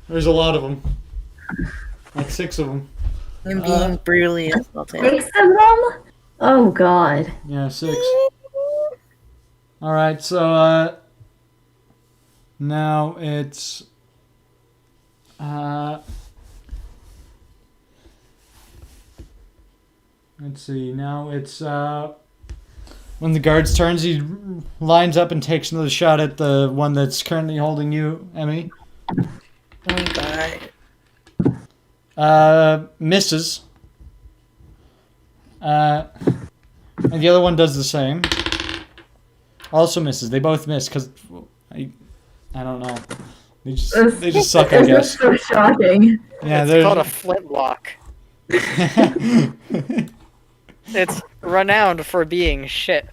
There's a lot of them. Like 6 of them. I'm being brutally assaulted. 6 of them? Oh god. Yeah, 6. Alright, so, now it's, let's see, now it's, when the guard's turns, he lines up and takes another shot at the one that's currently holding you, Emmy. Oh god. Misses. And the other one does the same. Also misses. They both miss because I don't know. They just suck, I guess. So shocking. Yeah, It's called a flintlock. It's renowned for being shit.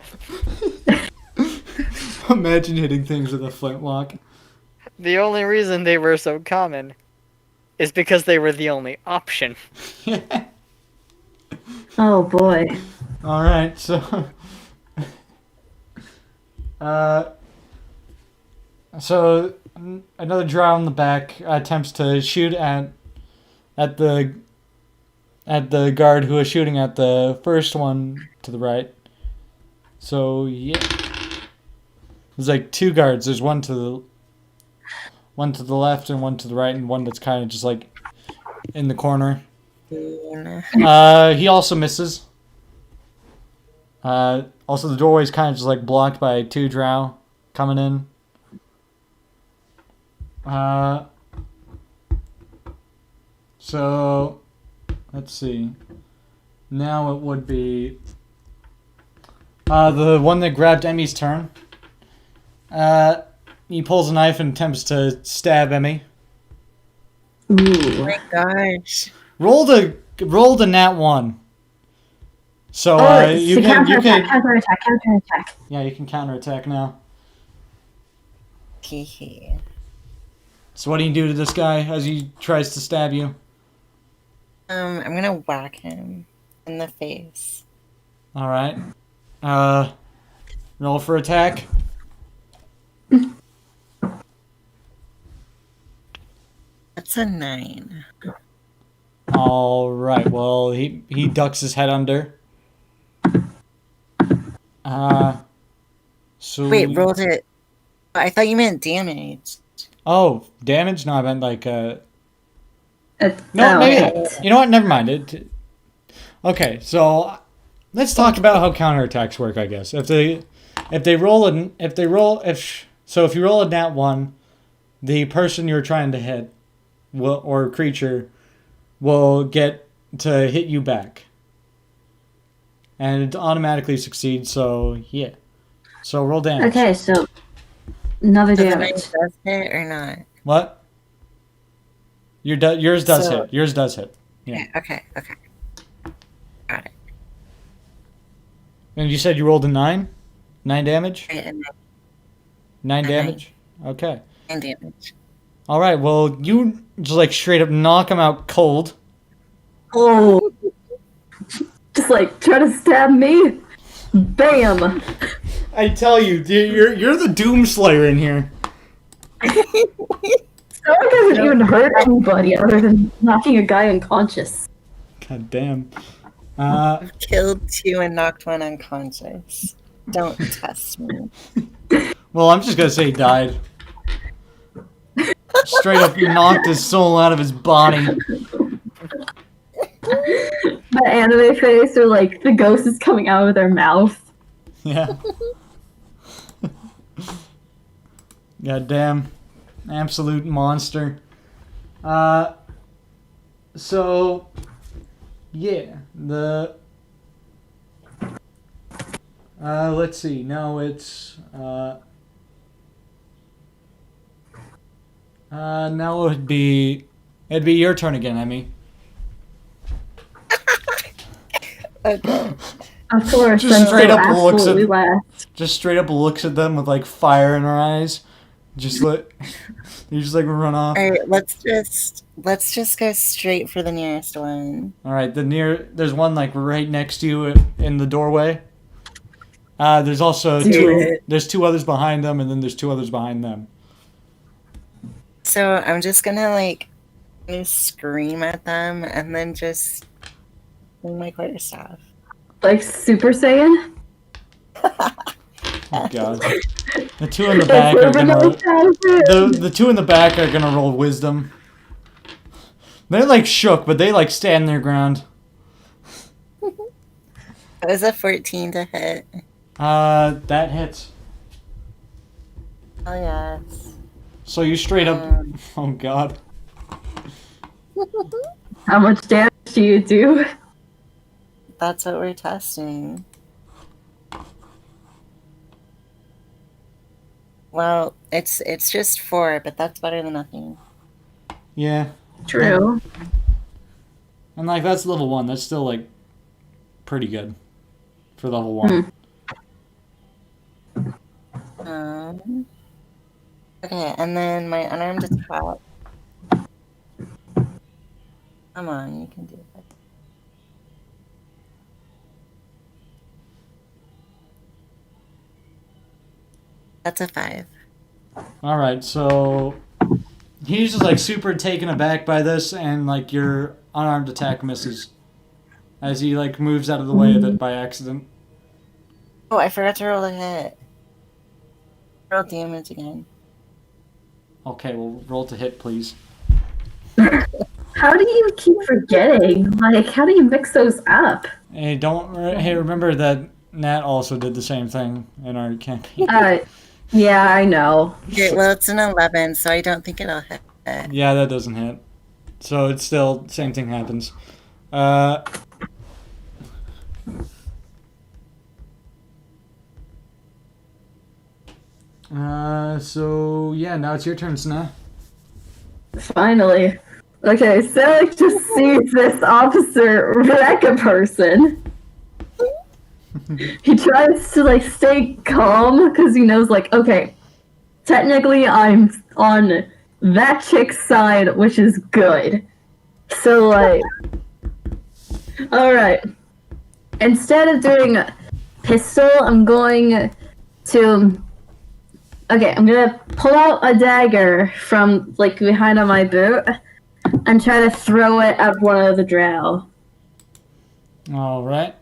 Imagine hitting things with a flintlock. The only reason they were so common is because they were the only option. Oh boy. All right, so so another drow in the back attempts to shoot at the guard who is shooting at the first one to the right. So yeah, there's like 2 guards. There's one to the left and one to the right, and one that's kind of just like in the corner. He also misses. Also, the doorway's kind of just like blocked by 2 drow coming in. So let's see. Now it would be the one that grabbed Emmy's turn. He pulls a knife and attempts to stab Emmy. Ooh. Oh my gosh. Roll the nat 1. So you it's a can counterattack. yeah, you can counterattack now. Hee. So what do you do to this guy as he tries to stab you? I'm gonna whack him in the face. All right. Roll for attack. That's a 9. All right. Well, he ducks his head under. So Wait, rolled it. I thought you meant damage. Oh, damage? No, I meant like no. Oh, Maybe okay. you know what? Never mind. Okay, so let's talk about how counterattacks work. I guess if you roll a nat 1, the person you're trying to hit or creature will get to hit you back, and it automatically succeeds. So yeah, so roll damage. Okay, so another So the damage. 9 does hit or not? What? Yours does So- hit. Yours does hit. Yeah. Okay. Got it. And you said you rolled a 9? 9 damage? Right, and 9 9. damage? Okay. 9 damage. All right. Well, you just like straight up knock him out cold. Oh. Just like try to stab me. Bam. I tell you, dude, you're the Doomslayer in here. So it doesn't even hurt anybody other than knocking a guy unconscious. God damn. I've killed 2 and knocked 1 unconscious. Don't test me. Well, I'm just gonna say he died. Straight up knocked his soul out of his body. The anime face or like the ghost is coming out of their mouth. Yeah. God damn. Absolute monster. So yeah, let's see. Now it's Now it'd be your turn again, Emmy. Okay. Of course, Just I'm straight so up looks absolutely at- last. Just straight up looks at them with like fire in her eyes. Just let you just like run off. All right, let's just go straight for the nearest one. All right, there's one like right next to you in the doorway. There's also Do two. it. There's two others behind them, and then there's two others behind them. So I'm just gonna like scream at them and then just swing my quarterstaff. Like Super Saiyan? Oh god. The two in the back are gonna the two in the back are gonna roll wisdom. They're like shook, but they like stand their ground. That was a 14 to hit. That hits. Oh yes. So you straight up. Oh god. How much damage do you do? That's what we're testing. Well, it's just 4, but that's better than nothing. Yeah, True. and like that's level 1. That's still like pretty good for level 1. Okay, and then my unarmed attack. Come on, you can do it. That's a 5. All right, so he's just like super taken aback by this, and like your unarmed attack misses as he like moves out of the way of it by accident. Oh, I forgot to roll a hit. Roll damage again. Okay, well roll to hit, please. How do you keep forgetting? Like, how do you mix those up? Hey, hey, remember that Nat also did the same thing in our campaign. Yeah, I know. Okay, well, it's an 11, so I don't think it'll hit. Yeah, that doesn't hit. So it's still same thing happens. So yeah, now it's your turn, Sneh. Finally. Okay, Selig just sees this officer wreck a person. He tries to like stay calm because he knows like, okay, technically I'm on that chick's side, which is good. So like, all right. Instead of doing pistol, I'm going to. Okay, I'm gonna pull out a dagger from like behind on my boot and try to throw it at one of the drow. All right.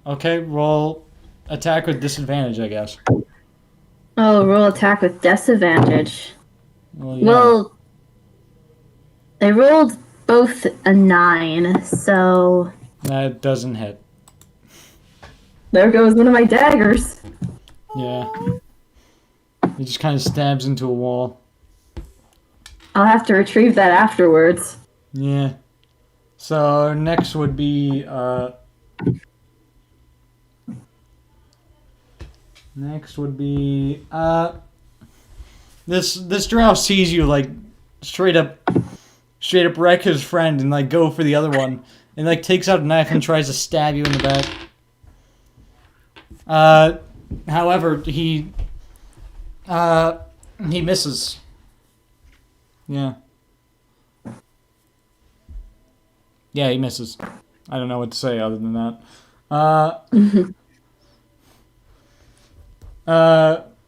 Okay, roll attack with disadvantage, I guess. Oh, roll attack with disadvantage. Well, yeah. Well, they rolled both a 9, so That doesn't hit. there goes one of my daggers. Yeah. He just kind of stabs into a wall. I'll have to retrieve that afterwards. Yeah. So next would be this drow sees you like straight up wreck his friend and like go for the other one and like takes out a knife and tries to stab you in the back. However, he misses. Yeah. Yeah, he misses. I don't know what to say other than that.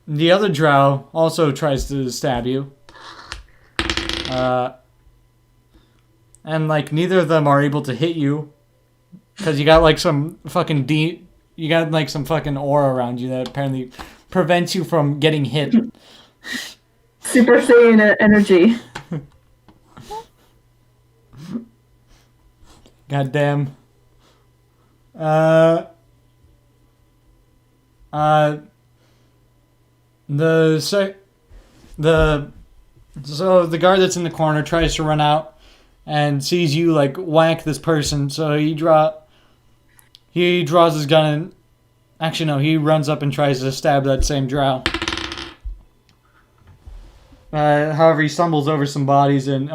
The other drow also tries to stab you. And like neither of them are able to hit you because you got like some fucking you got like some fucking aura around you that apparently prevents you from getting hit. Super Saiyan energy. Goddamn. So the guard that's in the corner tries to run out and sees you like whack this person, so he draws his gun and actually no, he runs up and tries to stab that same drow. however, he stumbles over some bodies and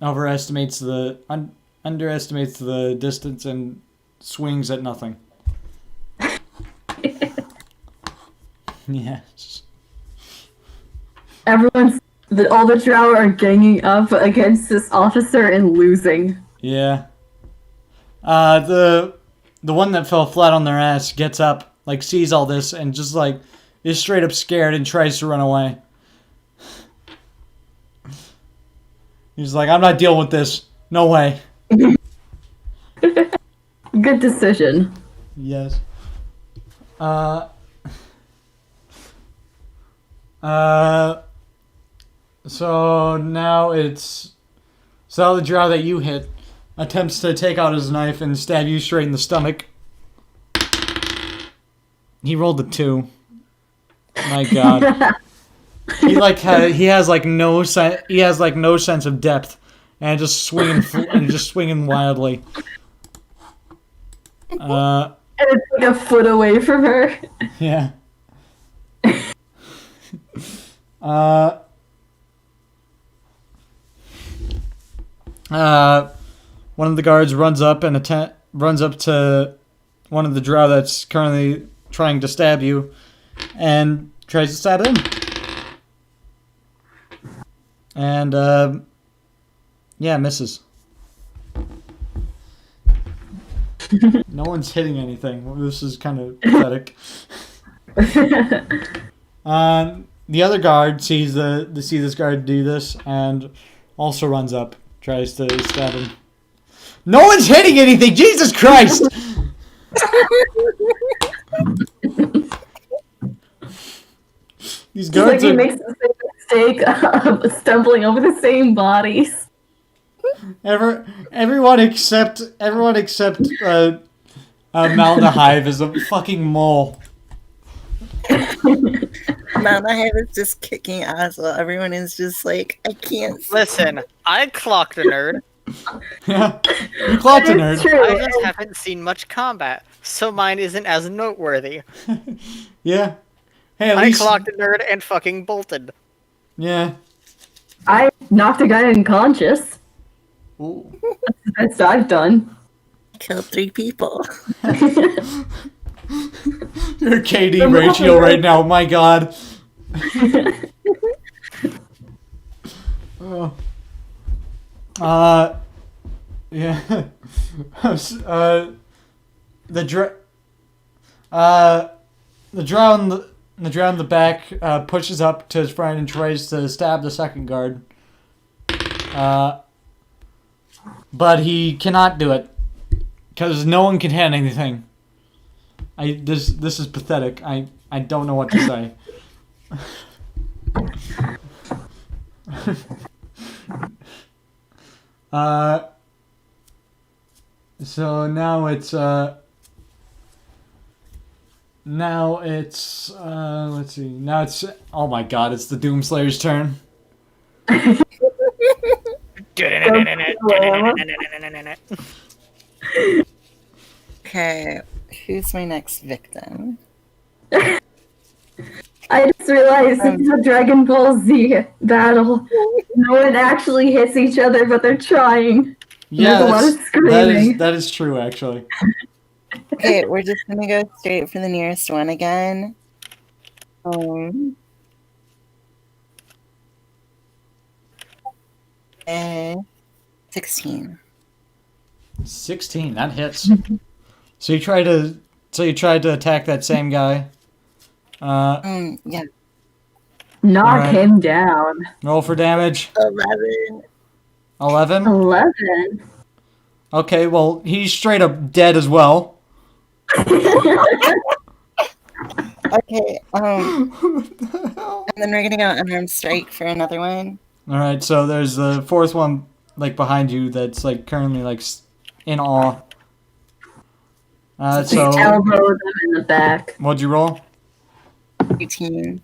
underestimates the distance and swings at nothing. Yes. All the drow are ganging up against this officer and losing. Yeah. The one that fell flat on their ass gets up, like sees all this, and just like is straight up scared and tries to run away. He's like, I'm not dealing with this. No way. Good decision. Yes. So now the drow that you hit attempts to take out his knife and stab you straight in the stomach. He rolled a 2. My God. He has no sense of depth, and just swinging wildly. And it's like a foot away from her. Yeah. One of the guards runs up to one of the drow that's currently trying to stab you, and tries to stab him. And misses. No one's hitting anything. This is kind of pathetic. The other guard sees this guard do this and also runs up, tries to stab him. No one's hitting anything. Jesus Christ! These guards he makes the same mistake of stumbling over the same bodies. Everyone except Malnahive is a fucking mole. Malnahive is just kicking ass while everyone is just like, I can't. Listen, I clocked a nerd. Yeah, you clocked a nerd. True. I just haven't seen much combat, so mine isn't as noteworthy. Yeah. Hey, at I least clocked a nerd and fucking bolted. Yeah. I knocked a guy unconscious. Ooh. That's what I've done. Killed 3 people. Your KD ratio right now, my God. Oh. Yeah. The drow in the back pushes up to his friend and tries to stab the second guard. But he cannot do it because no one can hit anything. This is pathetic. I don't know what to say. So now it's let's see. Now it's, oh my God, it's the Doomslayer's turn. Okay, who's my next victim? I just realized it's a Dragon Ball Z battle. No one actually hits each other, but they're trying. Yeah, There's a lot of screaming. that is true, actually. Okay, we're just gonna go straight for the nearest one again. And 16. 16, that hits. So you tried to attack that same guy. Yeah. Knock him down. Roll for damage. 11. 11? 11. Okay, well, he's straight up dead as well. Okay, and then we're gonna go unarmed strike for another one. Alright, so there's the fourth one, like, behind you that's, like, currently, like, in awe. So... Elbow them in the back. What'd you roll? 18.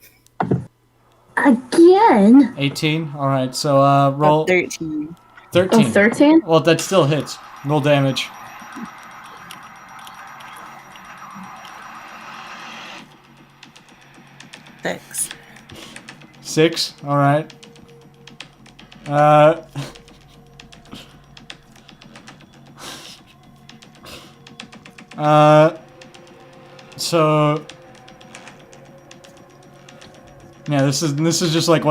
Again? 18? Alright, so, roll... 13. 13. Oh, 13? Well, that still hits. Roll damage. 6. 6? Alright. Uh. So. Yeah, this is just like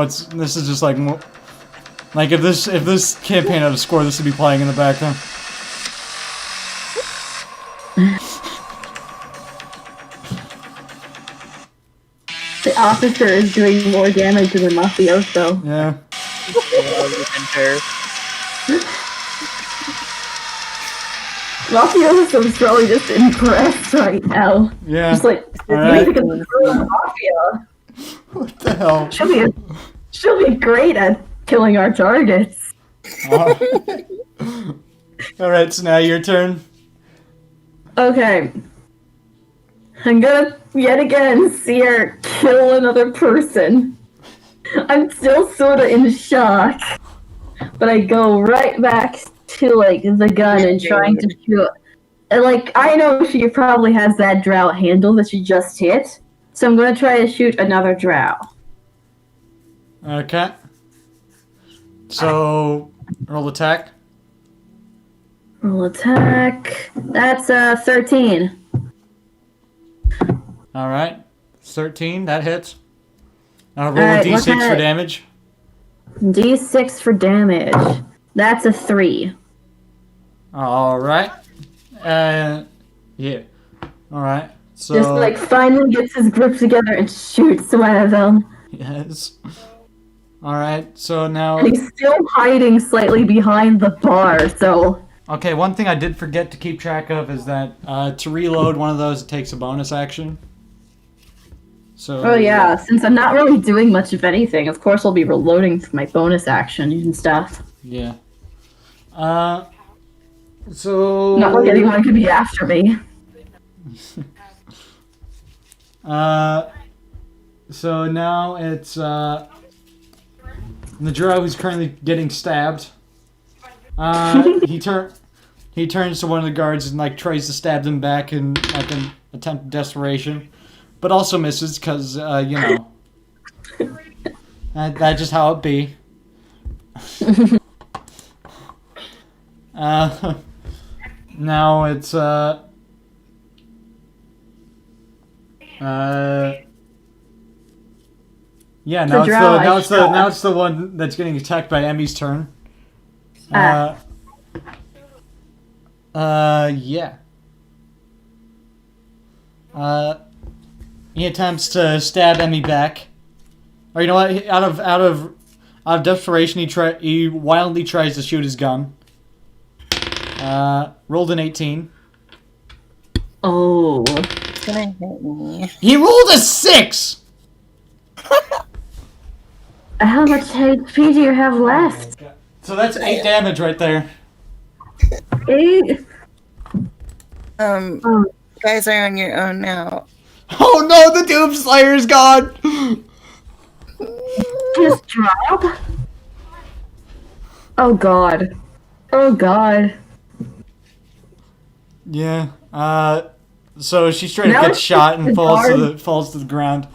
like if this campaign had a score, this would be playing in the background. The officer is doing more damage than the mafioso. Yeah. Mafioso's probably just impressed right now. Yeah. Just like, Alright. look at the mafia. What the hell? She'll be great at killing our targets. Alright, so now your turn. Okay. I'm gonna yet again see her kill another person. I'm still sorta in shock. But I go right back to like the gun and trying to shoot. And like I know she probably has that drow handle that she just hit. So I'm gonna try to shoot another drow. Okay. So roll attack. Roll attack. That's 13. Alright. 13, that hits. Roll Alright, a what d6 kind for of- damage. D6 for damage. That's a 3. Alright. Yeah. Alright. So Just like finally gets his grip together and shoots one of them. yes. Alright, so now And he's still hiding slightly behind the bar, so okay, one thing I did forget to keep track of is that to reload one of those it takes a bonus action. So oh yeah, since I'm not really doing much of anything, of course I'll be reloading for my bonus action and stuff. Yeah. So Not like anyone could be after me. So now it's the drow who's currently getting stabbed. He turns to one of the guards and like tries to stab them back in like an attempt of desperation, but also misses because you know that's just how it be. Now it's yeah, now it's the one that's getting attacked by Emmy's turn. Yeah. He attempts to stab Emmy back. Or you know what? Out of desperation, he wildly tries to shoot his gun. Rolled an 18. Oh. It's gonna hit me. He rolled a 6. How much HP do you have left? So that's 8 damage right there. 8? You guys are on your own now. Oh no, the Doomslayer is gone. Just drop? Oh god. Oh god. Yeah. So she straight Now up gets it's shot just and the falls to the ground.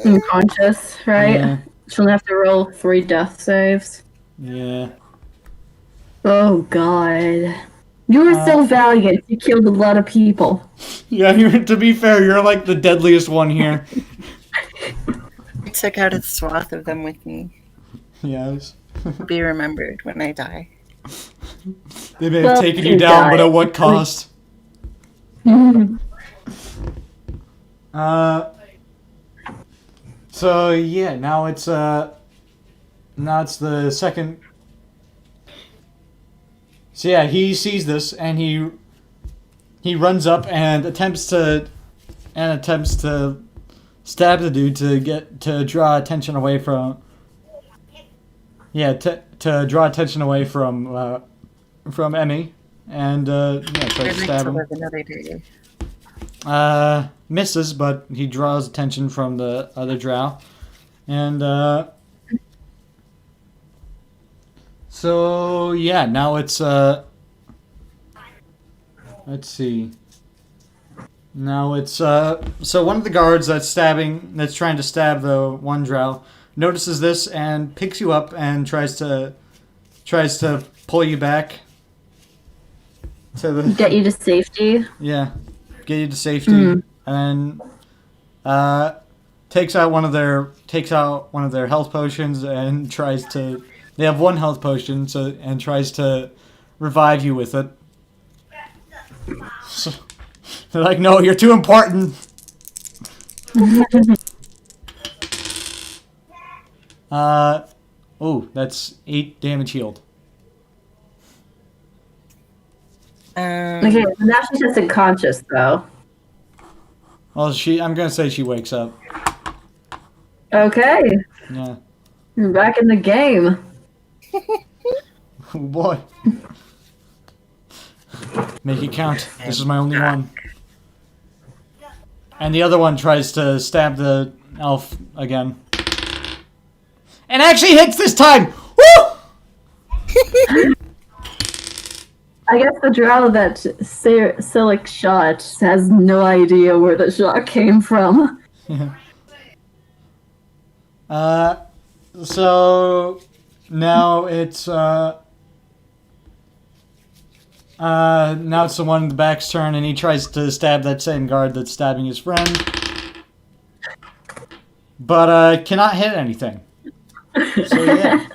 Unconscious, right? Yeah. She'll have to roll 3 death saves. Yeah. Oh god. You were so valiant. You killed a lot of people. Yeah, to be fair, you're like the deadliest one here. I took out a swath of them with me. Yes. To be remembered when I die. They may have Well, taken you you down, but died. at what cost? So yeah, now it's the second. So yeah, he sees this and he runs up and attempts to stab the dude to draw attention away from. Yeah, to draw attention away from Emmy, and yeah, tries I'd to like stab to him. live another day. Misses, but he draws attention from the other drow. And, so, yeah, now it's, let's see. Now it's, so one of the guards that's trying to stab the one drow, notices this and picks you up and tries to pull you back to the Get you to safety. yeah, get you to safety, and takes out one of their health potions and tries to. They have one health potion, and tries to revive you with it. So, they're like, no, you're too important. Oh, that's 8 damage healed. Okay, now she's just unconscious though. Well, I'm gonna say she wakes up. Okay, Yeah. we're back in the game. Oh boy. Make it count. This is my only one. And the other one tries to stab the elf again. And actually hits this time! Woo! I guess the drow that Silic shot has no idea where the shot came from. So now it's now it's the one in the back's turn, and he tries to stab that same guard that's stabbing his friend, but cannot hit anything. So yeah,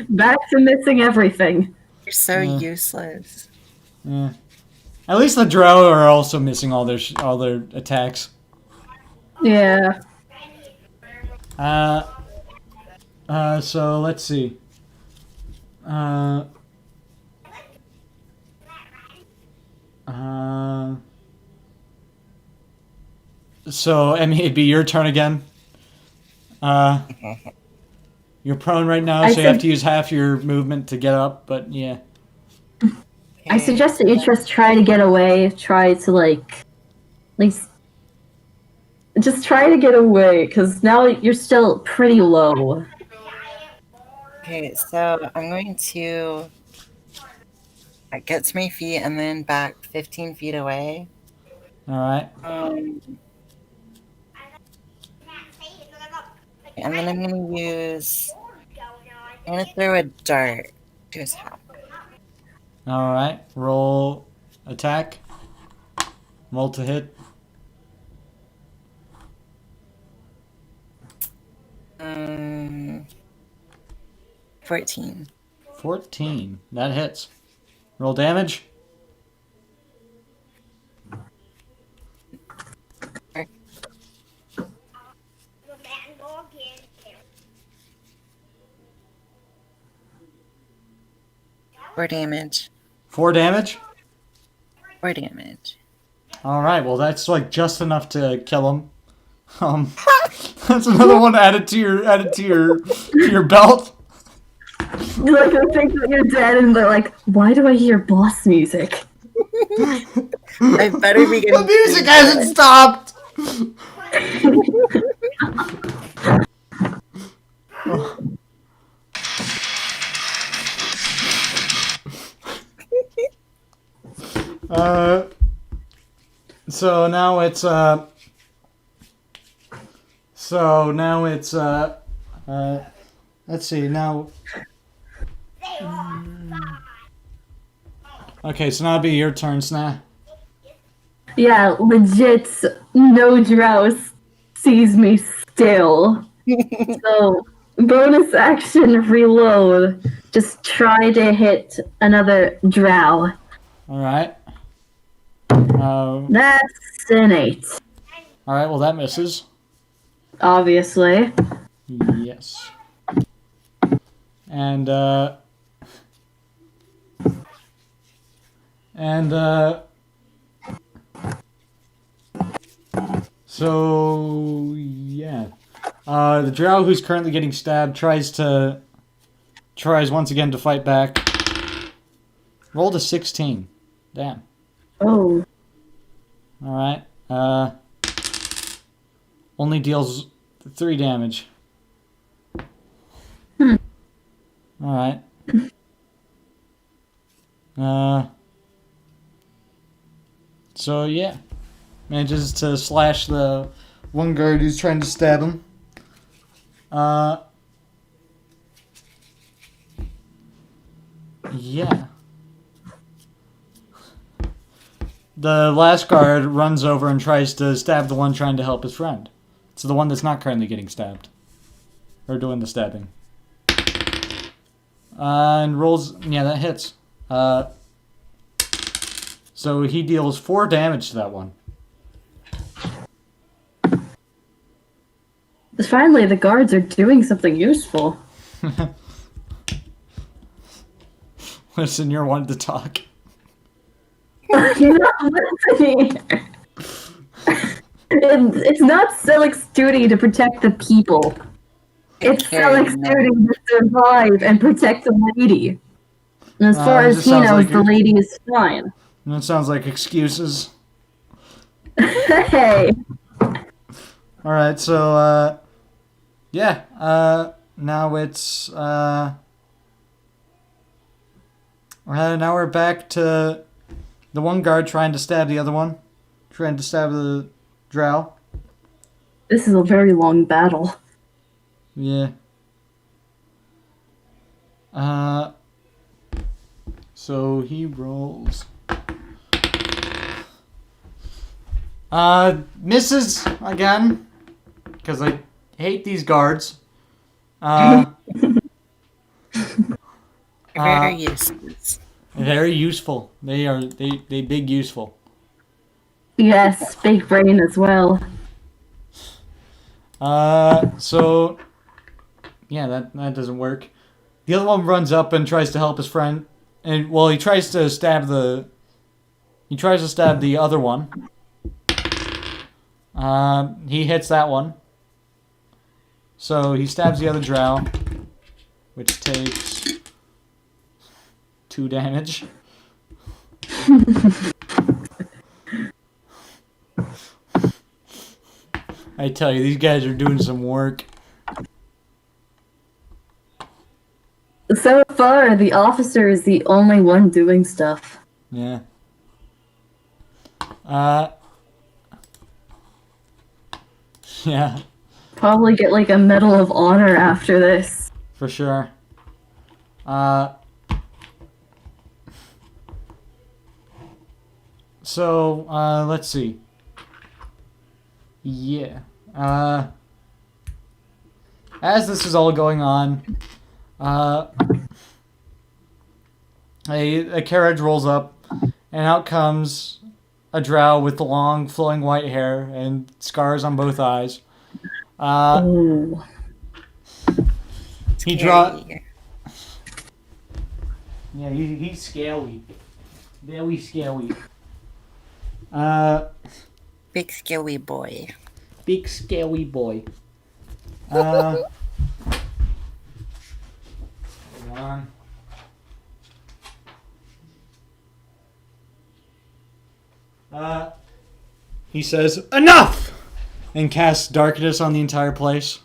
Back to missing everything. You're so useless. yeah. At least the drow are also missing all their attacks. Yeah. So let's see. So Emmy, it'd be your turn again. You're prone right now, so you have to use half your movement to get up. But yeah. I suggest that you just try to get away. Try to at least just try to get away, because now you're still pretty low. Okay, so I'm going to get to my feet and then back 15 feet away. All right. And then I'm gonna throw a dart to his hat. All right. Roll attack. Roll to hit. 14. 14. That hits. Roll damage. Four damage. 4 damage. 4 damage. All right. Well, that's like just enough to kill him. That's another one added to your belt. Like they think that you're dead, and they're like, "Why do I hear boss music?" I better be getting The music hasn't stopped. So now it's let's see now. Okay, so now it'll be your turn, Sna. Yeah, legit. No drow sees me still. So bonus action reload. Just try to hit another drow. All right. That's an 8. All right. Well, that misses. Obviously. Yes. And so yeah, the drow who's currently getting stabbed tries once again to fight back. Rolled a 16. Damn. Oh. All right. Only deals 3 damage. All right. So yeah, manages to slash the one guard who's trying to stab him. Yeah. The last guard runs over and tries to stab the one trying to help his friend. It's the one that's not currently getting stabbed. Or doing the stabbing. And rolls... Yeah, that hits. So he deals 4 damage to that one. Finally, the guards are doing something useful. Listen, you're one to talk. You're not listening. It's not Selic's duty to protect the people. It's Selic's duty to survive and protect the lady. And as far as he knows, the lady is fine. That sounds like excuses. Hey. Alright, so, yeah, now it's, now we're back to the one guard trying to stab the other one. Trying to stab the drow. This is a very long battle. Yeah. So he rolls. Misses again. Because I hate these guards. Very useless. Very useful. They big useful. Yes, big brain as well. So yeah, that doesn't work. The other one runs up and tries to help his friend, and well, he tries to stab the other one. He hits that one. So he stabs the other drow, which takes 2 damage. I tell you, these guys are doing some work. So far, the officer is the only one doing stuff. Yeah. Yeah. Probably get like a Medal of Honor after this. For sure. So, let's see. Yeah. As this is all going on, a carriage rolls up, and out comes a drow with long, flowing white hair and scars on both eyes. Oh. He draw. Yeah, he's scary. Very scary. Big scary boy. Big scary boy. Hold on. He says, "Enough!" and casts darkness on the entire place.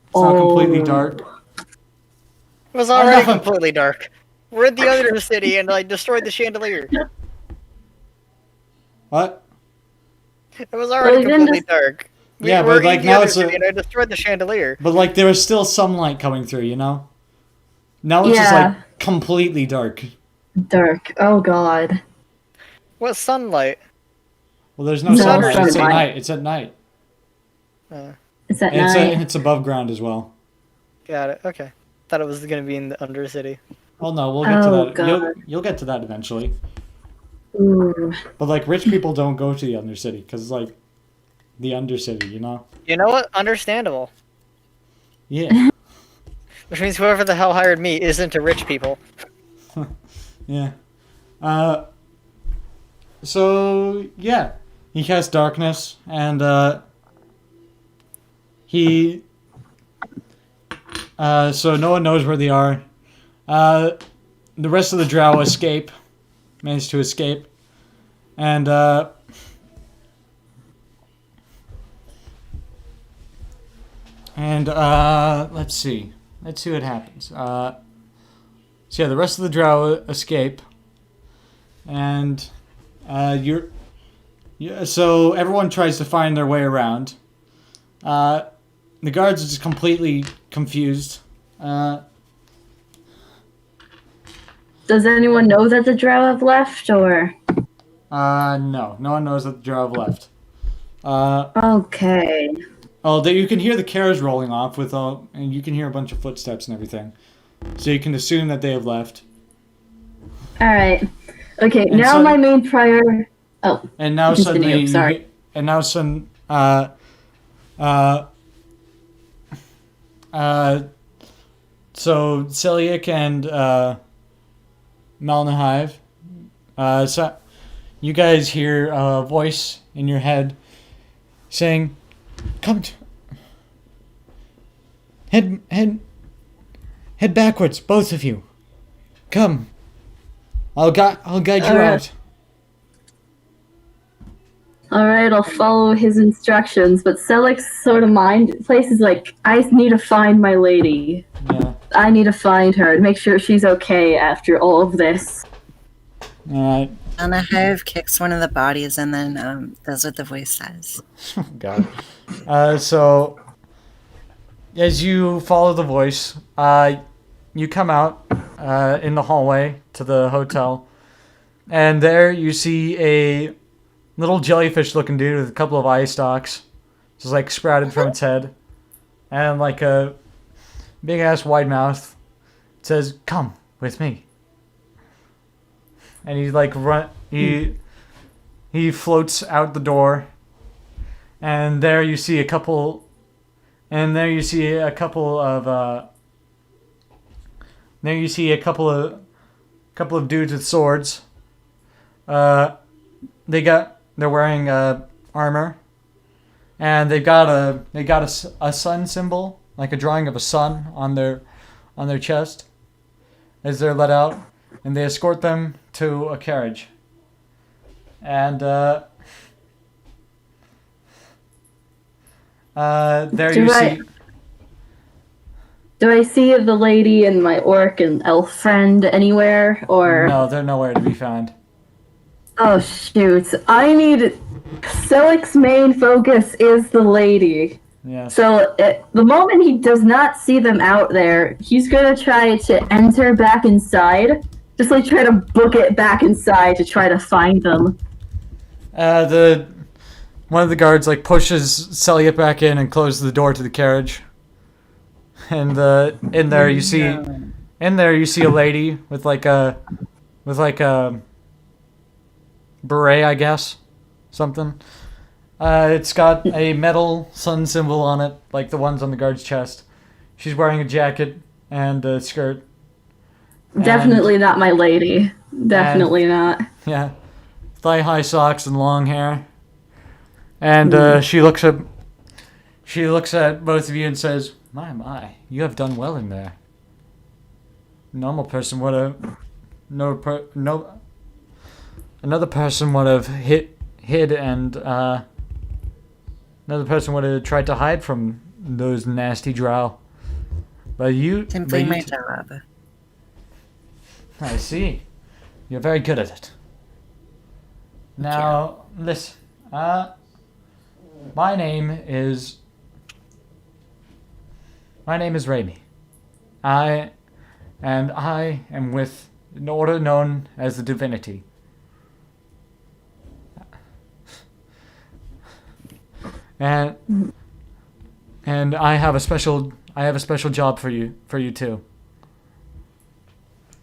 It's not completely dark. It was already completely dark. We're in the other city and I destroyed the chandelier. What? It was already completely dark. Yeah, but like now it's and I destroyed the chandelier. But like there was still some light coming through, you know? Now it's just like completely dark. Dark. Oh god. What sunlight? Well, there's no sunlight. It's at night. It's at night. It's at night. It's above ground as well. Got it. Okay. Thought it was going to be in the Undercity. Oh no, we'll get to that. You'll get to that eventually. Ooh. But like rich people don't go to the Undercity because it's like the Undercity, you know? You know what? Understandable. Yeah. Which means whoever the hell hired me isn't a rich people. Yeah. So yeah, he casts darkness and he. So no one knows where they are. The rest of the drow manage to escape, and let's see what happens. So yeah, the rest of the drow escape, and so everyone tries to find their way around. the guards are just completely confused. Does anyone know that the drow have left, or? No one knows that the drow have left. Okay. Oh, you can hear the carriage rolling off and you can hear a bunch of footsteps and everything. So you can assume that they have left. Alright. Okay, And now so- my main prior... Oh, And now continue, sorry. So Celiac and Malnahive, so you guys hear a voice in your head saying, "Come, head backwards, both of you. Come, I'll guide you out." Alright, I'll follow his instructions, but Selec's sort of mind place is like, I need to find my lady. Yeah. I need to find her and make sure she's okay after all of this. All right. And a hive kicks one of the bodies, and then does what the voice says. God. So, as you follow the voice, you come out in the hallway to the hotel, and there you see a little jellyfish-looking dude with a couple of eye stalks, just like sprouted from its head, and like a big-ass wide mouth. It says, "Come with me." And he like he floats out the door, and there you see a couple of dudes with swords. They're wearing armor, and they got a sun symbol, like a drawing of a sun on their chest as they're let out, and they escort them to a carriage. And there you see. Do I see the lady and my orc and elf friend anywhere, or? No, they're nowhere to be found. Oh shoot! I need. Selec's main focus is the lady. Yes. So the moment he does not see them out there, he's gonna try to enter back inside. Just like try to book it back inside to try to find them. One of the guards like pushes Celia back in and closes the door to the carriage. And in there you see a lady with like a beret, I guess, something. It's got a metal sun symbol on it, like the ones on the guard's chest. She's wearing a jacket and a skirt. Definitely not my lady. Definitely not. Yeah, thigh-high socks and long hair. And she looks at both of you and says, "My, you have done well in there. Normal person would have another person would have hid and another person would have tried to hide from those nasty drow. But you Simply my job. I see. You're very good at it. Now, listen. My name is Raimi. I am with an order known as the Divinity. And I have a special job for you too.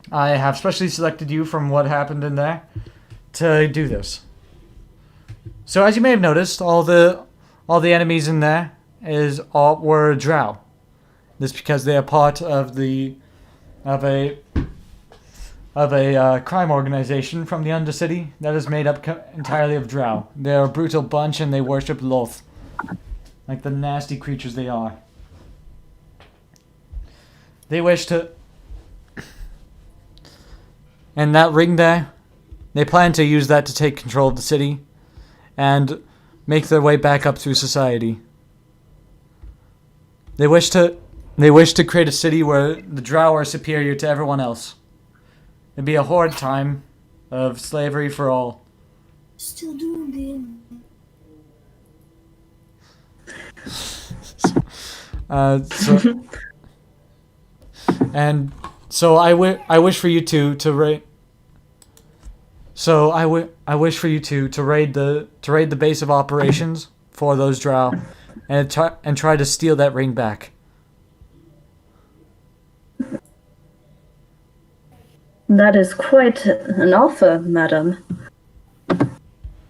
I have specially selected you from what happened in there to do this. So as you may have noticed, all the enemies in there were drow. This because they are part of a crime organization from the Undercity that is made up entirely of drow. They're a brutal bunch and they worship Loth, like the nasty creatures they are. They wish to... And that ring there, they plan to use that to take control of the city and make their way back up through society. They wish to create a city where the drow are superior to everyone else. It'd be a horrid time of slavery for all. Still doing So and so I wish for you two to raid. So I wish for you two to raid the base of operations for those drow, and try to steal that ring back. That is quite an offer, madam.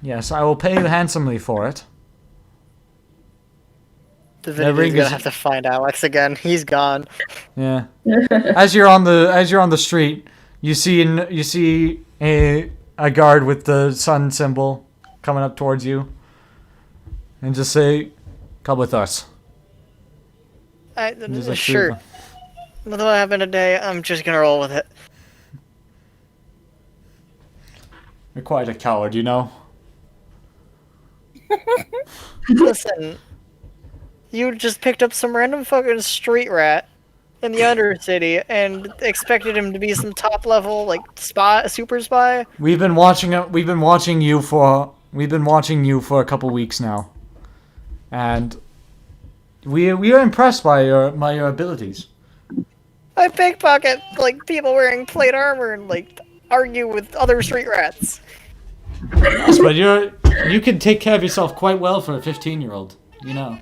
Yes, I will pay you handsomely for it. Divinity's ring gonna is- have to find Alex again. He's gone. Yeah. As you're on the street, you see a guard with the sun symbol coming up towards you, and just say, "Come with us." There's like three of Sure. them. With what happened today, I'm just gonna roll with it. You're quite a coward, you know. Listen, you just picked up some random fucking street rat in the Undercity and expected him to be some top level like super spy. We've been watching you for a couple weeks now, and we are impressed by your abilities. I pickpocket like people wearing plate armor and like argue with other street rats. Yes, but you can take care of yourself quite well for a 15-year-old, you know.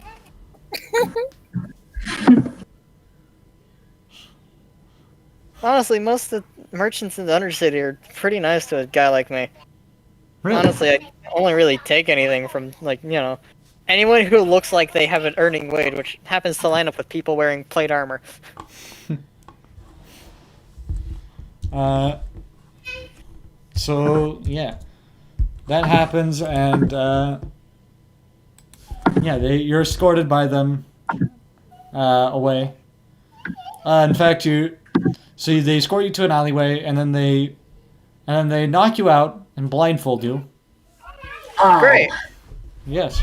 Honestly, most of the merchants in the Undercity are pretty nice to a guy like me. Really? Honestly, I only really take anything from, like, anyone who looks like they have an earning wage, which happens to line up with people wearing plate armor. So yeah, that happens, and you're escorted by them away. In fact, they escort you to an alleyway, and then they knock you out and blindfold you. Oh. Great. Yes.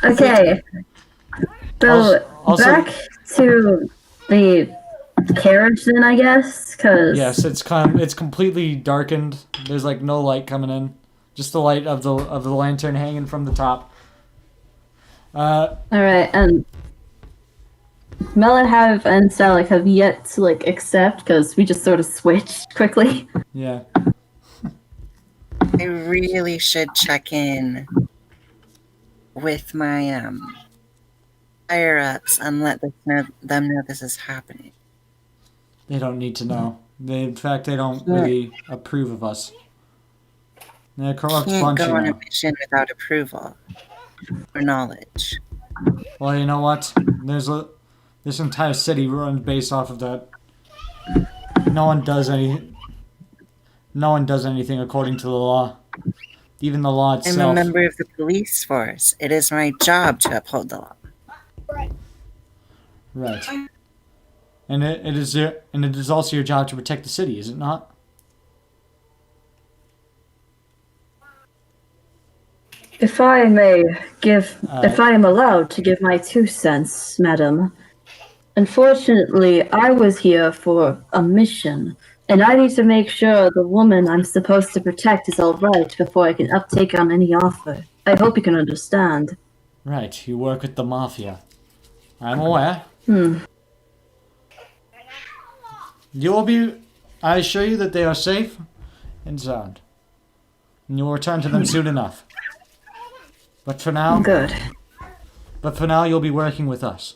Okay. So Also- back to the carriage then, I guess, because Yes, it's completely darkened. There's like no light coming in, just the light of the lantern hanging from the top. all right, and Melahave and Salik have yet to like accept because we just sort of switched quickly. Yeah. I really should check in with my higher ups and let them know this is happening. They don't need to know. In fact, they don't really approve of us. They're a corrupt Can't bunch, go you on a know. mission without approval or knowledge. Well, you know what? This entire city runs based off of that. No one does anything according to the law. Even the law I'm a itself. member of the police force. It is my job to uphold the law. Right. And it is also your job to protect the city, is it not? If I am allowed to give my 2 cents, madam. Unfortunately, I was here for a mission, and I need to make sure the woman I'm supposed to protect is alright before I can uptake on any offer. I hope you can understand. Right, you work with the mafia. I'm aware. I assure you that they are safe and sound. And you will return to them soon enough. But for now, Good. you'll be working with us.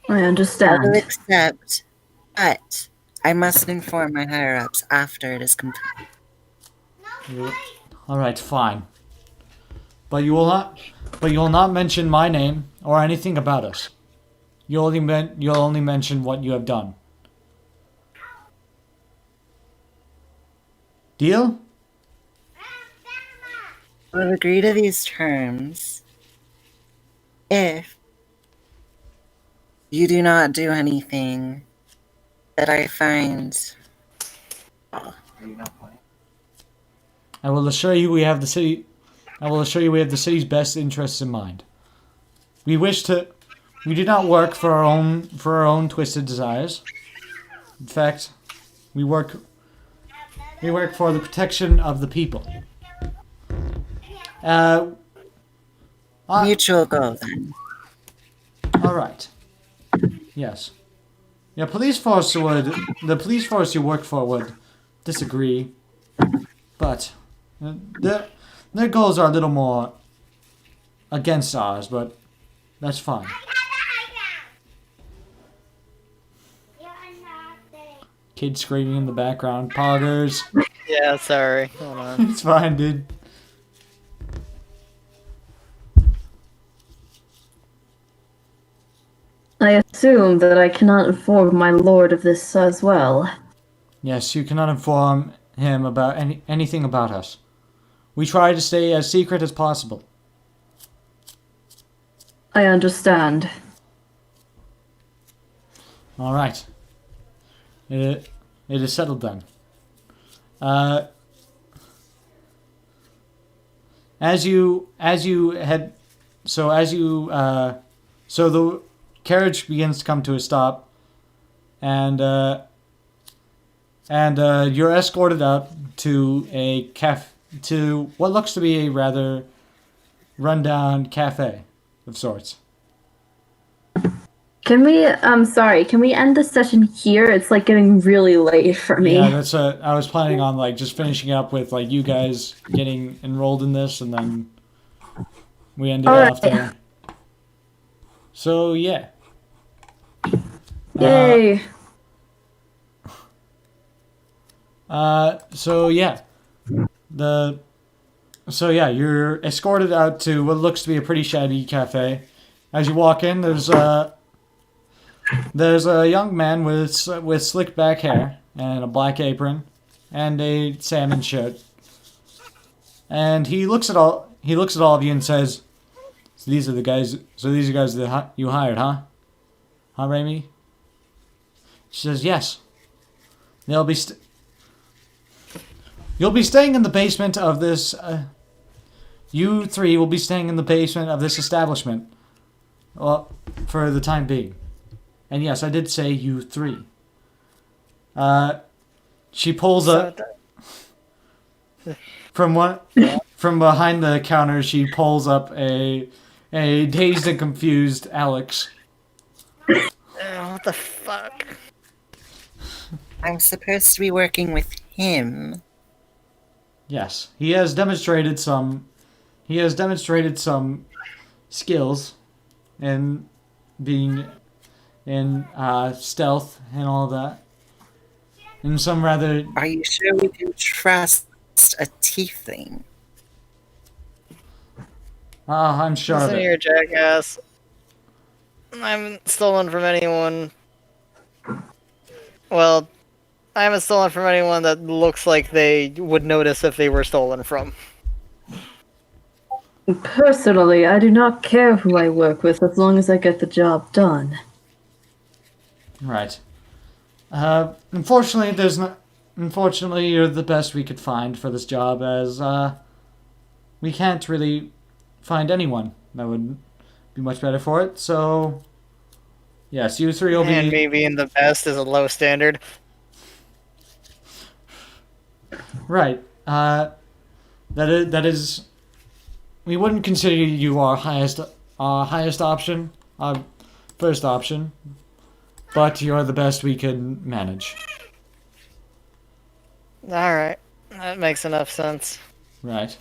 I I will understand. accept, but I must inform my higher ups after it is complete. Alright, fine. But you will not mention my name or anything about us. You'll only mention what you have done. Deal? We'll agree to these terms if you do not do anything that I find. I will assure you we have the city's best interests in mind. We do not work for our own twisted desires. In fact, we work for the protection of the people. Mutual goal then. All right. Yes. Yeah, the police force you work for would disagree, but their goals are a little more against ours, but that's fine. Kids screaming in the background. Poggers. Yeah, sorry. Hold on. It's fine, dude. I assume that I cannot inform my lord of this as well. Yes, you cannot inform him about anything about us. We try to stay as secret as possible. I understand. All right. It is settled then. So the carriage begins to come to a stop, and you're escorted out to to what looks to be a rather rundown cafe of sorts. Can we, can we end the session here? It's like getting really late for me. Yeah, I was planning on like just finishing up with like you guys getting enrolled in this, and then we ended All off right. there. So yeah. Yay. You're escorted out to what looks to be a pretty shabby cafe. As you walk in, there's a young man with slick back hair and a black apron and a salmon shirt. And he looks at all of you and says, "So these are the guys. So these are guys that you hired, huh? Huh, Raimi?" She says, "Yes. You'll be staying in the basement of this. You three will be staying in the basement of this establishment. Well, for the time being. And yes, I did say you three." She pulls up from behind the counter. She pulls up a dazed and confused Alex. What the fuck? I'm supposed to be working with him. Yes, he has demonstrated some skills in being in stealth and all that. And some rather... Are you sure we can trust a tiefling? I'm sure of Listen it. here, jackass. I haven't stolen from anyone. Well, I haven't stolen from anyone that looks like they would notice if they were stolen from. Personally, I do not care who I work with as long as I get the job done. Right. Unfortunately, Unfortunately, you're the best we could find for this job, as we can't really find anyone that would be much better for it. So, yes, you three will be. And me being the best is a low standard. Right. That is. We wouldn't consider you our highest option, our first option, but you're the best we could manage. Alright. That makes enough sense. Right.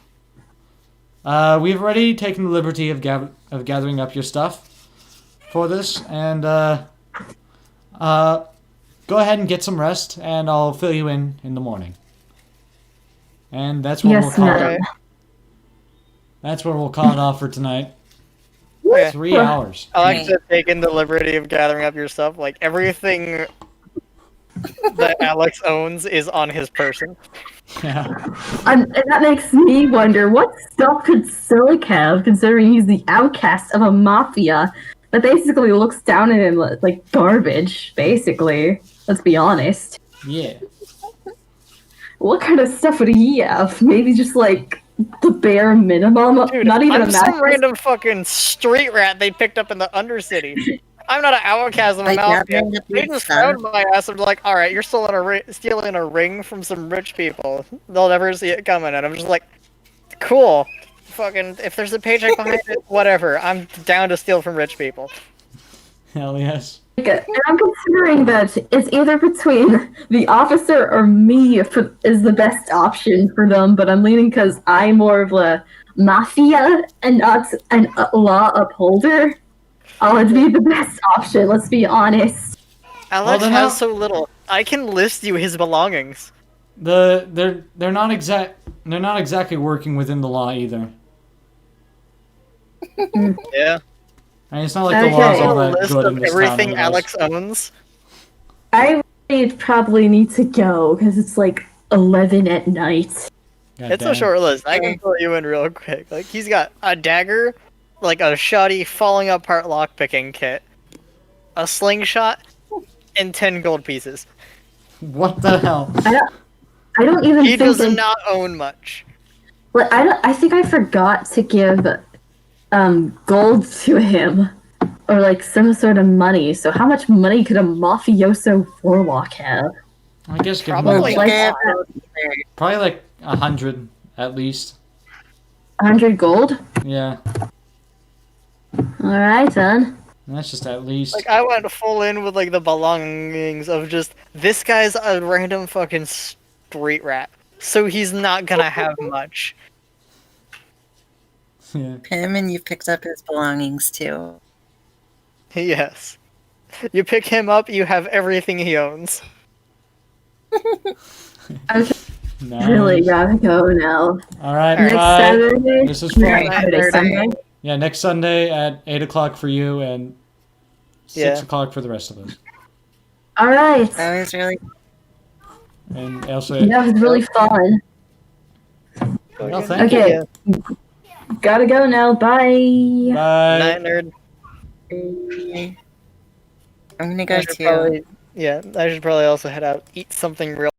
We've already taken the liberty of gathering up your stuff for this, and go ahead and get some rest, and I'll fill you in the morning. And that's what we'll Yes, call madam. it. That's where we'll call it off for tonight. Okay. 3 hours. I like to take in the liberty of gathering up your stuff. Like, everything that Alex owns is on his person. Yeah. And that makes me wonder, what stuff could Silic have, considering he's the outcast of a mafia that basically looks down at him like garbage, basically. Let's be honest. Yeah. What kind of stuff would he have? Maybe just like the bare minimum? Dude, Not even I'm a some mattress? random fucking street rat they picked up in the Undercity. I'm not an outcast of a Like, mafia. nothing to They be just done. found my ass and be like, alright, you're stealing a ring from some rich people. They'll never see it coming. And I'm just like, cool. Fucking, if there's a paycheck behind it, whatever. I'm down to steal from rich people. Hell yes. And I'm considering that it's either between the officer or me is the best option for them, but I'm leaning because I'm more of a mafia and not a law upholder. It'd be the best option, let's be honest. Alex then has how- so little. I can list you his belongings. They're not exactly working within the law either. Yeah. I mean, it's not like the Okay. law's all A that list good of in this town. everything otherwise. Alex owns. I really probably need to go because it's like 11 at night. God It's a damn. short list. I can fill you in real quick. Like, he's got a dagger, like a shoddy falling apart lockpicking kit, a slingshot, and 10 gold pieces. What the hell? I don't even He think does not own much. Well, I think I forgot to give gold to him, or like some sort of money. So how much money could a mafioso warlock have? I guess give him Probably like, like- probably like 100 at least. 100 gold. Yeah, All right then. and that's just at least. Like, I went full in with, like, the belongings of just, this guy's a random fucking street rat. So he's not gonna have much. Yeah. Him, and you picked up his belongings too. Yes. You pick him up, you have everything he owns. I Nice. really gotta go now. All right, Next bye. Saturday. This is Right, fun. Saturday, Sunday. Yeah, next Sunday at 8 o'clock for you and 6 Yeah. o'clock for the rest of us. All right. That was really And also, That was really fun. well, thank Okay. you. Gotta go now. Bye. Bye. Night, nerd. I'm gonna go I should too. probably, yeah, I should probably also head out, eat something real